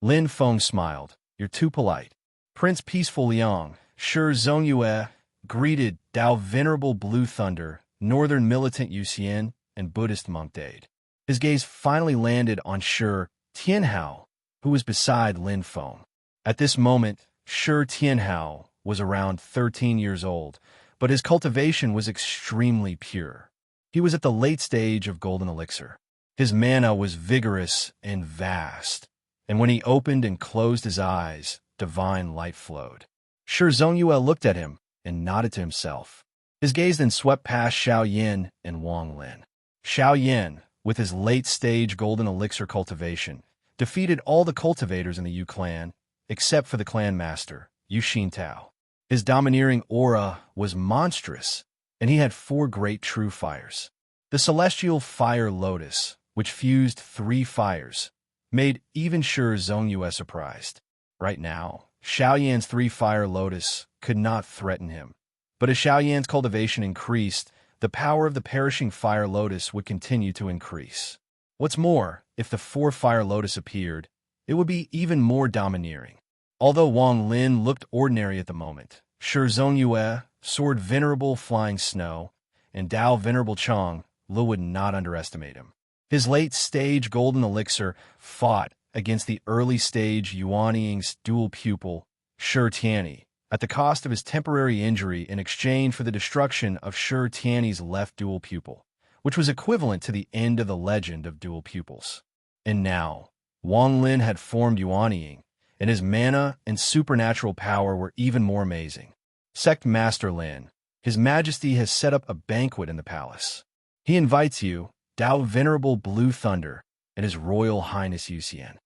Lin Feng smiled. "You're too polite." Prince Peaceful Liang, Shi Zongyue, greeted Dao Venerable Blue Thunder, Northern Militant Yuxian, and Buddhist Monk Dade. His gaze finally landed on Shi Tianhao, who was beside Lin Feng. At this moment, Shi Tianhao was around 13 years old, but his cultivation was extremely pure. He was at the late stage of golden elixir. His mana was vigorous and vast, and when he opened and closed his eyes, divine light flowed. Shi Zongyue looked at him and nodded to himself. His gaze then swept past Xiao Yin and Wang Lin. Xiao Yin, with his late-stage golden elixir cultivation, defeated all the cultivators in the Yu clan, except for the clan master, Yu Xintao. His domineering aura was monstrous, and he had four great true fires. The celestial fire lotus, which fused three fires, made even Shi Zongyue surprised. Right now, Xiao Yan's three-fire lotus could not threaten him. But as Xiao Yan's cultivation increased, the power of the perishing fire lotus would continue to increase. What's more, if the four-fire lotus appeared, it would be even more domineering. Although Wang Lin looked ordinary at the moment, Shi Zongyue, Sword Venerable Flying Snow, and Dao Venerable Chong Lu would not underestimate him. His late-stage golden elixir fought against the early-stage Yuanying's dual pupil, Shi Tianyi, at the cost of his temporary injury in exchange for the destruction of Shi Tianyi's left dual pupil, which was equivalent to the end of the legend of dual pupils. And now, Wang Lin had formed Yuanying, and his mana and supernatural power were even more amazing. Sect Master Lin, His Majesty has set up a banquet in the palace. He invites you, Dao Venerable Blue Thunder, and His Royal Highness Yuxian.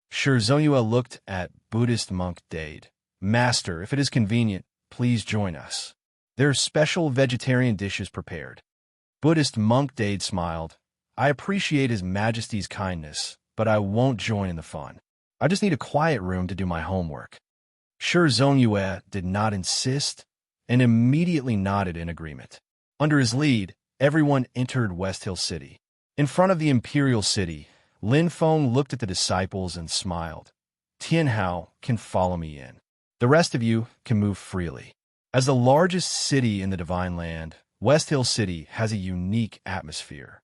Shi Zongyue looked at Buddhist monk Dade. "Master, if it is convenient, please join us. There are special vegetarian dishes prepared." Buddhist monk Dade smiled. "I appreciate His Majesty's kindness, but I won't join in the fun. I just need a quiet room to do my homework." Shi Zongyue did not insist and immediately nodded in agreement. Under his lead, everyone entered West Hill City. In front of the Imperial City, Lin Feng looked at the disciples and smiled. "Tianhao can follow me in. The rest of you can move freely." As the largest city in the Divine Land, West Hill City has a unique atmosphere.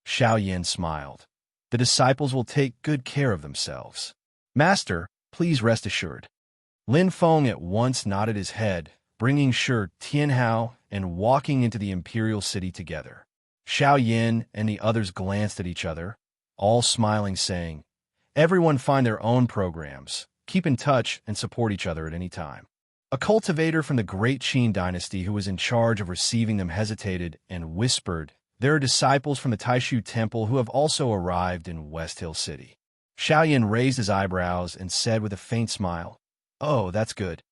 Xiao Yin smiled. "The disciples will take good care of themselves. Master, please rest assured." Lin Feng at once nodded his head, bringing Shi Tianhao and walking into the Imperial City together. Xiao Yin and the others glanced at each other, all smiling, saying, "Everyone find their own programs. Keep in touch and support each other at any time." A cultivator from the Great Qin dynasty who was in charge of receiving them hesitated and whispered, "There are disciples from the Taishu Temple who have also arrived in West Hill City." Xiao Yin raised his eyebrows and said with a faint smile, "Oh, that's good."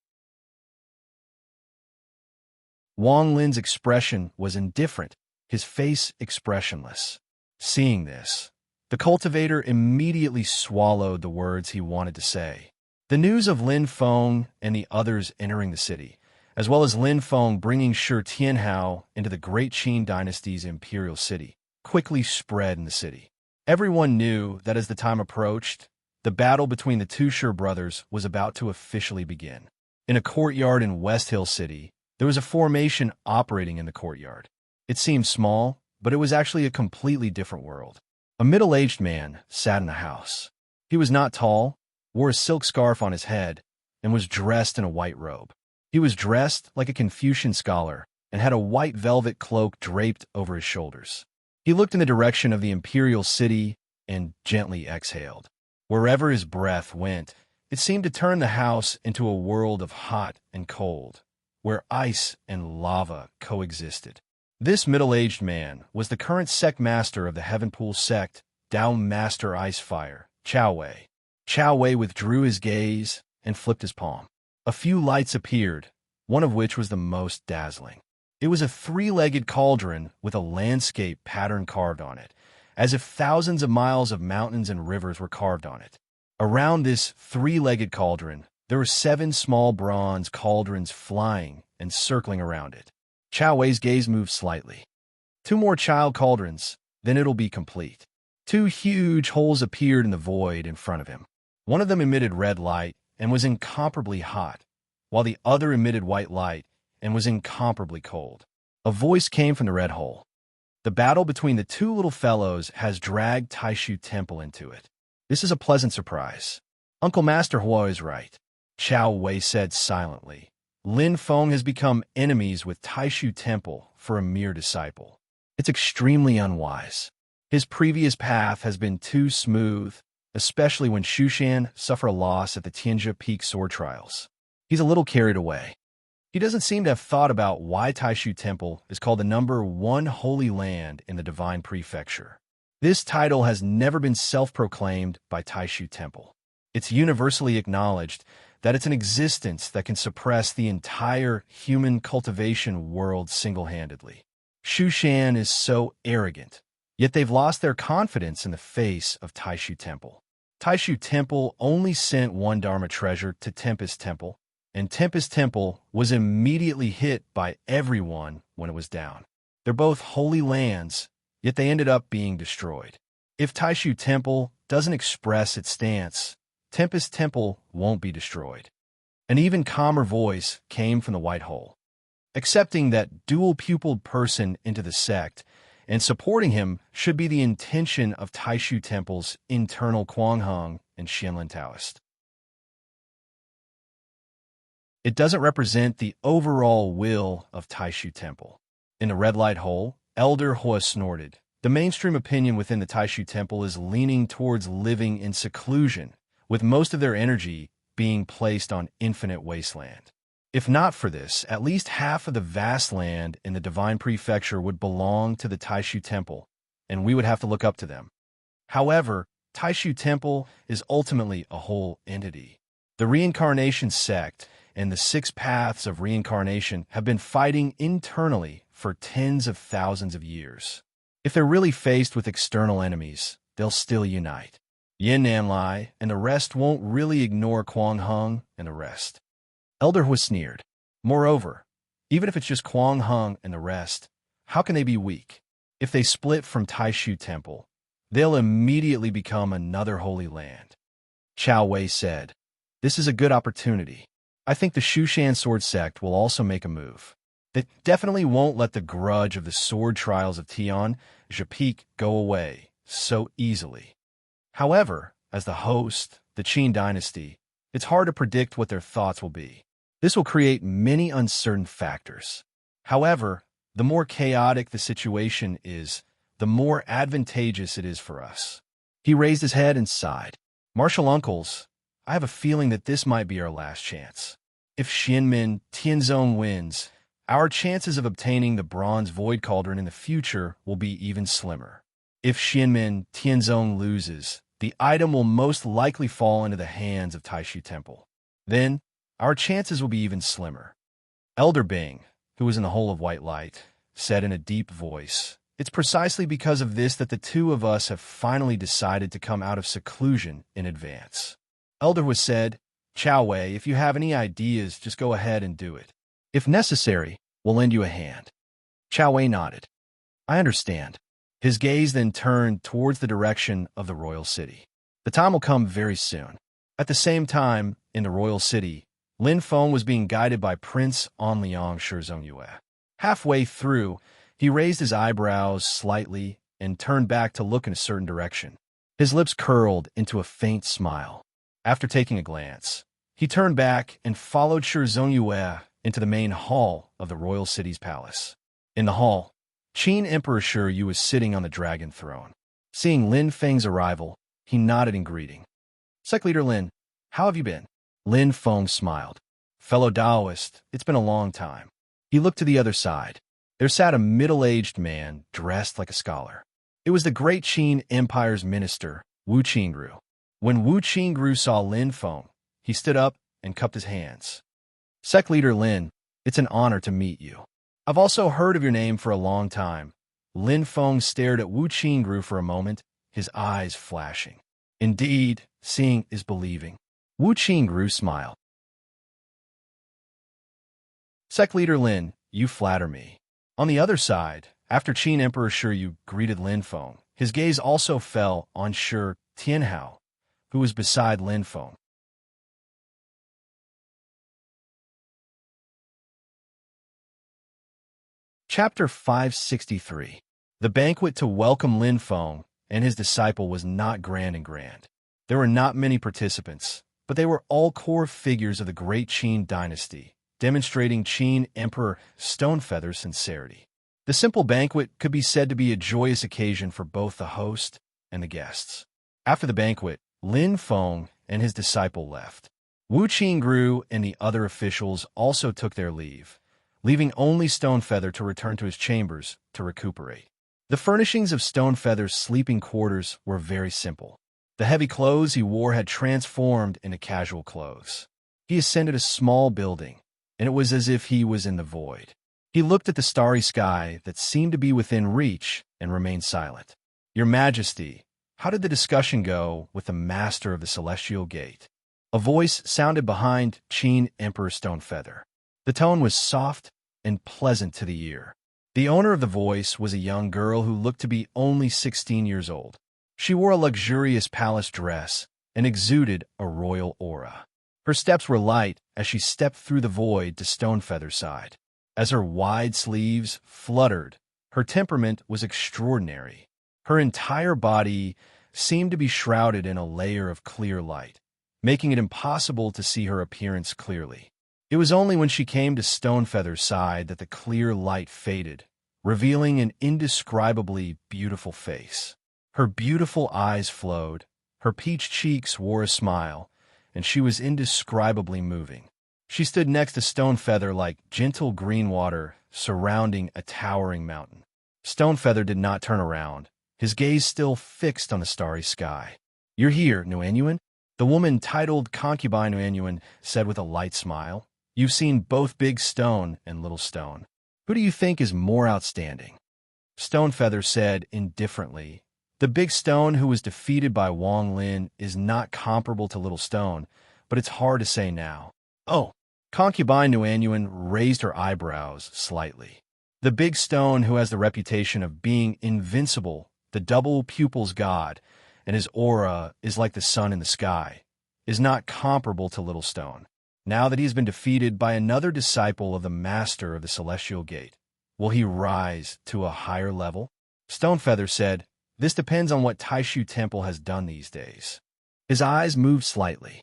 Wang Lin's expression was indifferent, his face expressionless. Seeing this, the cultivator immediately swallowed the words he wanted to say. The news of Lin Feng and the others entering the city, as well as Lin Feng bringing Shi Tianhao into the Great Qin dynasty's imperial city, quickly spread in the city. Everyone knew that as the time approached, the battle between the two Shi brothers was about to officially begin. In a courtyard in West Hill City, there was a formation operating in the courtyard. It seemed small, but it was actually a completely different world. A middle-aged man sat in a house. He was not tall, wore a silk scarf on his head, and was dressed in a white robe. He was dressed like a Confucian scholar and had a white velvet cloak draped over his shoulders. He looked in the direction of the imperial city and gently exhaled. Wherever his breath went, it seemed to turn the house into a world of hot and cold, where ice and lava coexisted. This middle-aged man was the current sect master of the Heavenpool sect, Tao Master Icefire, Chao Wei. Chao Wei withdrew his gaze and flipped his palm. A few lights appeared, one of which was the most dazzling. It was a three-legged cauldron with a landscape pattern carved on it, as if thousands of miles of mountains and rivers were carved on it. Around this three-legged cauldron, there were 7 small bronze cauldrons flying and circling around it. Chao Wei's gaze moved slightly. 2 more child cauldrons, then it'll be complete. 2 huge holes appeared in the void in front of him. One of them emitted red light and was incomparably hot, while the other emitted white light and was incomparably cold. A voice came from the red hole. The battle between the 2 little fellows has dragged Taishu Temple into it. This is a pleasant surprise. Uncle Master Huo is right, Chao Wei said silently. Lin Feng has become enemies with Taishu Temple for a mere disciple. It's extremely unwise. His previous path has been too smooth, especially when Shushan suffered a loss at the Tianjia Peak Sword Trials. He's a little carried away. He doesn't seem to have thought about why Taishu Temple is called the number 1 holy land in the Divine Prefecture. This title has never been self-proclaimed by Taishu Temple. It's universally acknowledged that it's an existence that can suppress the entire human cultivation world single-handedly. Shushan is so arrogant, yet they've lost their confidence in the face of Taishu Temple. Taishu Temple only sent 1 Dharma treasure to Tempest Temple, and Tempest Temple was immediately hit by everyone when it was down. They're both holy lands, yet they ended up being destroyed. If Taishu Temple doesn't express its stance, Tempest Temple won't be destroyed. An even calmer voice came from the white hole. Accepting that dual-pupiled person into the sect and supporting him should be the intention of Taishu Temple's internal Kuangheng and Xianlin Taoist. It doesn't represent the overall will of Taishu Temple. In the red light hole, Elder Hua snorted. The mainstream opinion within the Taishu Temple is leaning towards living in seclusion, with most of their energy being placed on infinite wasteland. If not for this, at least half of the vast land in the Divine Prefecture would belong to the Taishu Temple, and we would have to look up to them. However, Taishu Temple is ultimately a whole entity. The reincarnation sect and the 6 paths of reincarnation have been fighting internally for tens of thousands of years. If they're really faced with external enemies, they'll still unite. Yin Nanlai and the rest won't really ignore Kuang Heng and the rest. Elder was sneered. Moreover, even if it's just Kuang Heng and the rest, how can they be weak? If they split from Taishu Temple, they'll immediately become another holy land. Chao Wei said, "This is a good opportunity. I think the Shushan Sword Sect will also make a move. They definitely won't let the grudge of the sword trials of Tian Japik go away so easily. However, as the host, the Qin dynasty, it's hard to predict what their thoughts will be. This will create many uncertain factors. However, the more chaotic the situation is, the more advantageous it is for us." He raised his head and sighed. "Martial uncles, I have a feeling that this might be our last chance. If Xianmin Tianzong wins, our chances of obtaining the Bronze Void Cauldron in the future will be even slimmer. If Xianmin Tianzong loses, the item will most likely fall into the hands of Taishu Temple. Then, our chances will be even slimmer." Elder Bing, who was in the hole of white light, said in a deep voice, "It's precisely because of this that the 2 of us have finally decided to come out of seclusion in advance." Elder was said, "Chao Wei, if you have any ideas, just go ahead and do it. If necessary, we'll lend you a hand. Chao Wei nodded. I understand. His gaze then turned towards the direction of the royal city. The time will come very soon. At the same time, in the royal city, Lin Feng was being guided by Prince Anliang Shizongyue. Halfway through, he raised his eyebrows slightly and turned back to look in a certain direction. His lips curled into a faint smile. After taking a glance, he turned back and followed Shizongyue into the main hall of the royal city's palace. In the hall, Qin Emperor Shi Yu was sitting on the dragon throne. Seeing Lin Feng's arrival, he nodded in greeting. Sect Leader Lin, how have you been? Lin Feng smiled. Fellow Taoist, it's been a long time. He looked to the other side. There sat a middle-aged man dressed like a scholar. It was the great Qin Empire's minister, Wu Qingru. When Wu Qingru saw Lin Feng, he stood up and cupped his hands. Sect Leader Lin, it's an honor to meet you. I've also heard of your name for a long time. Lin Feng stared at Wu Qingru for a moment, his eyes flashing. Indeed, seeing is believing. Wu Qingru smiled. Sect Leader Lin, you flatter me. On the other side, after Qin Emperor Shi Yu greeted Lin Feng, his gaze also fell on Shi Tianhao, who was beside Lin Feng. Chapter 563. The banquet to welcome Lin Feng and his disciple was not grand. There were not many participants, but they were all core figures of the great Qin dynasty, demonstrating Qin Emperor Stonefeather's sincerity. The simple banquet could be said to be a joyous occasion for both the host and the guests. After the banquet, Lin Feng and his disciple left. Wu Qingru and the other officials also took their leave, leaving only Stonefeather to return to his chambers to recuperate. The furnishings of Stonefeather's sleeping quarters were very simple. The heavy clothes he wore had transformed into casual clothes. He ascended a small building, and it was as if he was in the void. He looked at the starry sky that seemed to be within reach and remained silent. Your Majesty, how did the discussion go with the master of the Celestial Gate? A voice sounded behind Qin Emperor Stonefeather. The tone was soft and pleasant to the ear. The owner of the voice was a young girl who looked to be only 16 years old. She wore a luxurious palace dress and exuded a royal aura. Her steps were light as she stepped through the void to Stonefeather's side. As her wide sleeves fluttered, her temperament was extraordinary. Her entire body seemed to be shrouded in a layer of clear light, making it impossible to see her appearance clearly. It was only when she came to Stonefeather's side that the clear light faded, revealing an indescribably beautiful face. Her beautiful eyes flowed, her peach cheeks wore a smile, and she was indescribably moving. She stood next to Stonefeather like gentle green water surrounding a towering mountain. Stonefeather did not turn around, his gaze still fixed on the starry sky. You're here, Nguyen? The woman titled Concubine Nguyen said with a light smile. You've seen both Big Stone and Little Stone. Who do you think is more outstanding? Stonefeather said indifferently, the Big Stone who was defeated by Wang Lin is not comparable to Little Stone, but it's hard to say now. Oh, Concubine Nguyen raised her eyebrows slightly. The Big Stone who has the reputation of being invincible, the double pupil's god, and his aura is like the sun in the sky, is not comparable to Little Stone. Now that he has been defeated by another disciple of the master of the Celestial Gate, will he rise to a higher level? Stonefeather said, this depends on what Taishu Temple has done these days. His eyes moved slightly.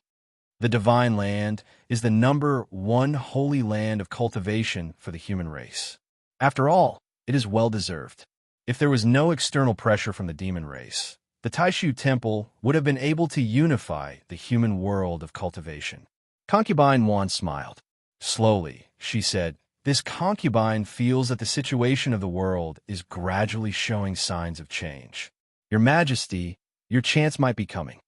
The Divine Land is the #1 holy land of cultivation for the human race. After all, it is well-deserved. If there was no external pressure from the demon race, the Taishu Temple would have been able to unify the human world of cultivation. Concubine Wan smiled. Slowly, she said, this concubine feels that the situation of the world is gradually showing signs of change. Your Majesty, your chance might be coming.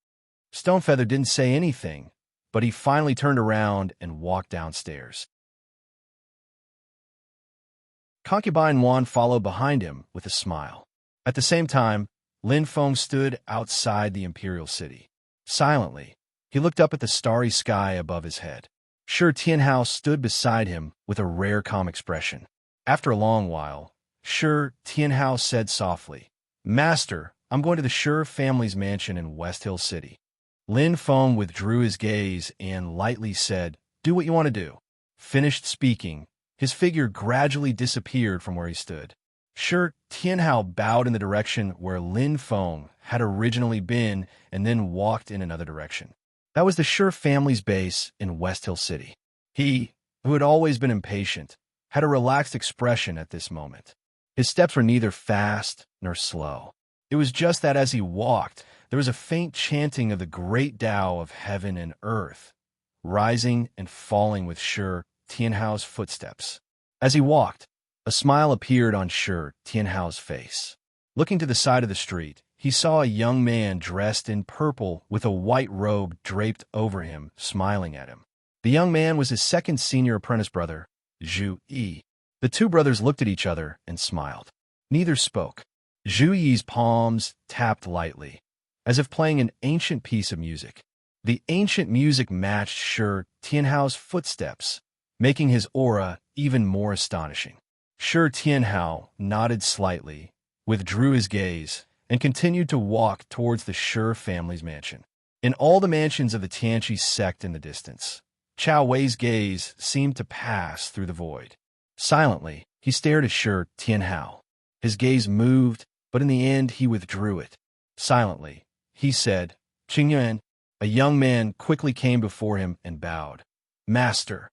Stonefeather didn't say anything, but he finally turned around and walked downstairs. Concubine Wan followed behind him with a smile. At the same time, Lin Feng stood outside the imperial city. Silently, he looked up at the starry sky above his head. Shi Tianhao stood beside him with a rare calm expression. After a long while, Shi Tianhao said softly, "Master, I'm going to the Shi family's mansion in West Hill City." Lin Feng withdrew his gaze and lightly said, "Do what you want to do." Finished speaking, his figure gradually disappeared from where he stood. Shi Tianhao bowed in the direction where Lin Feng had originally been and then walked in another direction. That was the Shi family's base in West Hill City. He, who had always been impatient, had a relaxed expression at this moment. His steps were neither fast nor slow. It was just that as he walked, there was a faint chanting of the great Tao of heaven and earth, rising and falling with Shi Tianhao's footsteps. As he walked, a smile appeared on Shi Tianhao's face. Looking to the side of the street, he saw a young man dressed in purple with a white robe draped over him, smiling at him. The young man was his second senior apprentice brother, Zhu Yi. The two brothers looked at each other and smiled. Neither spoke. Zhu Yi's palms tapped lightly, as if playing an ancient piece of music. The ancient music matched Shi Tianhao's footsteps, making his aura even more astonishing. Shi Tianhao nodded slightly, withdrew his gaze, and continued to walk towards the Shi family's mansion. In all the mansions of the Tianqi sect in the distance, Chao Wei's gaze seemed to pass through the void. Silently, he stared at Shi Tianhao. His gaze moved, but in the end he withdrew it. Silently, he said, "Qingyuan." A young man quickly came before him and bowed. "Master."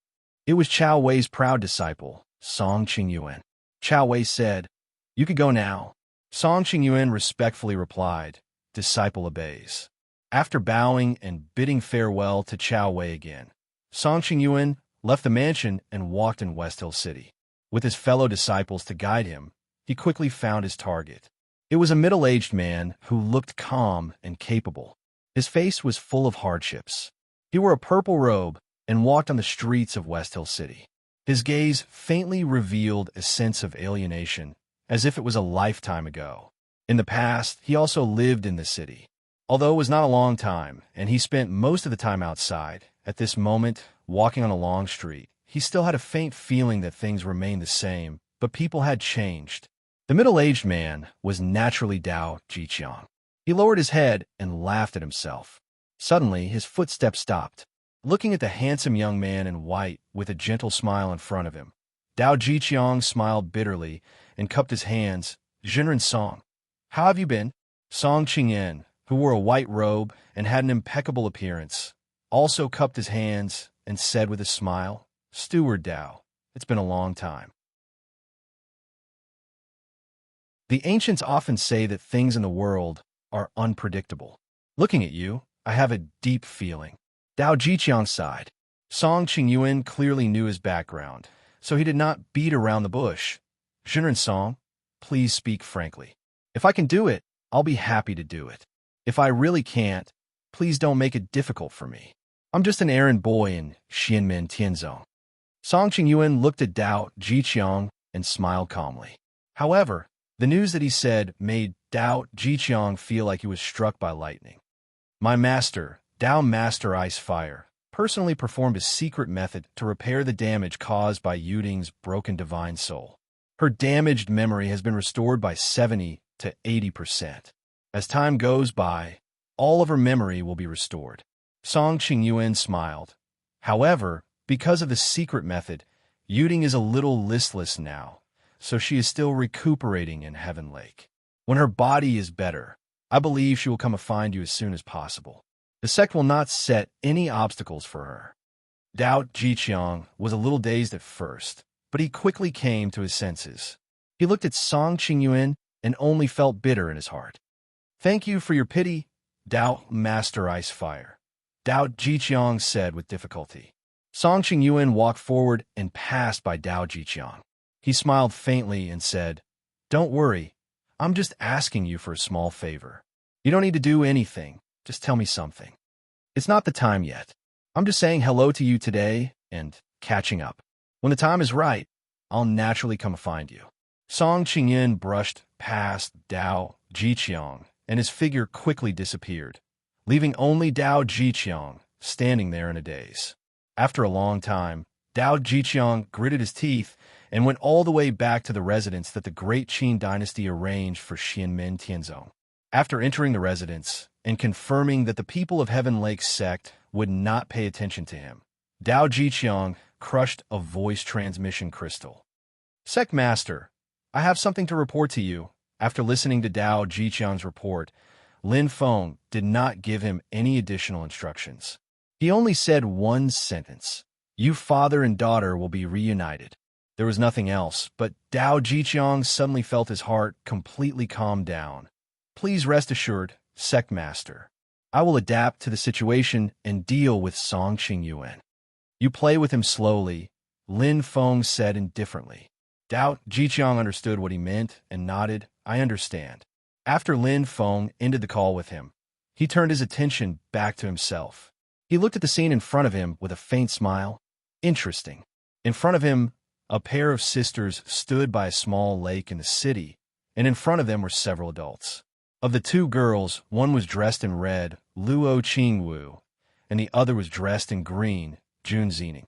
It was Chao Wei's proud disciple, Song Qingyuan. Chao Wei said, "You could go now." Song Qingyuan respectfully replied, "Disciple obeys." After bowing and bidding farewell to Chao Wei again, Song Qingyuan left the mansion and walked in West Hill City. With his fellow disciples to guide him, he quickly found his target. It was a middle-aged man who looked calm and capable. His face was full of hardships. He wore a purple robe and walked on the streets of West Hill City. His gaze faintly revealed a sense of alienation, as if it was a lifetime ago. In the past, he also lived in the city. Although it was not a long time, and he spent most of the time outside, at this moment, walking on a long street, he still had a faint feeling that things remained the same, but people had changed. The middle-aged man was naturally Dao Jiqiang. He lowered his head and laughed at himself. Suddenly, his footsteps stopped. Looking at the handsome young man in white with a gentle smile in front of him, Dao Jiqiang smiled bitterly and cupped his hands. "Zhenren Song, how have you been?" Song Qingyan, who wore a white robe and had an impeccable appearance, also cupped his hands and said with a smile, "Steward Dao, it's been a long time." The ancients often say that things in the world are unpredictable. Looking at you, I have a deep feeling. Dao Jiqiang sighed. Song Qingyuan clearly knew his background, so he did not beat around the bush. "Zhenren Song, please speak frankly. If I can do it, I'll be happy to do it. If I really can't, please don't make it difficult for me. I'm just an errand boy in Xianmen Tianzong." Song Qingyuan looked at Dao Jiqiang and smiled calmly. However, the news that he said made Dao Jiqiang feel like he was struck by lightning. "My master, Dao Master Ice Fire, personally performed a secret method to repair the damage caused by Yuding's broken divine soul. Her damaged memory has been restored by 70 to 80%. As time goes by, all of her memory will be restored." Song Qingyuan smiled. However, because of the secret method, Yuding is a little listless now, so she is still recuperating in Heaven Lake. When her body is better, I believe she will come and find you as soon as possible. The sect will not set any obstacles for her. Dao Jiqiang was a little dazed at first, but he quickly came to his senses. He looked at Song Qingyuan and only felt bitter in his heart. "Thank you for your pity, Dao Master Ice Fire," Dao Jiqiang said with difficulty. Song Qingyuan walked forward and passed by Dao Jiqiang. He smiled faintly and said, "Don't worry, I'm just asking you for a small favor. You don't need to do anything, just tell me something. It's not the time yet. I'm just saying hello to you today and catching up. When the time is right, I'll naturally come find you." Song Qingyan brushed past Dao Jiqiang, and his figure quickly disappeared, leaving only Dao Jiqiang standing there in a daze. After a long time, Dao Jiqiang gritted his teeth and went all the way back to the residence that the great Qin dynasty arranged for Xianmin Tianzong. After entering the residence and confirming that the people of Heaven Lake sect would not pay attention to him, Dao Jiqiang crushed a voice transmission crystal. "Sect Master, I have something to report to you." After listening to Dao Jiqiang's report, Lin Feng did not give him any additional instructions. He only said one sentence: "You father and daughter will be reunited." There was nothing else, but Dao Jiqiang suddenly felt his heart completely calm down. "Please rest assured, Sect Master. I will adapt to the situation and deal with Song Qingyuan." "You play with him slowly," Lin Feng said indifferently. Dao Jiqiang understood what he meant and nodded. "I understand." After Lin Feng ended the call with him, he turned his attention back to himself. He looked at the scene in front of him with a faint smile. Interesting. In front of him, a pair of sisters stood by a small lake in the city, and in front of them were several adults. Of the two girls, one was dressed in red, Luo Qingwu, and the other was dressed in green, Jun Zining.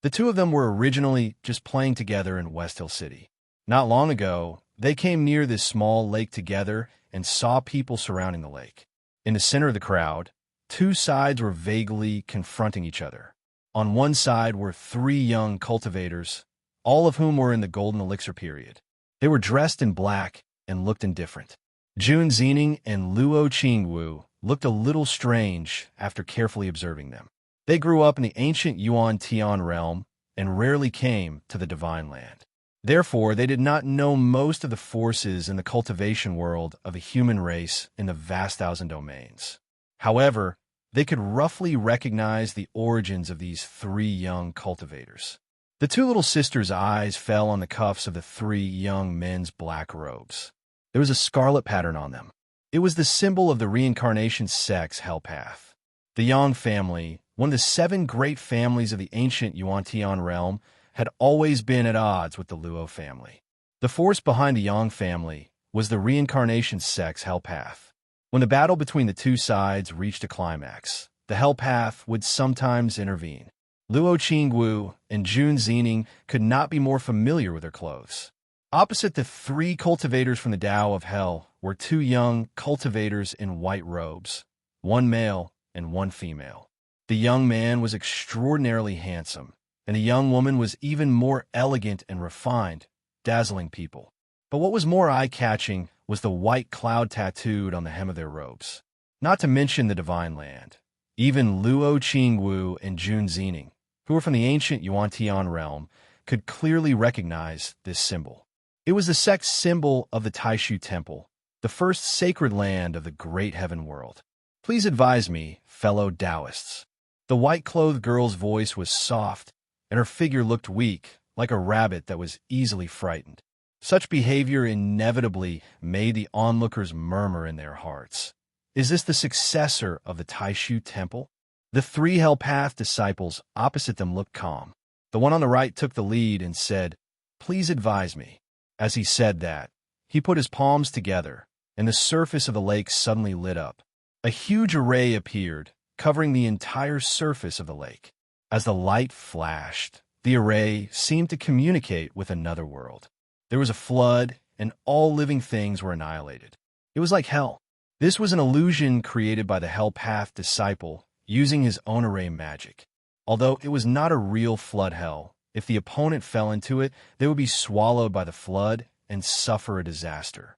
The two of them were originally just playing together in West Hill City. Not long ago, they came near this small lake together and saw people surrounding the lake. In the center of the crowd, two sides were vaguely confronting each other. On one side were three young cultivators, all of whom were in the golden elixir period. They were dressed in black and looked indifferent. Jun Zining and Luo Qingwu looked a little strange after carefully observing them. They grew up in the ancient Yuan Tian realm and rarely came to the divine land. Therefore, they did not know most of the forces in the cultivation world of a human race in the vast thousand domains. However, they could roughly recognize the origins of these three young cultivators. The two little sisters' eyes fell on the cuffs of the three young men's black robes. There was a scarlet pattern on them. It was the symbol of the reincarnation sect's hell path. The Yang family, one of the 7 great families of the ancient Yuan-Tian realm, had always been at odds with the Luo family. The force behind the Yang family was the reincarnation sect's hell path. When the battle between the two sides reached a climax, the hell path would sometimes intervene. Luo Qingwu and Jun Zining could not be more familiar with their clothes. Opposite the 3 cultivators from the Tao of Hell were 2 young cultivators in white robes, 1 male and 1 female. The young man was extraordinarily handsome, and the young woman was even more elegant and refined, dazzling people. But what was more eye-catching was the white cloud tattooed on the hem of their robes. Not to mention the divine land. Even Luo Qingwu and Jun Zining, who were from the ancient Yuan-Tian realm, could clearly recognize this symbol. It was the sect's symbol of the Taishu Temple, the first sacred land of the great heaven world. "Please advise me, fellow Taoists." The white-clothed girl's voice was soft, and her figure looked weak, like a rabbit that was easily frightened. Such behavior inevitably made the onlookers murmur in their hearts. Is this the successor of the Taishu Temple? The 3 Hell Path disciples opposite them looked calm. The one on the right took the lead and said, "Please advise me." As he said that, he put his palms together, and the surface of the lake suddenly lit up. A huge array appeared, covering the entire surface of the lake. As the light flashed, the array seemed to communicate with another world. There was a flood, and all living things were annihilated. It was like hell. This was an illusion created by the Hell Path disciple using his own array magic. Although it was not a real flood hell, if the opponent fell into it, they would be swallowed by the flood and suffer a disaster.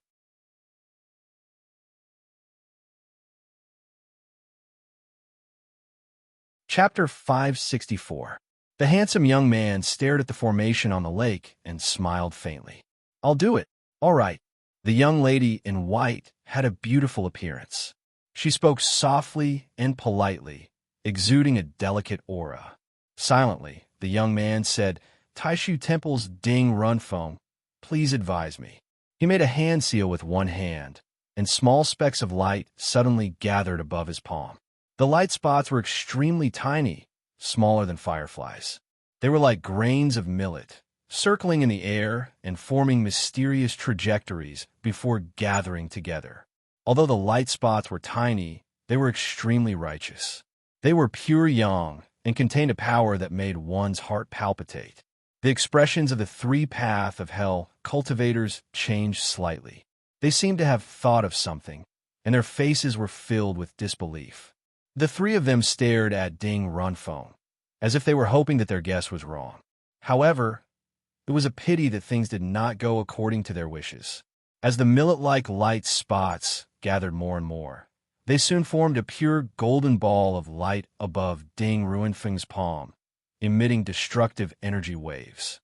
Chapter 564. The handsome young man stared at the formation on the lake and smiled faintly. "I'll do it. All right." The young lady in white had a beautiful appearance. She spoke softly and politely, exuding a delicate aura. Silently, the young man said, "Taishu Temple's Ding Runfeng, please advise me." He made a hand seal with one hand, and small specks of light suddenly gathered above his palm. The light spots were extremely tiny, smaller than fireflies. They were like grains of millet, circling in the air and forming mysterious trajectories before gathering together. Although the light spots were tiny, they were extremely righteous. They were pure yang and contained a power that made one's heart palpitate. The expressions of the three-path of hell cultivators changed slightly. They seemed to have thought of something, and their faces were filled with disbelief. The three of them stared at Ding Runfeng, as if they were hoping that their guess was wrong. However, it was a pity that things did not go according to their wishes. As the millet-like light spots gathered more and more, they soon formed a pure golden ball of light above Ding Runfeng's palm, emitting destructive energy waves.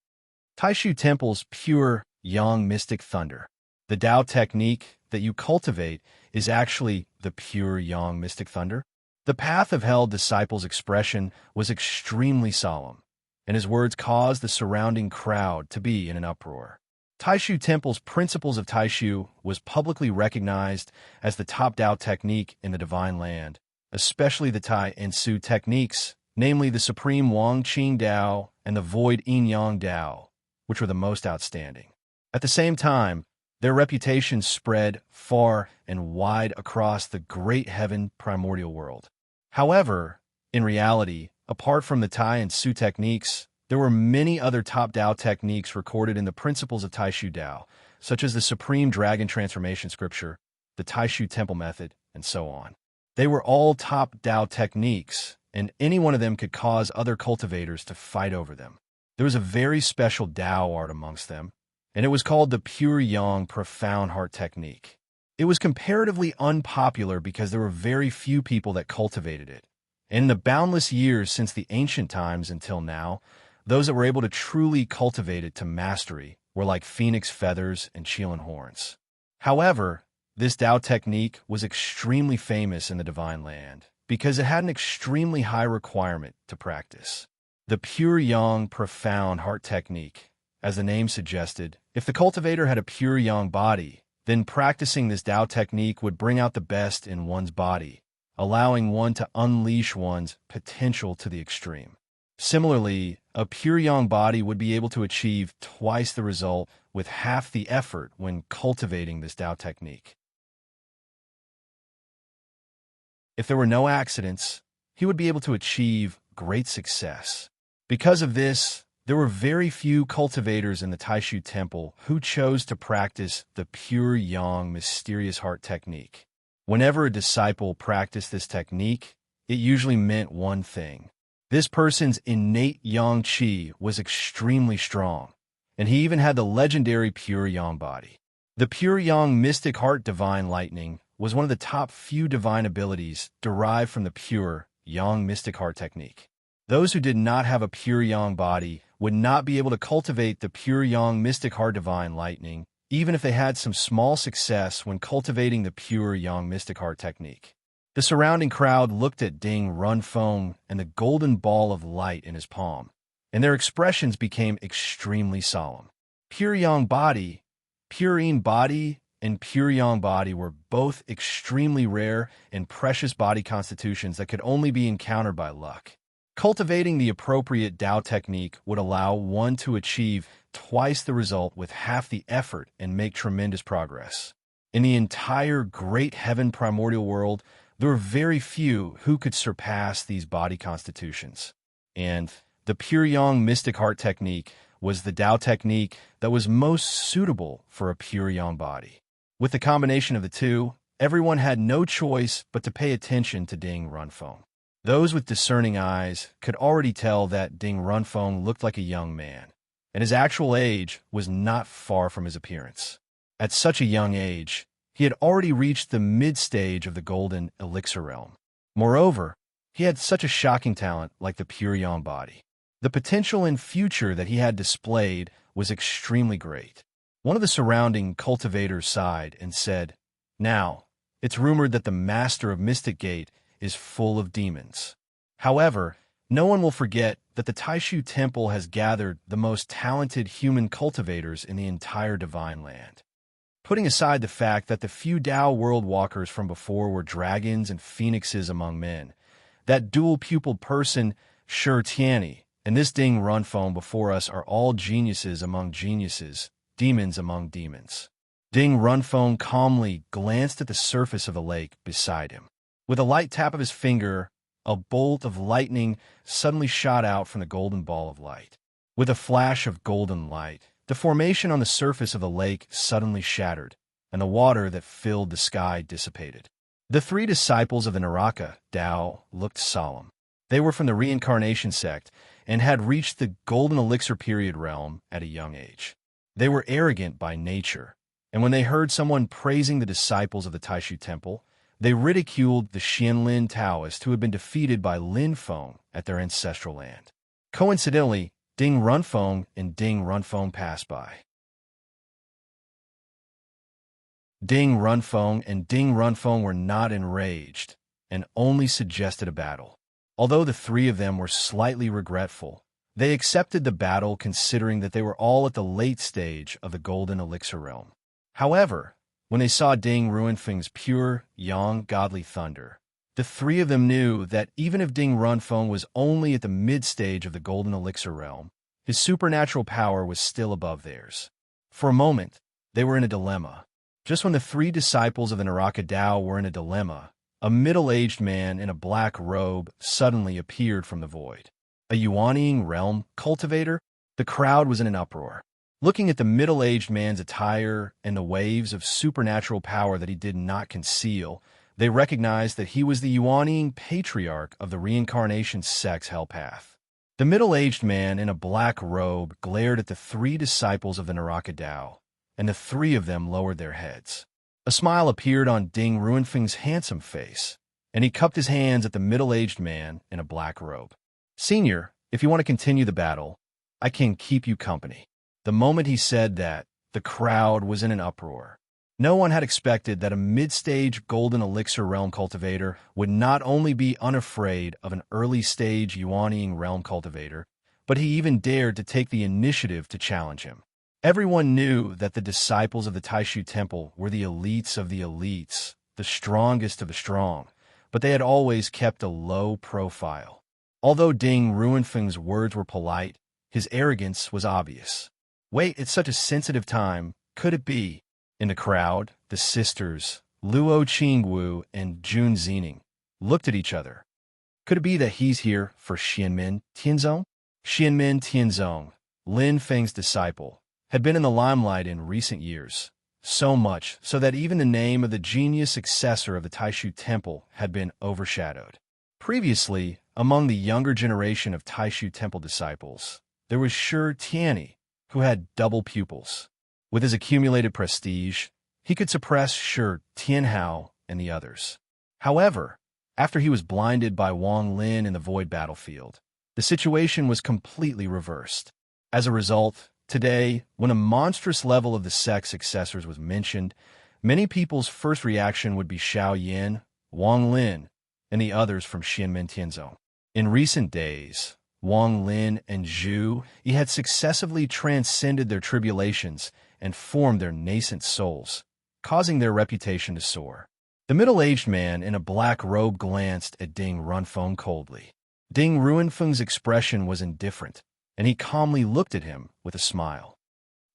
Taishu Temple's pure yang mystic thunder. The Tao technique that you cultivate is actually the pure yang mystic thunder. The Path of Hell disciple's expression was extremely solemn, and his words caused the surrounding crowd to be in an uproar. Taishu Temple's Principles of Taishu was publicly recognized as the top Tao technique in the Divine Land, especially the Tai and Su techniques, namely the Supreme Wang Qing Tao and the Void Yin Yang Tao, which were the most outstanding. At the same time, their reputation spread far and wide across the great heaven primordial world. However, in reality, apart from the Tai and Su techniques, there were many other top Tao techniques recorded in the Principles of Taishu Tao, such as the Supreme Dragon Transformation Scripture, the Taishu Temple Method, and so on. They were all top Tao techniques, and any one of them could cause other cultivators to fight over them. There was a very special Tao art amongst them, and it was called the Pure Yang Profound Heart Technique. It was comparatively unpopular because there were very few people that cultivated it. In the boundless years since the ancient times until now, those that were able to truly cultivate it to mastery were like phoenix feathers and Qilin horns. However, this Tao technique was extremely famous in the Divine Land because it had an extremely high requirement to practice. The Pure Yang Profound Heart Technique, as the name suggested, if the cultivator had a pure yang body, then practicing this Tao technique would bring out the best in one's body, allowing one to unleash one's potential to the extreme. Similarly, a pure yang body would be able to achieve twice the result with half the effort when cultivating this Tao technique. If there were no accidents, he would be able to achieve great success. Because of this, there were very few cultivators in the Taishu Temple who chose to practice the pure yang mysterious heart technique. Whenever a disciple practiced this technique, it usually meant one thing. This person's innate yang qi was extremely strong, and he even had the legendary pure yang body. The pure yang mystic heart divine lightning was one of the top few divine abilities derived from the pure yang mystic heart technique. Those who did not have a pure yang body would not be able to cultivate the pure yang mystic heart divine lightning, even if they had some small success when cultivating the pure yang mystic heart technique. The surrounding crowd looked at Ding Runfeng and the golden ball of light in his palm, and their expressions became extremely solemn. Pure yang body, pure yin body, and pure yang body were both extremely rare and precious body constitutions that could only be encountered by luck. Cultivating the appropriate Tao technique would allow one to achieve twice the result with half the effort and make tremendous progress. In the entire great heaven primordial world, there were very few who could surpass these body constitutions. And the pure yang mystic heart technique was the Tao technique that was most suitable for a pure yang body. With the combination of the two, everyone had no choice but to pay attention to Ding Runfeng. Those with discerning eyes could already tell that Ding Runfeng looked like a young man, and his actual age was not far from his appearance. At such a young age, he had already reached the mid-stage of the golden elixir realm. Moreover, he had such a shocking talent like the pure yang body. The potential and future that he had displayed was extremely great. One of the surrounding cultivators sighed and said, "Now, it's rumored that the master of Mystic Gate is full of demons. However, no one will forget that the Taishu Temple has gathered the most talented human cultivators in the entire Divine Land. Putting aside the fact that the few Tao world walkers from before were dragons and phoenixes among men, that dual-pupiled person, Shi Tianyi, and this Ding Runfeng before us are all geniuses among geniuses, demons among demons." Ding Runfeng calmly glanced at the surface of the lake beside him. With a light tap of his finger, a bolt of lightning suddenly shot out from the golden ball of light. With a flash of golden light, the formation on the surface of the lake suddenly shattered, and the water that filled the sky dissipated. The three disciples of the Naraka Tao looked solemn. They were from the reincarnation sect and had reached the golden elixir period realm at a young age. They were arrogant by nature, and when they heard someone praising the disciples of the Taishu Temple, they ridiculed the Xianlin Taoists who had been defeated by Lin Feng at their ancestral land. Coincidentally, Ding Runfeng and Ding Runfeng passed by. Ding Runfeng and Ding Runfeng were not enraged and only suggested a battle. Although the three of them were slightly regretful, they accepted the battle considering that they were all at the late stage of the golden elixir realm. However, when they saw Ding Runfeng's pure, yang, godly thunder, the three of them knew that even if Ding Runfeng was only at the mid-stage of the golden elixir realm, his supernatural power was still above theirs. For a moment, they were in a dilemma. Just when the three disciples of the Naraka Tao were in a dilemma, a middle-aged man in a black robe suddenly appeared from the void. A Yuanying realm cultivator? The crowd was in an uproar. Looking at the middle-aged man's attire and the waves of supernatural power that he did not conceal, they recognized that he was the Yuanying patriarch of the reincarnation sect's hell path. The middle-aged man in a black robe glared at the three disciples of the Naraka Tao, and the three of them lowered their heads. A smile appeared on Ding Runfeng's handsome face, and he cupped his hands at the middle-aged man in a black robe. "Senior, if you want to continue the battle, I can keep you company." The moment he said that, the crowd was in an uproar. No one had expected that a mid-stage golden elixir realm cultivator would not only be unafraid of an early-stage Yuanying realm cultivator, but he even dared to take the initiative to challenge him. Everyone knew that the disciples of the Taishu Temple were the elites of the elites, the strongest of the strong, but they had always kept a low profile. Although Ding Runfeng's words were polite, his arrogance was obvious. "Wait, it's such a sensitive time. Could it be?" In the crowd, the sisters, Luo Qingwu and Jun Zining, looked at each other. Could it be that he's here for Xianmin Tianzong? Xianmin Tianzong, Lin Feng's disciple, had been in the limelight in recent years, so much so that even the name of the genius successor of the Taishu Temple had been overshadowed. Previously, among the younger generation of Taishu Temple disciples, there was Shi Tianyi, who had double pupils. With his accumulated prestige, he could suppress Shi Tianhao and the others. However, after he was blinded by Wang Lin in the void battlefield, the situation was completely reversed. As a result, today, when a monstrous level of the sect's successors was mentioned, many people's first reaction would be Xiao Yin, Wang Lin, and the others from Xianmin Tianzong. In recent days, Wang Lin and Zhu Yi had successively transcended their tribulations and formed their nascent souls, causing their reputation to soar. The middle-aged man in a black robe glanced at Ding Runfeng coldly. Ding Runfeng's expression was indifferent, and he calmly looked at him with a smile.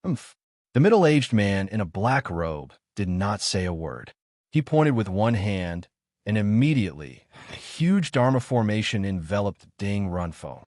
"Umph." The middle-aged man in a black robe did not say a word. He pointed with one hand, and immediately, a huge Dharma formation enveloped Ding Runfeng.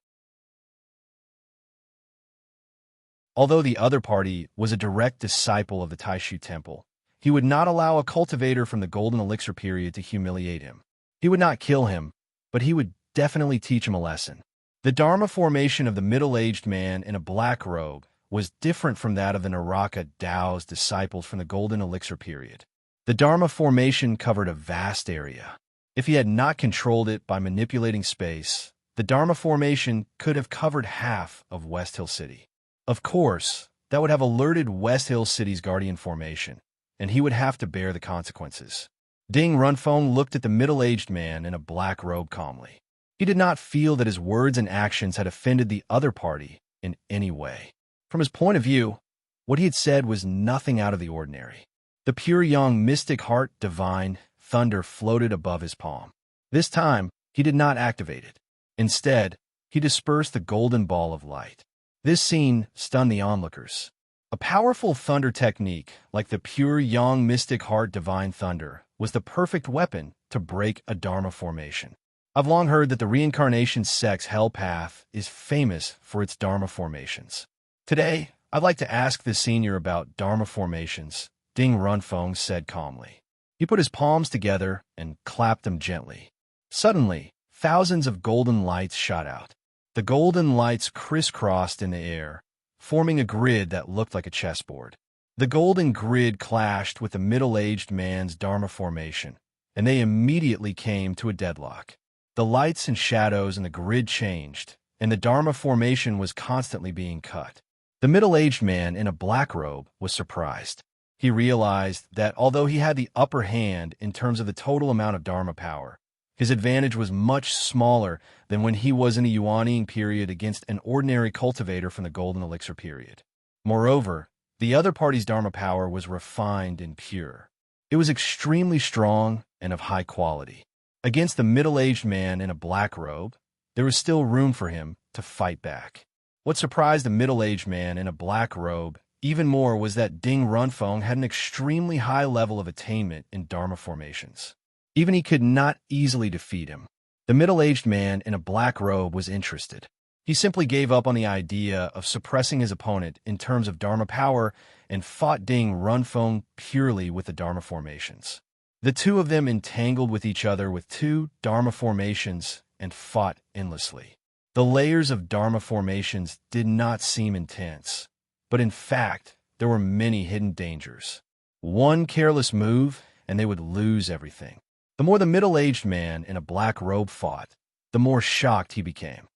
Although the other party was a direct disciple of the Taishu Temple, he would not allow a cultivator from the golden elixir period to humiliate him. He would not kill him, but he would definitely teach him a lesson. The Dharma formation of the middle-aged man in a black robe was different from that of the Naraka Tao's disciples from the golden elixir period. The Dharma formation covered a vast area. If he had not controlled it by manipulating space, the Dharma formation could have covered half of West Hill City. Of course, that would have alerted West Hill City's guardian formation, and he would have to bear the consequences. Ding Runfeng looked at the middle-aged man in a black robe calmly. He did not feel that his words and actions had offended the other party in any way. From his point of view, what he had said was nothing out of the ordinary. The pure young mystic heart divine thunder floated above his palm. This time, he did not activate it. Instead, he dispersed the golden ball of light. This scene stunned the onlookers. A powerful thunder technique, like the pure yang mystic heart divine thunder, was the perfect weapon to break a Dharma formation. I've long heard that the reincarnation sex Hell Path is famous for its Dharma formations. Today, I'd like to ask the senior about Dharma formations, Ding Runfeng said calmly. He put his palms together and clapped them gently. Suddenly, thousands of golden lights shot out. The golden lights crisscrossed in the air, forming a grid that looked like a chessboard. The golden grid clashed with the middle-aged man's Dharma formation, and they immediately came to a deadlock. The lights and shadows in the grid changed, and the Dharma formation was constantly being cut. The middle-aged man in a black robe was surprised. He realized that although he had the upper hand in terms of the total amount of Dharma power, his advantage was much smaller than when he was in the Yuan period against an ordinary cultivator from the Golden Elixir period. Moreover, the other party's Dharma power was refined and pure. It was extremely strong and of high quality. Against the middle-aged man in a black robe, there was still room for him to fight back. What surprised the middle-aged man in a black robe even more was that Ding Runfeng had an extremely high level of attainment in Dharma formations. Even he could not easily defeat him. The middle-aged man in a black robe was interested. He simply gave up on the idea of suppressing his opponent in terms of Dharma power and fought Ding Runfeng purely with the Dharma formations. The two of them entangled with each other with 2 Dharma formations and fought endlessly. The layers of Dharma formations did not seem intense, but in fact, there were many hidden dangers. One careless move, and they would lose everything. The more the middle-aged man in a black robe fought, the more shocked he became.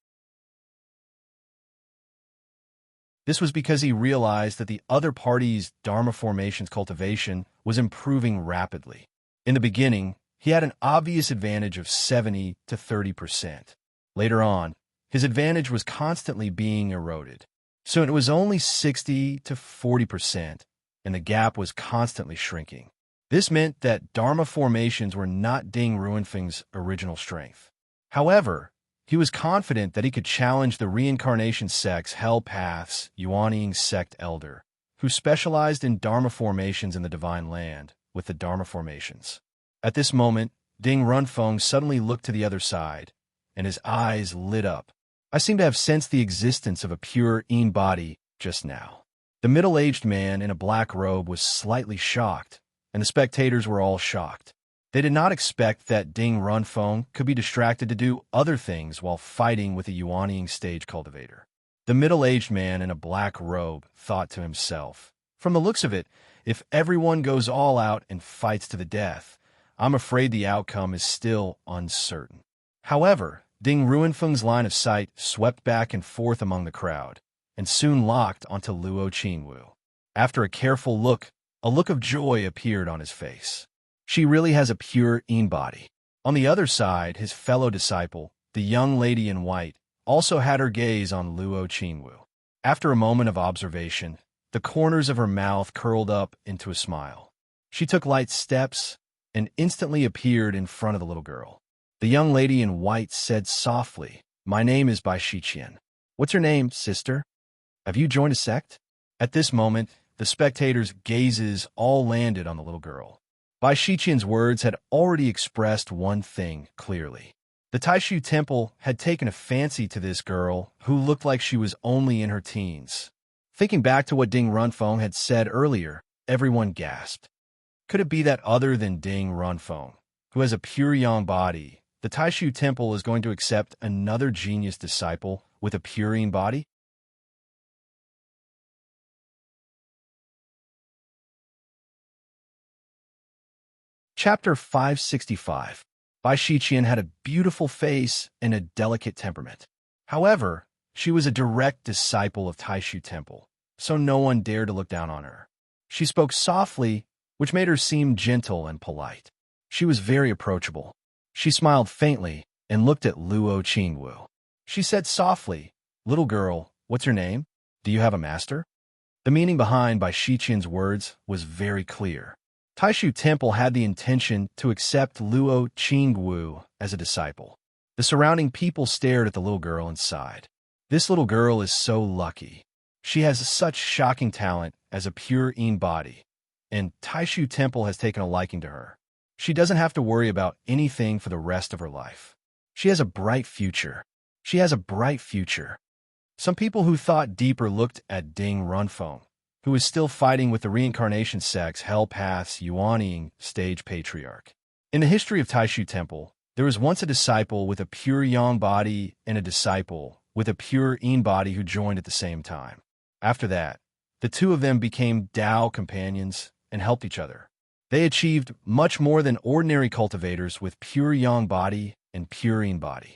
This was because he realized that the other party's Dharma formations cultivation was improving rapidly. In the beginning, he had an obvious advantage of 70 to 30%. Later on, his advantage was constantly being eroded. So it was only 60 to 40%, and the gap was constantly shrinking. This meant that Dharma formations were not Ding Runfeng's original strength. However, he was confident that he could challenge the reincarnation sect's Hell Path's Yuan sect elder, who specialized in Dharma formations in the Divine Land, with the Dharma formations. At this moment, Ding Runfeng suddenly looked to the other side, and his eyes lit up. I seem to have sensed the existence of a pure Yin body just now. The middle-aged man in a black robe was slightly shocked, and the spectators were all shocked. They did not expect that Ding Runfeng could be distracted to do other things while fighting with a Yuan stage cultivator. The middle-aged man in a black robe thought to himself, "From the looks of it, if everyone goes all out and fights to the death, I'm afraid the outcome is still uncertain." However, Ding Runfeng's line of sight swept back and forth among the crowd, and soon locked onto Luo Qingwu. After a careful look, a look of joy appeared on his face. She really has a pure Yin body. On the other side, his fellow disciple, the young lady in white, also had her gaze on Luo Qingwu. After a moment of observation, the corners of her mouth curled up into a smile. She took light steps and instantly appeared in front of the little girl. The young lady in white said softly, "My name is Bai Shiqian. What's your name, sister? Have you joined a sect?" At this moment, the spectators' gazes all landed on the little girl. Bai Shiqian's words had already expressed one thing clearly. The Taishu Temple had taken a fancy to this girl who looked like she was only in her teens. Thinking back to what Ding Runfeng had said earlier, everyone gasped. Could it be that other than Ding Runfeng, who has a pure yang body, the Taishu Temple is going to accept another genius disciple with a pure yin body? Chapter 565. Bai Shiqian had a beautiful face and a delicate temperament. However, she was a direct disciple of Taishu Temple, so no one dared to look down on her. She spoke softly, which made her seem gentle and polite. She was very approachable. She smiled faintly and looked at Luo Qingwu. She said softly, "Little girl, what's your name? Do you have a master?" The meaning behind Bai Shiqian's words was very clear. Taishu Temple had the intention to accept Luo Qingwu as a disciple. The surrounding people stared at the little girl and sighed. This little girl is so lucky. She has such shocking talent as a pure yin body, and Taishu Temple has taken a liking to her. She doesn't have to worry about anything for the rest of her life. She has a bright future. She has a bright future. Some people who thought deeper looked at Ding Runfeng, who is still fighting with the reincarnation sect's Hell Path's Yuanying stage patriarch. In the history of Taishu Temple, there was once a disciple with a pure yang body and a disciple with a pure yin body who joined at the same time. After that, the two of them became Tao companions and helped each other. They achieved much more than ordinary cultivators with pure yang body and pure yin body.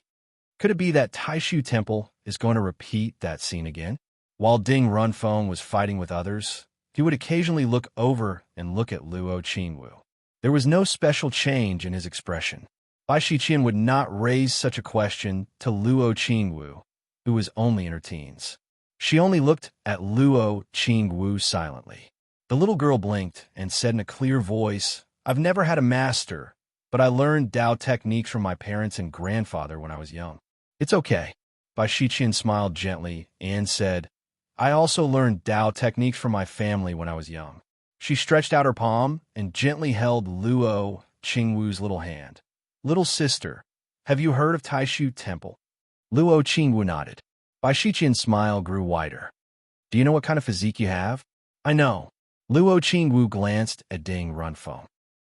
Could it be that Taishu Temple is going to repeat that scene again? While Ding Runfeng was fighting with others, he would occasionally look over and look at Luo Qingwu. There was no special change in his expression. Bai Shiqian would not raise such a question to Luo Qingwu, who was only in her teens. She only looked at Luo Qingwu silently. The little girl blinked and said in a clear voice, "I've never had a master, but I learned Tao techniques from my parents and grandfather when I was young." "It's okay." Bai Shiqian smiled gently and said, "I also learned Tao techniques from my family when I was young." She stretched out her palm and gently held Luo Qingwu's little hand. "Little sister, have you heard of Taishu Temple?" Luo Qingwu nodded. Bai Shiqian's smile grew wider. "Do you know what kind of physique you have?" "I know." Luo Qingwu glanced at Ding Runfeng.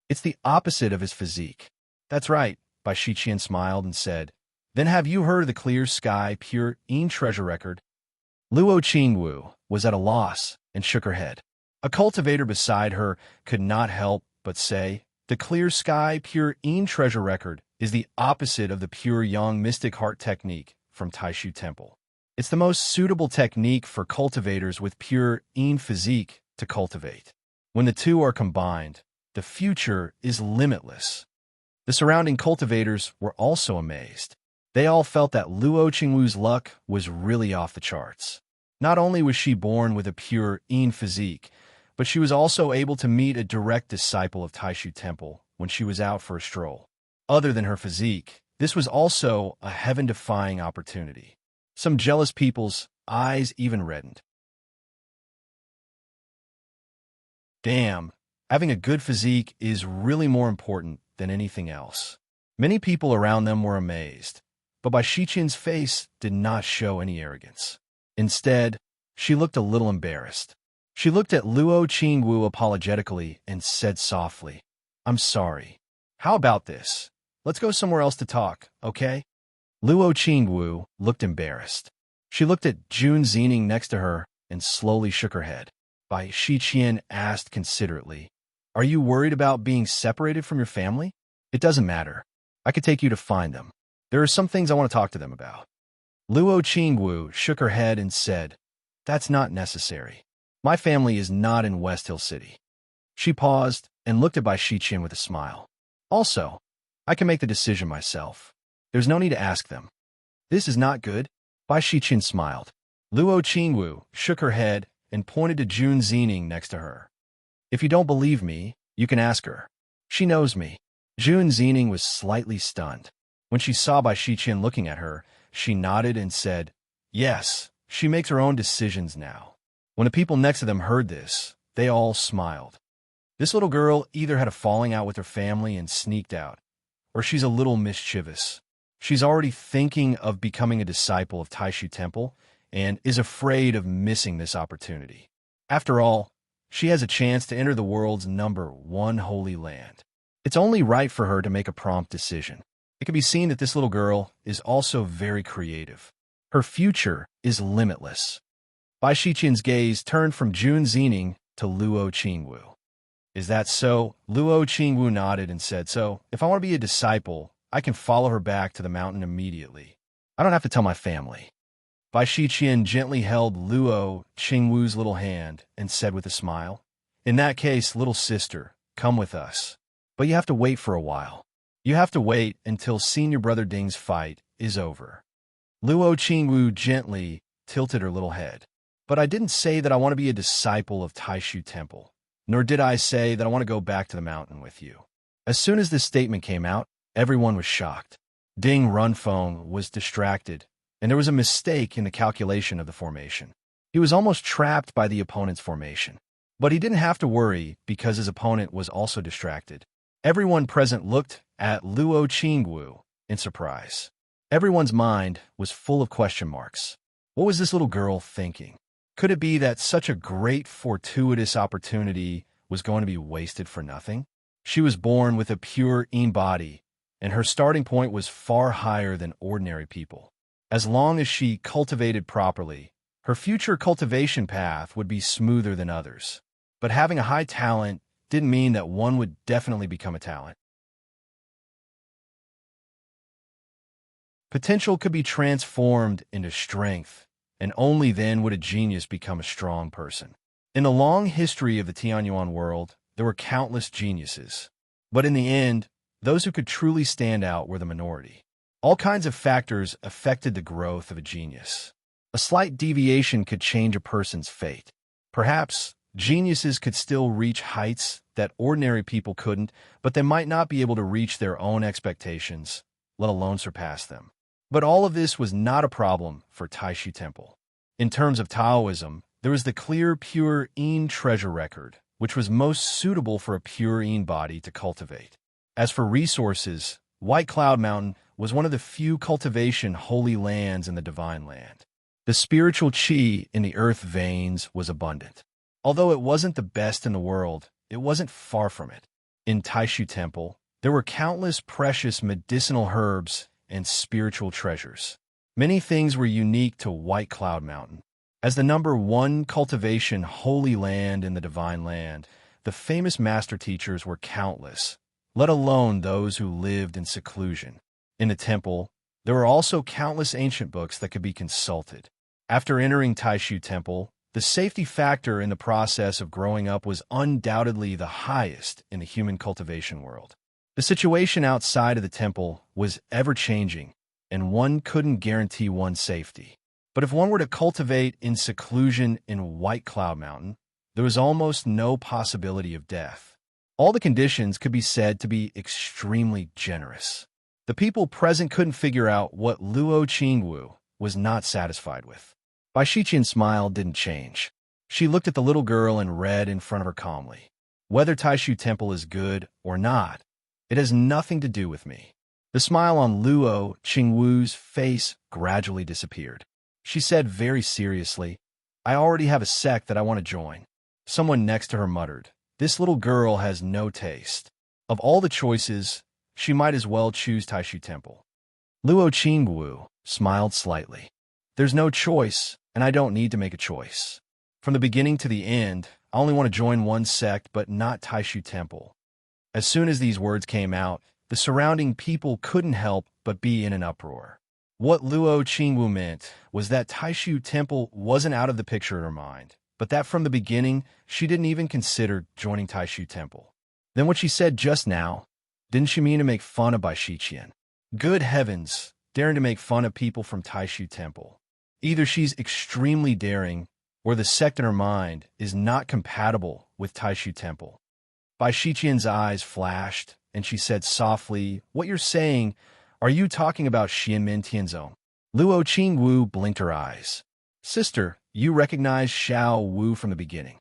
"It's the opposite of his physique." "That's right," Bai Shiqian smiled and said, "Then have you heard of the clear sky, pure yin treasure record?" Luo Qingwu was at a loss and shook her head. A cultivator beside her could not help but say, "The clear sky, pure yin treasure record is the opposite of the pure yang mystic heart technique from Taishu Temple. It's the most suitable technique for cultivators with pure yin physique to cultivate. When the two are combined, the future is limitless." The surrounding cultivators were also amazed. They all felt that Luo Qingwu's luck was really off the charts. Not only was she born with a pure yin physique, but she was also able to meet a direct disciple of Taishu Temple when she was out for a stroll. Other than her physique, this was also a heaven-defying opportunity. Some jealous people's eyes even reddened. Damn, having a good physique is really more important than anything else. Many people around them were amazed, but Bai Shiqian's face did not show any arrogance. Instead, she looked a little embarrassed. She looked at Luo Qingwu apologetically and said softly, "I'm sorry. How about this? Let's go somewhere else to talk, okay?" Luo Qingwu looked embarrassed. She looked at Jun Zining next to her and slowly shook her head. Bai Shiqian asked considerately, "Are you worried about being separated from your family?" "It doesn't matter. I could take you to find them. There are some things I want to talk to them about." Luo Qingwu shook her head and said, "That's not necessary. My family is not in West Hill City." She paused and looked at Bai Shiqian with a smile. "Also, I can make the decision myself. There's no need to ask them." "This is not good." Bai Shiqian smiled. Luo Qingwu shook her head and pointed to Jun Zining next to her. "If you don't believe me, you can ask her. She knows me." Jun Zining was slightly stunned. When she saw Bai Shiqian looking at her, she nodded and said, "Yes, she makes her own decisions now." When the people next to them heard this, they all smiled. This little girl either had a falling out with her family and sneaked out, or she's a little mischievous. She's already thinking of becoming a disciple of Taishu Temple and is afraid of missing this opportunity. After all, she has a chance to enter the world's #1 holy land. It's only right for her to make a prompt decision. It can be seen that this little girl is also very creative. Her future is limitless. Bai Shiqian's gaze turned from Jun Zining to Luo Qingwu. "Is that so?" Luo Qingwu nodded and said, "So, if I want to be a disciple, I can follow her back to the mountain immediately. I don't have to tell my family." Bai Shiqian gently held Luo Qingwu's little hand and said with a smile, "In that case, little sister, come with us. But you have to wait for a while. You have to wait until senior brother Ding's fight is over." Luo Qingwu gently tilted her little head. "But I didn't say that I want to be a disciple of Taishu Temple, nor did I say that I want to go back to the mountain with you." As soon as this statement came out, everyone was shocked. Ding Runfeng was distracted, and there was a mistake in the calculation of the formation. He was almost trapped by the opponent's formation. But he didn't have to worry because his opponent was also distracted. Everyone present looked at Luo Qingwu in surprise. Everyone's mind was full of question marks. What was this little girl thinking? Could it be that such a great fortuitous opportunity was going to be wasted for nothing? She was born with a pure body, and her starting point was far higher than ordinary people. As long as she cultivated properly, her future cultivation path would be smoother than others. But having a high talent didn't mean that one would definitely become a talent. Potential could be transformed into strength, and only then would a genius become a strong person. In the long history of the Tianyuan world, there were countless geniuses. But in the end, those who could truly stand out were the minority. All kinds of factors affected the growth of a genius. A slight deviation could change a person's fate. Perhaps geniuses could still reach heights that ordinary people couldn't, but they might not be able to reach their own expectations, let alone surpass them. But all of this was not a problem for Taishu Temple. In terms of Taoism, there was the clear, pure Yin treasure record, which was most suitable for a pure Yin body to cultivate. As for resources, White Cloud Mountain was one of the few cultivation holy lands in the Divine Land. The spiritual qi in the earth veins was abundant. Although it wasn't the best in the world, it wasn't far from it. In Taishu Temple, there were countless precious medicinal herbs and spiritual treasures. Many things were unique to White Cloud Mountain. As the #1 cultivation holy land in the Divine Land, the famous master teachers were countless, let alone those who lived in seclusion. In the temple, there were also countless ancient books that could be consulted. After entering Taishu Temple, the safety factor in the process of growing up was undoubtedly the highest in the human cultivation world. The situation outside of the temple was ever-changing, and one couldn't guarantee one's safety. But if one were to cultivate in seclusion in White Cloud Mountain, there was almost no possibility of death. All the conditions could be said to be extremely generous. The people present couldn't figure out what Luo Qingwu was not satisfied with. Bai Shiqian's smile didn't change. She looked at the little girl and read in front of her calmly. Whether Taishu Temple is good or not, it has nothing to do with me. The smile on Luo Qingwu's face gradually disappeared. She said very seriously, I already have a sect that I want to join. Someone next to her muttered, this little girl has no taste. Of all the choices, she might as well choose Taishu Temple. Luo Qingwu smiled slightly. There's no choice, and I don't need to make a choice. From the beginning to the end, I only want to join one sect, but not Taishu Temple. As soon as these words came out, the surrounding people couldn't help but be in an uproar. What Luo Qingwu meant was that Taishu Temple wasn't out of the picture in her mind, but that from the beginning, she didn't even consider joining Taishu Temple. Then what she said just now, didn't she mean to make fun of Bai Shiqian? Good heavens, daring to make fun of people from Taishu Temple. Either she's extremely daring, or the sect in her mind is not compatible with Taishu Temple. Bai Shiqian's eyes flashed, and she said softly, what you're saying, are you talking about Xianmin Tianzong? Luo Qingwu blinked her eyes. Sister, you recognize Xiao Wu from the beginning.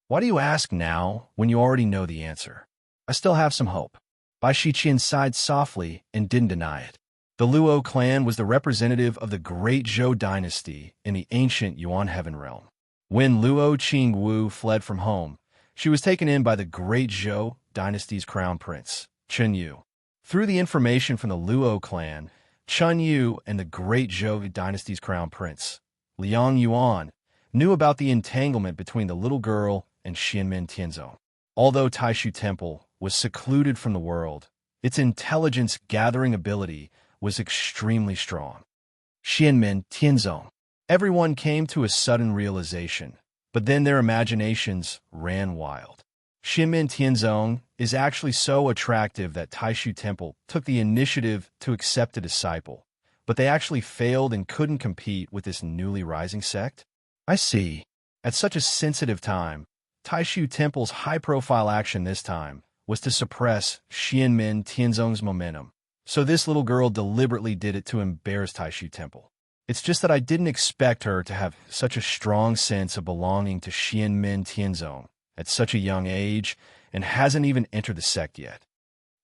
Why do you ask now when you already know the answer? I still have some hope. Bai Shiqian sighed softly and didn't deny it. The Luo clan was the representative of the great Zhou dynasty in the ancient Yuan Heaven realm. When Luo Qingwu fled from home, she was taken in by the great Zhou dynasty's crown prince, Chen Yu. Through the information from the Luo clan, Chen Yu and the great Zhou dynasty's crown prince, Liang Yuan, knew about the entanglement between the little girl and Xianmin Tianzong. Although Taishu Temple was secluded from the world, its intelligence-gathering ability was extremely strong. Xianmin Tianzong. Everyone came to a sudden realization, but then their imaginations ran wild. Xianmin Tianzong is actually so attractive that Taishu Temple took the initiative to accept a disciple, but they actually failed and couldn't compete with this newly rising sect? I see. At such a sensitive time, Taishu Temple's high-profile action this time was to suppress Xianmin Tianzong's momentum. So this little girl deliberately did it to embarrass Taishu Temple. It's just that I didn't expect her to have such a strong sense of belonging to Xianmin Tianzong at such a young age and hasn't even entered the sect yet.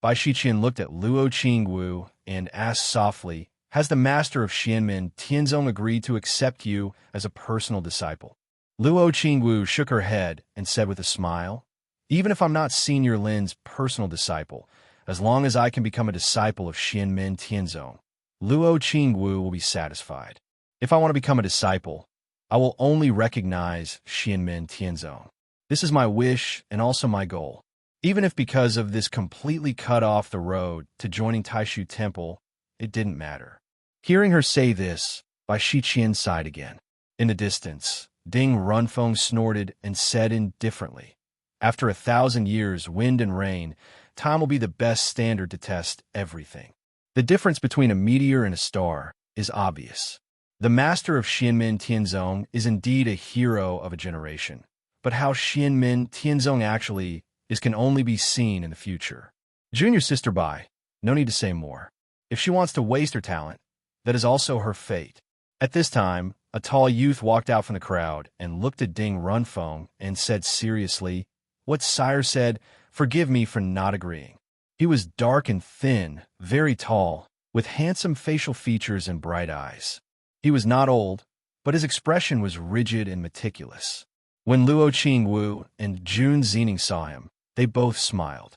Bai Shiqian looked at Luo Qingwu and asked softly, "Has the master of Xianmen Tianzong agreed to accept you as a personal disciple?" Luo Qingwu shook her head and said with a smile, "Even if I'm not Senior Lin's personal disciple, as long as I can become a disciple of Xianmen Tianzong, Luo Qingwu will be satisfied. If I want to become a disciple, I will only recognize Xianmen Tianzong. This is my wish and also my goal. Even if because of this completely cut off the road to joining Taishu Temple, it didn't matter." Hearing her say this, Bai Shiqian sighed again. In the distance, Ding Runfeng snorted and said indifferently, "After 1,000 years, wind and rain, time will be the best standard to test everything. The difference between a meteor and a star is obvious. The master of Xianmen Tianzong is indeed a hero of a generation, but how Xianmen Tianzong actually is can only be seen in the future. Junior sister Bai, no need to say more. If she wants to waste her talent, that is also her fate." At this time, a tall youth walked out from the crowd and looked at Ding Runfeng and said seriously, "What sire said, forgive me for not agreeing." He was dark and thin, very tall, with handsome facial features and bright eyes. He was not old, but his expression was rigid and meticulous. When Luo Qingwu and Jun Zining saw him, they both smiled.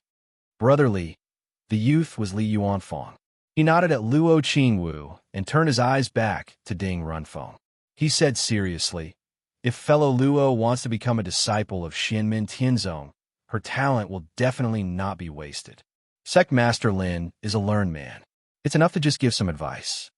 "Brother Li," the youth was Li Yuanfang. He nodded at Luo Qingwu and turned his eyes back to Ding Runfeng. He said seriously, "If fellow Luo wants to become a disciple of Xianmen Tianzong, her talent will definitely not be wasted. Sect Master Lin is a learned man. It's enough to just give some advice."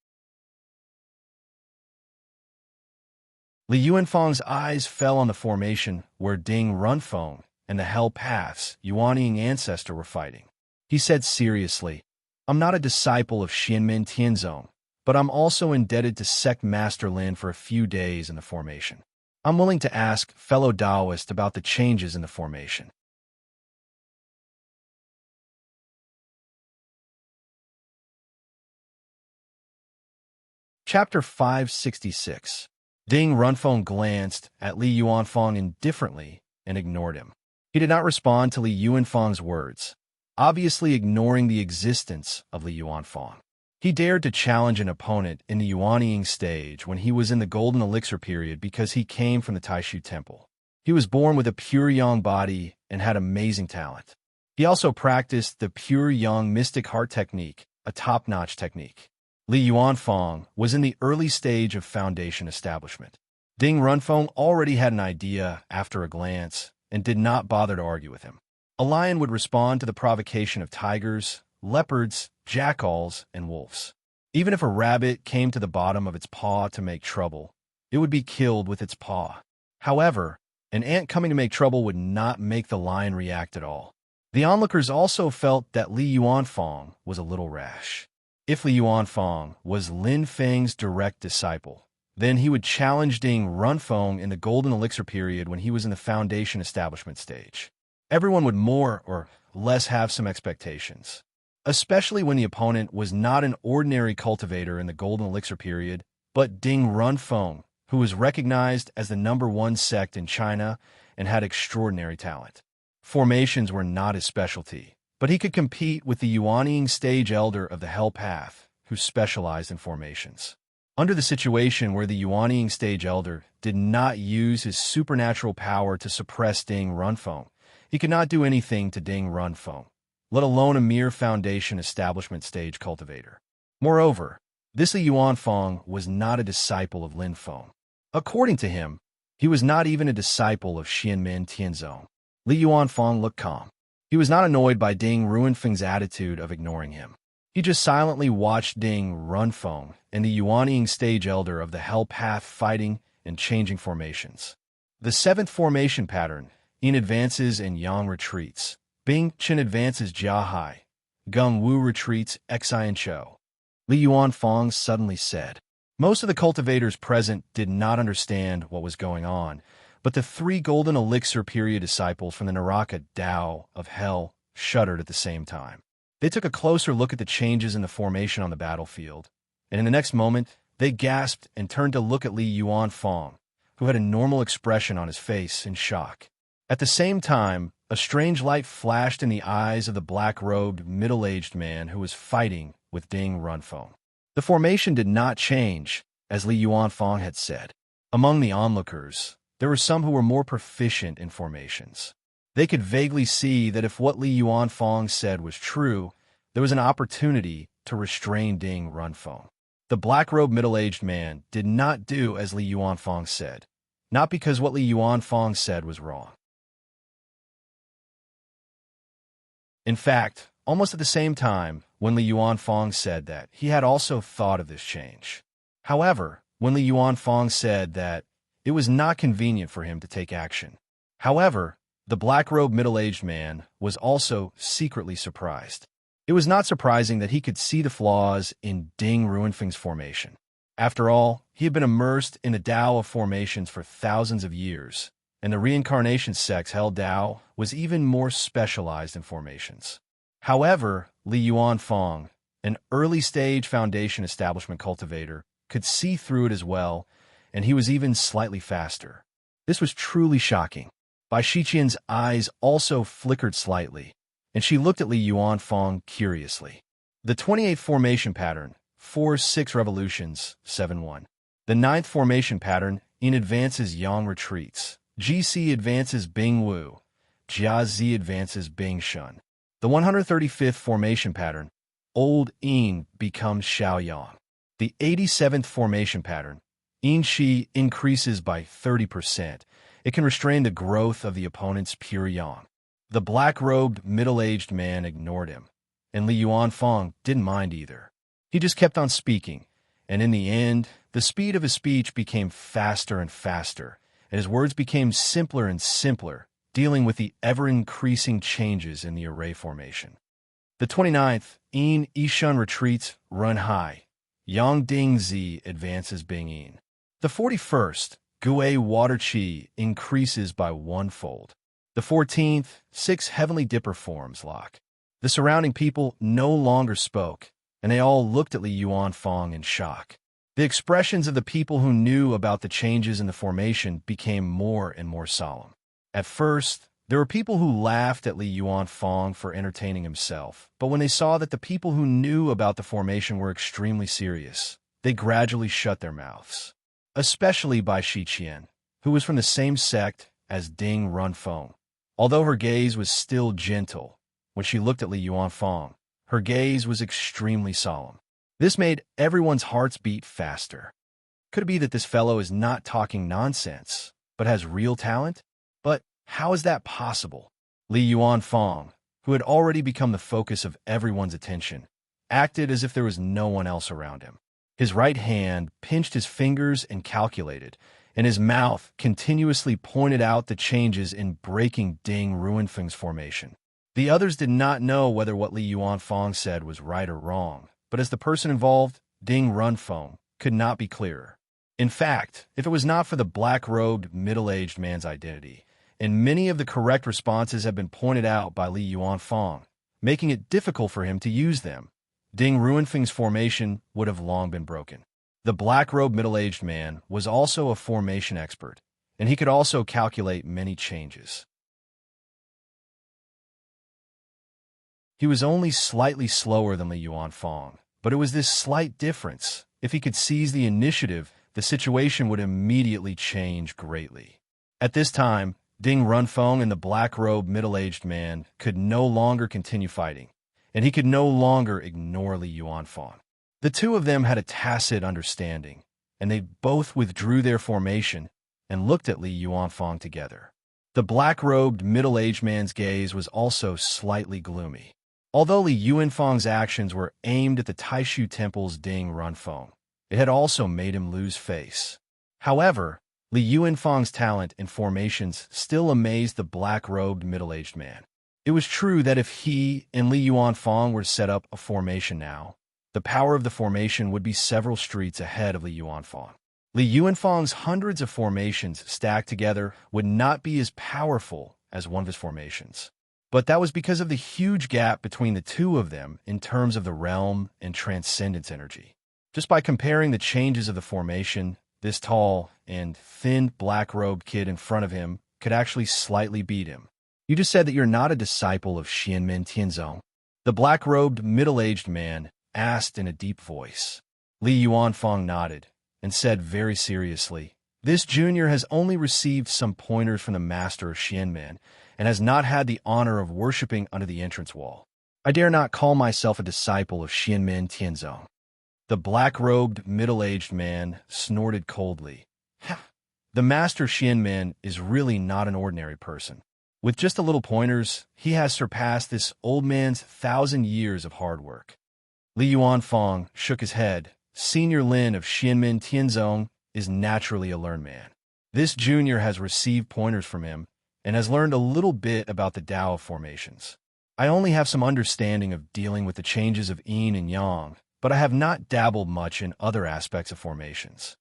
Li Yuanfang's eyes fell on the formation where Ding Runfeng and the Hell Path's Yuanying ancestor were fighting. He said seriously, "I'm not a disciple of Xianmen Tianzong, but I'm also indebted to Sect Master Lin for a few days in the formation. I'm willing to ask fellow Taoist about the changes in the formation." Chapter 566. Ding Runfeng glanced at Li Yuanfang indifferently and ignored him. He did not respond to Li Yuanfang's words, obviously ignoring the existence of Li Yuanfang. He dared to challenge an opponent in the Yuanying stage when he was in the Golden Elixir period because he came from the Taishu Temple. He was born with a pure yang body and had amazing talent. He also practiced the pure yang mystic heart technique, a top-notch technique. Li Yuanfang was in the early stage of foundation establishment. Ding Runfeng already had an idea after a glance and did not bother to argue with him. A lion would respond to the provocation of tigers, leopards, jackals, and wolves. Even if a rabbit came to the bottom of its paw to make trouble, it would be killed with its paw. However, an ant coming to make trouble would not make the lion react at all. The onlookers also felt that Li Yuanfang was a little rash. If Li Yuanfang was Lin Feng's direct disciple, then he would challenge Ding Runfeng in the Golden Elixir period when he was in the foundation establishment stage. Everyone would more or less have some expectations, especially when the opponent was not an ordinary cultivator in the Golden Elixir period, but Ding Runfeng, who was recognized as the #1 sect in China and had extraordinary talent. Formations were not his specialty, but he could compete with the Yuanying stage elder of the Hell Path, who specialized in formations. Under the situation where the Yuanying stage elder did not use his supernatural power to suppress Ding Runfeng, he could not do anything to Ding Runfeng, let alone a mere foundation establishment stage cultivator. Moreover, this Li Yuanfang was not a disciple of Lin Feng. According to him, he was not even a disciple of Xianmen Tianzong. Li Yuanfang looked calm. He was not annoyed by Ding Runfeng's attitude of ignoring him. He just silently watched Ding Runfeng and the Yuanying stage elder of the Hell Path fighting and changing formations. The 7th formation pattern, Yin advances and Yang retreats. Bing Chen advances Jia Hai. Gung Wu retreats Xi and Chou. Li Yuanfang suddenly said. Most of the cultivators present did not understand what was going on, but the 3 Golden Elixir period disciples from the Naraka Tao of Hell shuddered at the same time. They took a closer look at the changes in the formation on the battlefield, and in the next moment, they gasped and turned to look at Li Yuanfang, who had a normal expression on his face in shock. At the same time, a strange light flashed in the eyes of the black-robed, middle-aged man who was fighting with Ding Runfeng. The formation did not change, as Li Yuanfang had said. Among the onlookers, there were some who were more proficient in formations. They could vaguely see that if what Li Yuanfang said was true, there was an opportunity to restrain Ding Runfeng. The black-robed middle-aged man did not do as Li Yuanfang said, not because what Li Yuanfang said was wrong. In fact, almost at the same time, when Li Yuanfang said that, he had also thought of this change. However, when Li Yuanfang said that it was not convenient for him to take action. However, the black-robed middle-aged man was also secretly surprised. It was not surprising that he could see the flaws in Ding Ruinfeng's formation. After all, he had been immersed in the Tao of formations for thousands of years, and the reincarnation sect's held Tao was even more specialized in formations. However, Li Yuanfang, an early-stage foundation establishment cultivator, could see through it as well, and he was even slightly faster. This was truly shocking. Bai Shiqian's eyes also flickered slightly, and she looked at Li Yuanfang curiously. The 28th formation pattern, 4-6 revolutions, 7-1. The 9th formation pattern, Yin advances, Yang retreats. GC advances, Bing Wu. Jia Z advances, Bing Shun. The 135th formation pattern, Old Yin becomes Xiao Yang. The 87th formation pattern, Yin Shi increases by 30%. It can restrain the growth of the opponent's pure Yang. The black-robed, middle-aged man ignored him, and Li Yuanfang didn't mind either. He just kept on speaking, and in the end, the speed of his speech became faster and faster, and his words became simpler and simpler, dealing with the ever-increasing changes in the array formation. The 29th, Yin Yishun retreats, run high. Yang Ding Z advances Bing Yin. The 41st, Gui Water Qi increases by 1-fold. The 14th, 6 Heavenly Dipper forms lock. The surrounding people no longer spoke, and they all looked at Li Yuanfang in shock. The expressions of the people who knew about the changes in the formation became more and more solemn. At first, there were people who laughed at Li Yuanfang for entertaining himself, but when they saw that the people who knew about the formation were extremely serious, they gradually shut their mouths. Especially Bai Shiqian, who was from the same sect as Ding Runfeng. Although her gaze was still gentle, when she looked at Li Yuanfang, her gaze was extremely solemn. This made everyone's hearts beat faster. Could it be that this fellow is not talking nonsense, but has real talent? But how is that possible? Li Yuanfang, who had already become the focus of everyone's attention, acted as if there was no one else around him. His right hand pinched his fingers and calculated, and his mouth continuously pointed out the changes in breaking Ding Ruinfeng's formation. The others did not know whether what Li Yuanfang said was right or wrong, but as the person involved, Ding Runfeng, could not be clearer. In fact, if it was not for the black-robed, middle-aged man's identity, and many of the correct responses have been pointed out by Li Yuanfang, making it difficult for him to use them, Ding Ruinfeng's formation would have long been broken. The black-robed middle-aged man was also a formation expert, and he could also calculate many changes. He was only slightly slower than Li Yuanfang, but it was this slight difference. If he could seize the initiative, the situation would immediately change greatly. At this time, Ding Runfeng and the black-robed middle-aged man could no longer continue fighting, and he could no longer ignore Li Yuanfang. The two of them had a tacit understanding, and they both withdrew their formation and looked at Li Yuanfang together. The black-robed middle-aged man's gaze was also slightly gloomy. Although Li Yuanfang's actions were aimed at the Taishu Temple's Ding Runfeng, it had also made him lose face. However, Li Yuanfang's talent in formations still amazed the black-robed middle-aged man. It was true that if he and Li Yuanfang were to set up a formation now, the power of the formation would be several streets ahead of Li Yuanfang. Li Yuanfang's hundreds of formations stacked together would not be as powerful as one of his formations. But that was because of the huge gap between the two of them in terms of the realm and transcendence energy. Just by comparing the changes of the formation, this tall and thin black-robed kid in front of him could actually slightly beat him. You just said that you're not a disciple of Xianmen Tianzong. The black-robed, middle-aged man asked in a deep voice. Li Yuanfang nodded and said very seriously, "This junior has only received some pointers from the master of Xianmen and has not had the honor of worshipping under the entrance wall. I dare not call myself a disciple of Xianmen Tianzong." The black-robed, middle-aged man snorted coldly. The master Xianmen is really not an ordinary person. With just a little pointers, he has surpassed this old man's 1,000 years of hard work. Li Yuanfang shook his head. Senior Lin of Xianmen Tianzong is naturally a learned man. This junior has received pointers from him and has learned a little bit about the Tao of formations. I only have some understanding of dealing with the changes of yin and yang, but I have not dabbled much in other aspects of formations.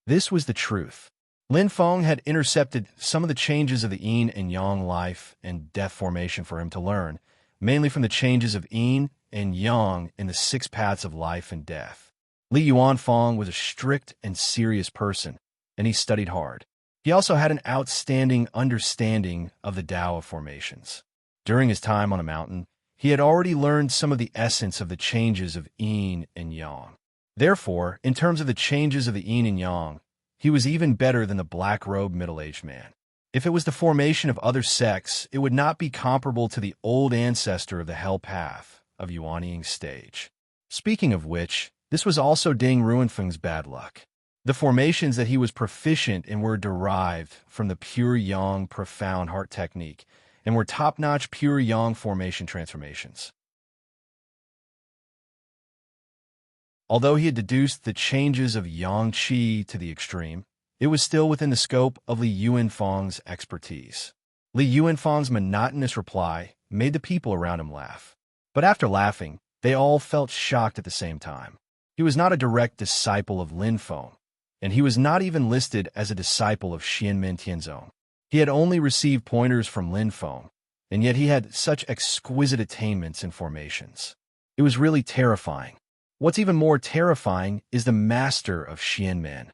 This was the truth. Lin Feng had intercepted some of the changes of the yin and yang life and death formation for him to learn, mainly from the changes of yin and yang in the 6 paths of life and death. Li Yuanfang was a strict and serious person, and he studied hard. He also had an outstanding understanding of the Tao of formations. During his time on a mountain, he had already learned some of the essence of the changes of yin and yang. Therefore, in terms of the changes of the yin and yang, he was even better than the black-robed middle-aged man. If it was the formation of other sects, it would not be comparable to the old ancestor of the Hell Path of Yuanying's stage. Speaking of which, this was also Ding Ruanfeng's bad luck. The formations that he was proficient in were derived from the pure yang profound heart technique and were top-notch pure yang formation transformations. Although he had deduced the changes of yang qi to the extreme, it was still within the scope of Li Yuanfang's expertise. Li Yuanfang's monotonous reply made the people around him laugh. But after laughing, they all felt shocked at the same time. He was not a direct disciple of Lin Feng, and he was not even listed as a disciple of Xianmen Tianzong. He had only received pointers from Lin Feng, and yet he had such exquisite attainments and formations. It was really terrifying. What's even more terrifying is the master of Xianmen.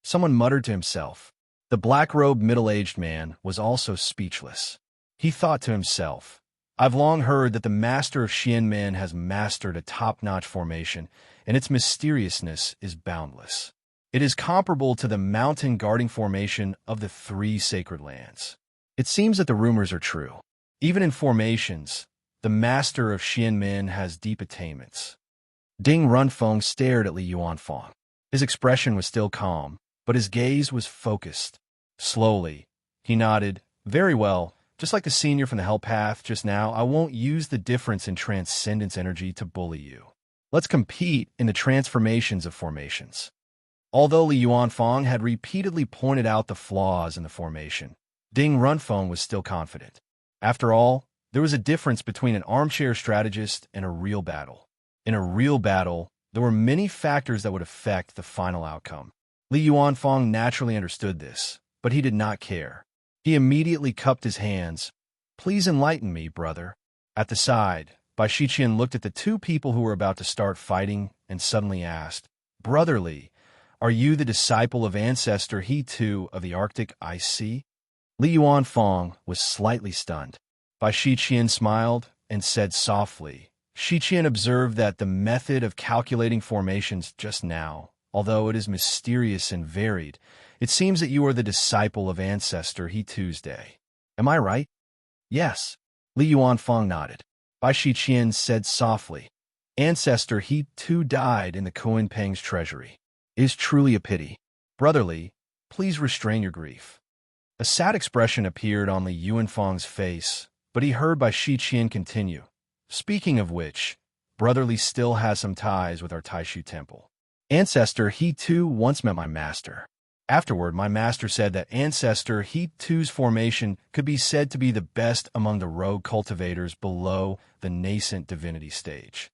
Someone muttered to himself. The black-robed middle-aged man was also speechless. He thought to himself, I've long heard that the master of Xianmen has mastered a top-notch formation, and its mysteriousness is boundless. It is comparable to the mountain guarding formation of the 3 sacred lands. It seems that the rumors are true. Even in formations, the master of Xianmen has deep attainments. Ding Runfeng stared at Li Yuanfang. His expression was still calm, but his gaze was focused. Slowly, he nodded. Very well, just like the senior from the Hell Path just now, I won't use the difference in transcendence energy to bully you. Let's compete in the transformations of formations. Although Li Yuanfang had repeatedly pointed out the flaws in the formation, Ding Runfeng was still confident. After all, there was a difference between an armchair strategist and a real battle. In a real battle, there were many factors that would affect the final outcome. Li Yuanfang naturally understood this, but he did not care. He immediately cupped his hands. Please enlighten me, brother. At the side, Bai Shiqian looked at the 2 people who were about to start fighting and suddenly asked, Brother Li, are you the disciple of ancestor He too of the Arctic Ice Sea? Li Yuanfang was slightly stunned. Bai Shiqian smiled and said softly, Shiqian observed that the method of calculating formations just now, although it is mysterious and varied, it seems that you are the disciple of ancestor He Tuesday. Am I right? Yes. Li Yuanfang nodded. Bai Shiqian said softly, Ancestor He too died in the Kuanpeng's treasury. It is truly a pity. Brother Li, please restrain your grief. A sad expression appeared on Li Yuanfang's face, but he heard Bai Shiqian continue. Speaking of which, Brother Li still has some ties with our Taishu temple. Ancestor He too once met my master. Afterward, my master said that Ancestor He too's formation could be said to be the best among the rogue cultivators below the nascent divinity stage.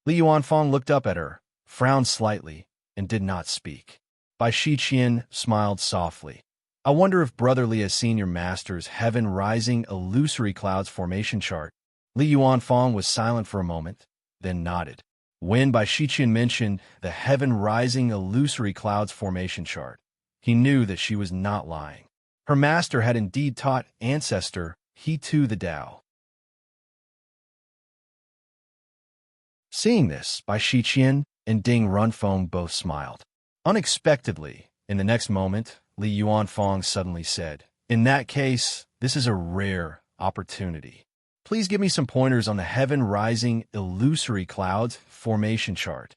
Li Yuanfang looked up at her, frowned slightly, and did not speak. Bai Shiqian smiled softly. I wonder if Brother Li has seen your master's heaven-rising illusory clouds formation chart. Li Yuanfang was silent for a moment, then nodded. When Bai Shiqian mentioned the heaven-rising illusory clouds formation chart, he knew that she was not lying. Her master had indeed taught ancestor he too the Tao. Seeing this, Bai Shiqian and Ding Runfeng both smiled. Unexpectedly, in the next moment, Li Yuanfang suddenly said, "In that case, this is a rare opportunity. Please give me some pointers on the heaven-rising illusory clouds formation chart."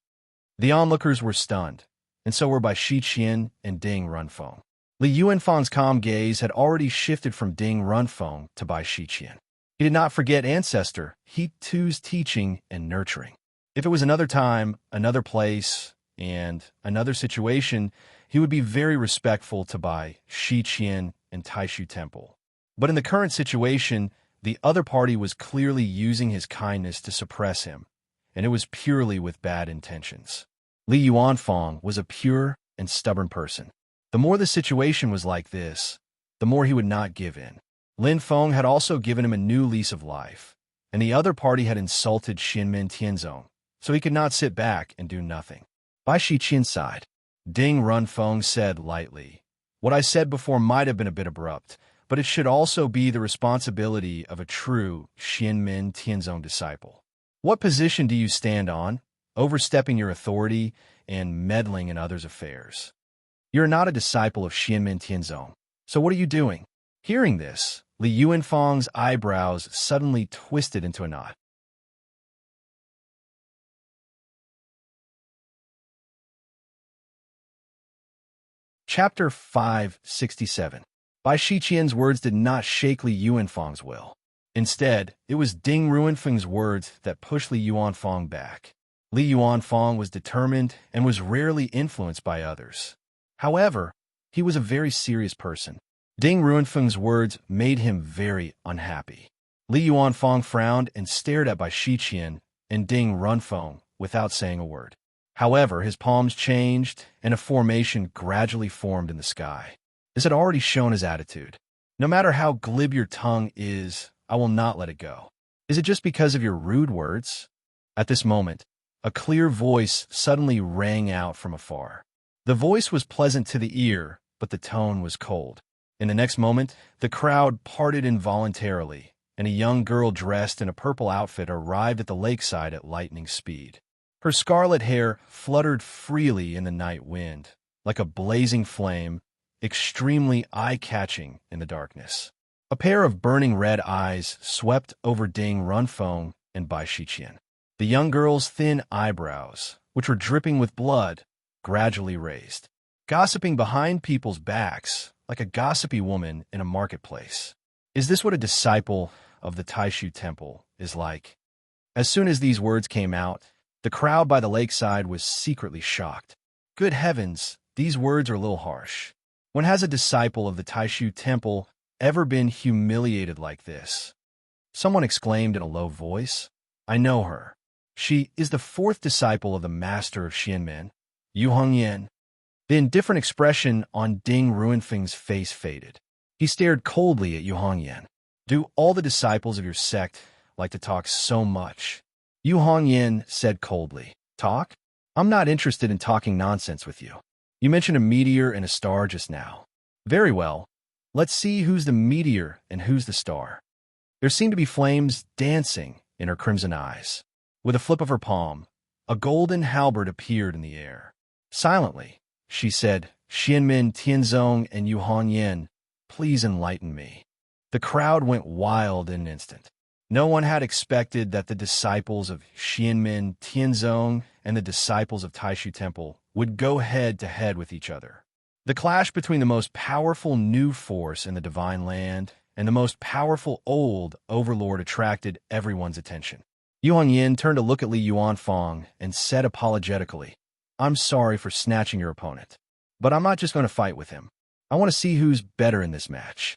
The onlookers were stunned, and so were Bai Shiqian and Ding Runfeng. Li Yuanfang's calm gaze had already shifted from Ding Runfeng to Bai Shiqian. He did not forget ancestor he too's teaching and nurturing. If it was another time, another place, and another situation, he would be very respectful to Bai Shiqian and Taishu Temple. But in the current situation, the other party was clearly using his kindness to suppress him, and it was purely with bad intentions. Li Yuanfang was a pure and stubborn person. The more the situation was like this, the more he would not give in. Lin Feng had also given him a new lease of life, and the other party had insulted Xinmin Tianzong, so he could not sit back and do nothing. Bai Shiqian sighed. Ding Runfeng said lightly, "What I said before might have been a bit abrupt, but it should also be the responsibility of a true Xinmin Tianzong disciple. What position do you stand on, overstepping your authority and meddling in others' affairs? You're not a disciple of Xinmin Tianzong, so what are you doing?" Hearing this, Li Yuanfang's eyebrows suddenly twisted into a knot. Chapter 567. Bai Shiqian's words did not shake Li Yuanfang's will. Instead, it was Ding Ruanfeng's words that pushed Li Yuanfang back. Li Yuanfang was determined and was rarely influenced by others. However, he was a very serious person. Ding Ruanfeng's words made him very unhappy. Li Yuanfang frowned and stared at Bai Shiqian and Ding Runfeng without saying a word. However, his palms changed, and a formation gradually formed in the sky. This had already shown his attitude. "No matter how glib your tongue is, I will not let it go. Is it just because of your rude words?" At this moment, a clear voice suddenly rang out from afar. The voice was pleasant to the ear, but the tone was cold. In the next moment, the crowd parted involuntarily, and a young girl dressed in a purple outfit arrived at the lakeside at lightning speed. Her scarlet hair fluttered freely in the night wind, like a blazing flame, extremely eye-catching in the darkness. A pair of burning red eyes swept over Ding Runfeng and Bai Shiqian. The young girl's thin eyebrows, which were dripping with blood, gradually raised, gossiping behind people's backs like a gossipy woman in a marketplace. Is this what a disciple of the Taishu Temple is like? As soon as these words came out, the crowd by the lakeside was secretly shocked. Good heavens, these words are a little harsh. When has a disciple of the Taishu Temple ever been humiliated like this? Someone exclaimed in a low voice. "I know her. She is the fourth disciple of the master of Xianmen, Yu Hongyan." The indifferent expression on Ding Ruanfeng's face faded. He stared coldly at Yu Hongyan. "Do all the disciples of your sect like to talk so much?" Yu Hongyan said coldly. "Talk? I'm not interested in talking nonsense with you. You mentioned a meteor and a star just now. Very well. Let's see who's the meteor and who's the star." There seemed to be flames dancing in her crimson eyes. With a flip of her palm, a golden halberd appeared in the air. Silently, she said, "Xianmin Tianzong and Yu Hongyan, please enlighten me." The crowd went wild in an instant. No one had expected that the disciples of Xianmin Tianzong and the disciples of Taishu Temple would go head-to-head with each other. The clash between the most powerful new force in the divine land and the most powerful old overlord attracted everyone's attention. Yu Hongyan turned to look at Li Yuanfang and said apologetically, "I'm sorry for snatching your opponent, but I'm not just going to fight with him. I want to see who's better in this match."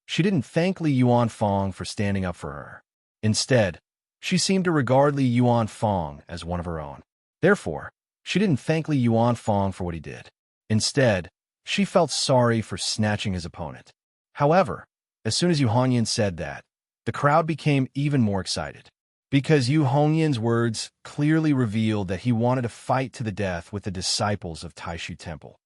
She didn't thank Li Yuanfang for standing up for her. Instead, she seemed to regard Li Yuanfang as one of her own. Therefore, she didn't thank Li Yuanfang for what he did. Instead, she felt sorry for snatching his opponent. However, as soon as Yu Hongyan said that, the crowd became even more excited, because Yu Hongyan's words clearly revealed that he wanted to fight to the death with the disciples of Taishu Temple.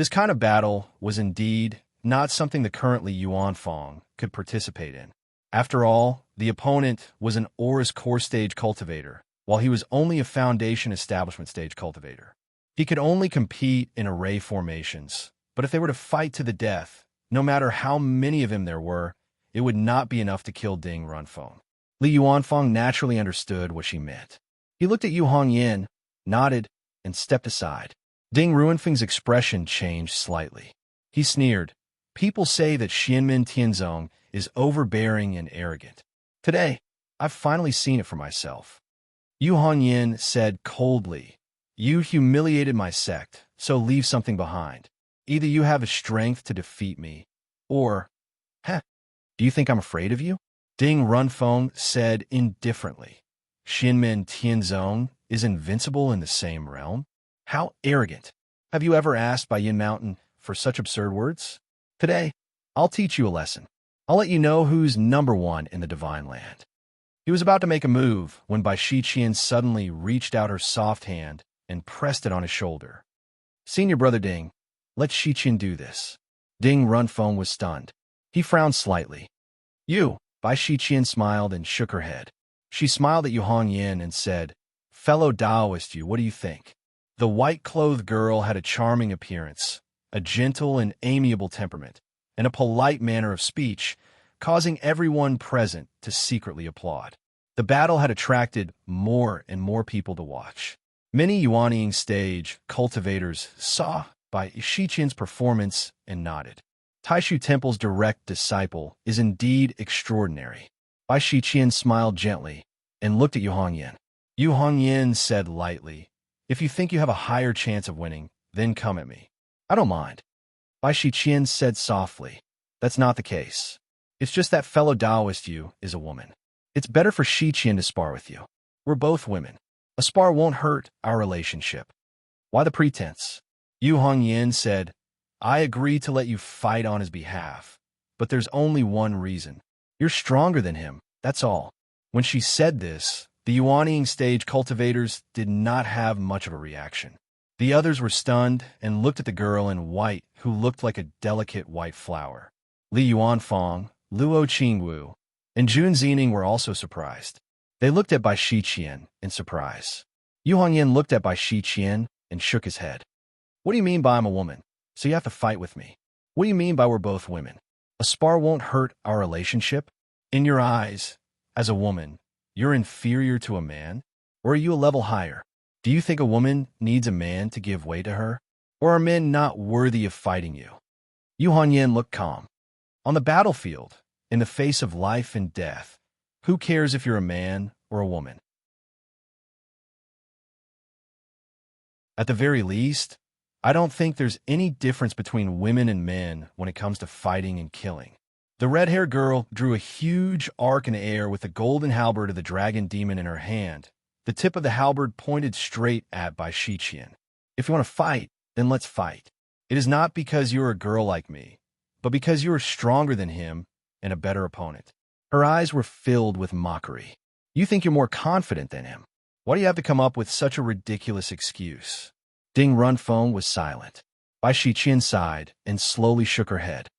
This kind of battle was indeed not something the currently Yuan Fong could participate in. After all, the opponent was an Aurus core stage cultivator, while he was only a foundation establishment stage cultivator. He could only compete in array formations, but if they were to fight to the death, no matter how many of him there were, it would not be enough to kill Ding Runfeng. Li Yuanfeng naturally understood what she meant. He looked at Yu Hongyan, nodded, and stepped aside. Ding Ruanfeng's expression changed slightly. He sneered. People say that Xianmin Tianzong is overbearing and arrogant. Today, I've finally seen it for myself. Yu Hongyan said coldly, You humiliated my sect, so leave something behind. Either you have the strength to defeat me, or, do you think I'm afraid of you? Ding Runfeng said indifferently. Xianmin Tianzong is invincible in the same realm? How arrogant! Have you ever asked Bai Yin Mountain for such absurd words? Today, I'll teach you a lesson. I'll let you know who's number one in the Divine Land. He was about to make a move when Bai Shiqian suddenly reached out her soft hand and pressed it on his shoulder. Senior brother Ding, let Shiqian do this. Ding Runfeng was stunned. He frowned slightly. You, Bai Shiqian smiled and shook her head. She smiled at Yu Hongyan and said, Fellow Taoist you, what do you think? The white-clothed girl had a charming appearance, a gentle and amiable temperament, and a polite manner of speech, causing everyone present to secretly applaud. The battle had attracted more and more people to watch. Many Yuanying stage cultivators saw Bai Shiqian's performance and nodded. Taishu Temple's direct disciple is indeed extraordinary. Bai Shiqian smiled gently and looked at Yu Hongyan. Yu Hongyan said lightly, If you think you have a higher chance of winning, then come at me. I don't mind. Bai Shiqian said softly, That's not the case. It's just that fellow Taoist you is a woman. It's better for Shiqian to spar with you. We're both women. A spar won't hurt our relationship. Why the pretense? Yu Hongyan said, I agree to let you fight on his behalf, but there's only one reason. You're stronger than him, that's all. When she said this, the Yuanying stage cultivators did not have much of a reaction. The others were stunned and looked at the girl in white who looked like a delicate white flower. Li Yuanfeng, Luo Qingwu, and Jun Zining were also surprised. They looked at Bai Shiqian in surprise. Yu Hongyan looked at Bai Shiqian and shook his head. What do you mean by I'm a woman? So you have to fight with me. What do you mean by we're both women? A spar won't hurt our relationship? In your eyes, as a woman, you're inferior to a man? Or are you a level higher? Do you think a woman needs a man to give way to her? Or are men not worthy of fighting you? Yu Hongyan looked calm. On the battlefield, in the face of life and death, who cares if you're a man or a woman? At the very least, I don't think there's any difference between women and men when it comes to fighting and killing. The red-haired girl drew a huge arc in the air with the golden halberd of the dragon demon in her hand. The tip of the halberd pointed straight at Bai Shiqian. If you want to fight, then let's fight. It is not because you're a girl like me, but because you are stronger than him and a better opponent. Her eyes were filled with mockery. You think you're more confident than him. Why do you have to come up with such a ridiculous excuse? Ding Runfeng was silent. Bai Shiqian sighed and slowly shook her head.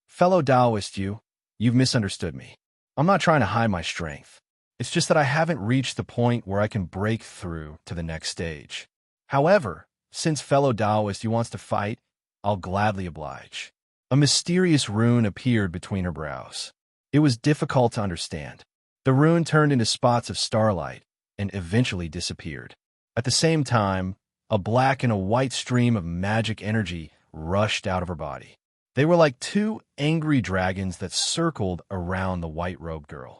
Fellow Taoist you've misunderstood me. I'm not trying to hide my strength. It's just that I haven't reached the point where I can break through to the next stage. However, since fellow Taoist you wants to fight, I'll gladly oblige. A mysterious rune appeared between her brows. It was difficult to understand. The rune turned into spots of starlight and eventually disappeared. At the same time, a black and a white stream of magic energy rushed out of her body. They were like two angry dragons that circled around the white-robed girl.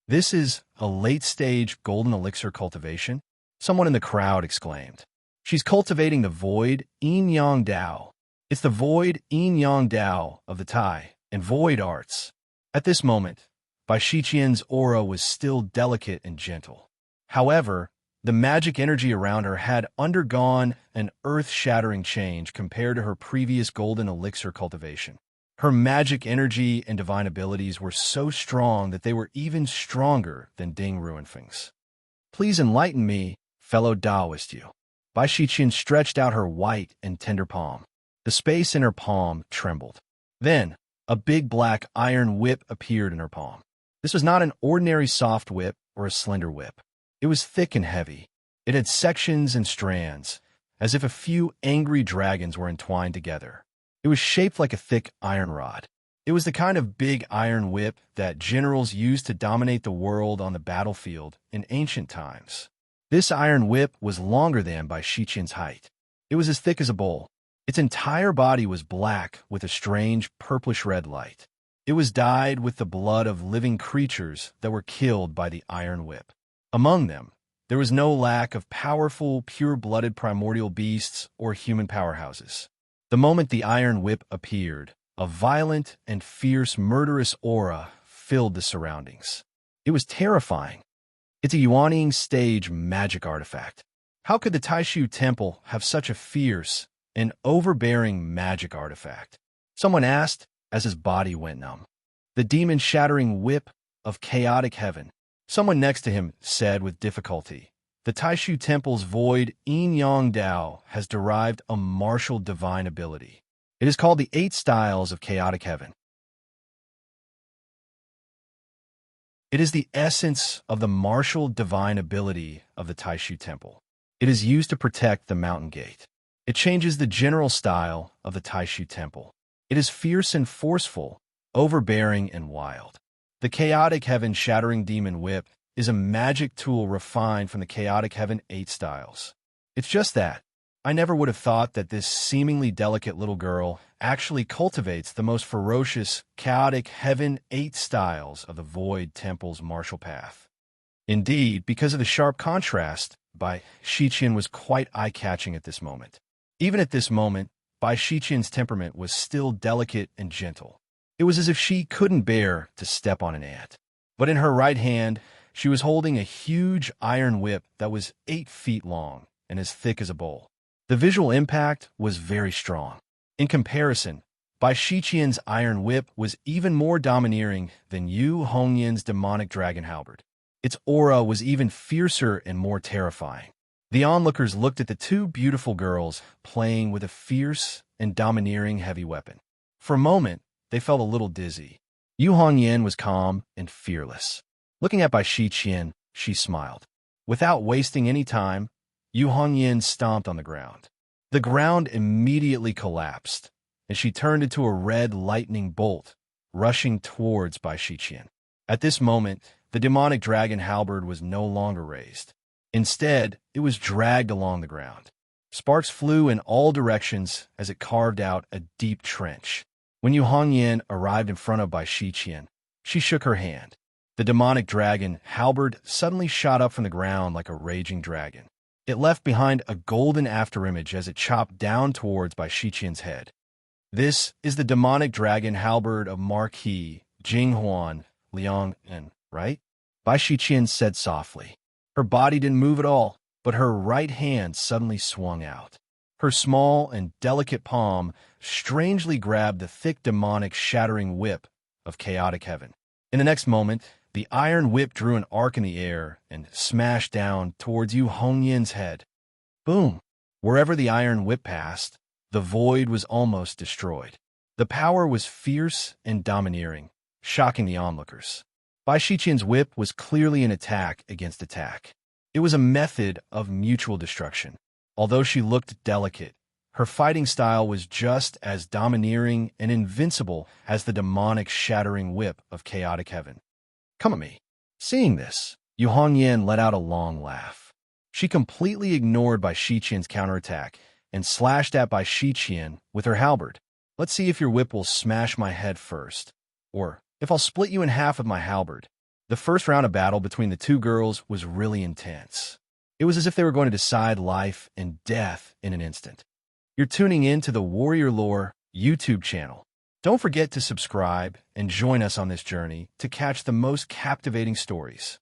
This is a late-stage golden elixir cultivation? Someone in the crowd exclaimed. She's cultivating the void yin-yang Dao. It's the void yin-yang Dao of the Tai and void arts. At this moment, Bai Shiqian's aura was still delicate and gentle. However, the magic energy around her had undergone an earth-shattering change compared to her previous golden elixir cultivation. Her magic energy and divine abilities were so strong that they were even stronger than Ding Ruanfeng's. Please enlighten me, fellow Taoist you. Bai Shiqian stretched out her white and tender palm. The space in her palm trembled. Then, a big black iron whip appeared in her palm. This was not an ordinary soft whip or a slender whip. It was thick and heavy. It had sections and strands, as if a few angry dragons were entwined together. It was shaped like a thick iron rod. It was the kind of big iron whip that generals used to dominate the world on the battlefield in ancient times. This iron whip was longer than by Shiqian's height. It was as thick as a bowl. Its entire body was black with a strange purplish-red light. It was dyed with the blood of living creatures that were killed by the iron whip. Among them, there was no lack of powerful, pure-blooded primordial beasts or human powerhouses. The moment the iron whip appeared, a violent and fierce murderous aura filled the surroundings. It was terrifying. It's a Yuanying stage magic artifact. How could the Taishu Temple have such a fierce and overbearing magic artifact? Someone asked as his body went numb. The demon-shattering whip of chaotic heaven. Someone next to him said with difficulty, the Taishu Temple's void Yin-Yang Dao has derived a martial divine ability. It is called the 8 Styles of Chaotic Heaven. It is the essence of the martial divine ability of the Taishu Temple. It is used to protect the mountain gate. It changes the general style of the Taishu Temple. It is fierce and forceful, overbearing and wild. The Chaotic Heaven Shattering Demon Whip is a magic tool refined from the Chaotic Heaven 8 Styles. It's just that. I never would have thought that this seemingly delicate little girl actually cultivates the most ferocious, chaotic Heaven 8 Styles of the Void Temple's martial path. Indeed, because of the sharp contrast, Bai Shiqian was quite eye-catching at this moment. Even at this moment, Bai Shiqian's temperament was still delicate and gentle. It was as if she couldn't bear to step on an ant. But in her right hand, she was holding a huge iron whip that was 8 feet long and as thick as a bowl. The visual impact was very strong. In comparison, Bai Shiqian's iron whip was even more domineering than Yu Hongyan's demonic dragon halberd. Its aura was even fiercer and more terrifying. The onlookers looked at the 2 beautiful girls playing with a fierce and domineering heavy weapon. For a moment, they felt a little dizzy. Yu Hongyan was calm and fearless. Looking at Bai Shiqian, she smiled. Without wasting any time, Yu Hongyan stomped on the ground. The ground immediately collapsed, and she turned into a red lightning bolt, rushing towards Bai Shiqian. At this moment, the demonic dragon halberd was no longer raised. Instead, it was dragged along the ground. Sparks flew in all directions as it carved out a deep trench. When Yu Hongyan arrived in front of Bai Shiqian, she shook her hand. The demonic dragon halberd suddenly shot up from the ground like a raging dragon. It left behind a golden afterimage as it chopped down towards Bai Shiqian's head. This is the demonic dragon halberd of Marquis Jinghuan Liang, right? Bai Shiqian said softly. Her body didn't move at all, but her right hand suddenly swung out. Her small and delicate palm strangely grabbed the thick demonic shattering whip of chaotic heaven. In the next moment, the iron whip drew an arc in the air and smashed down towards Yu Hongyan's head. Boom! Wherever the iron whip passed, the void was almost destroyed. The power was fierce and domineering, shocking the onlookers. Bai Shiqian's whip was clearly an attack against attack. It was a method of mutual destruction. Although she looked delicate, her fighting style was just as domineering and invincible as the demonic shattering whip of chaotic heaven. Come at me. Seeing this, Yu Hongyan let out a long laugh. She completely ignored Bai Shiqian's counterattack and slashed at Bai Shiqian with her halberd. Let's see if your whip will smash my head first, or if I'll split you in half with my halberd. The first round of battle between the 2 girls was really intense. It was as if they were going to decide life and death in an instant. You're tuning in to the Warrior Lore YouTube channel. Don't forget to subscribe and join us on this journey to catch the most captivating stories.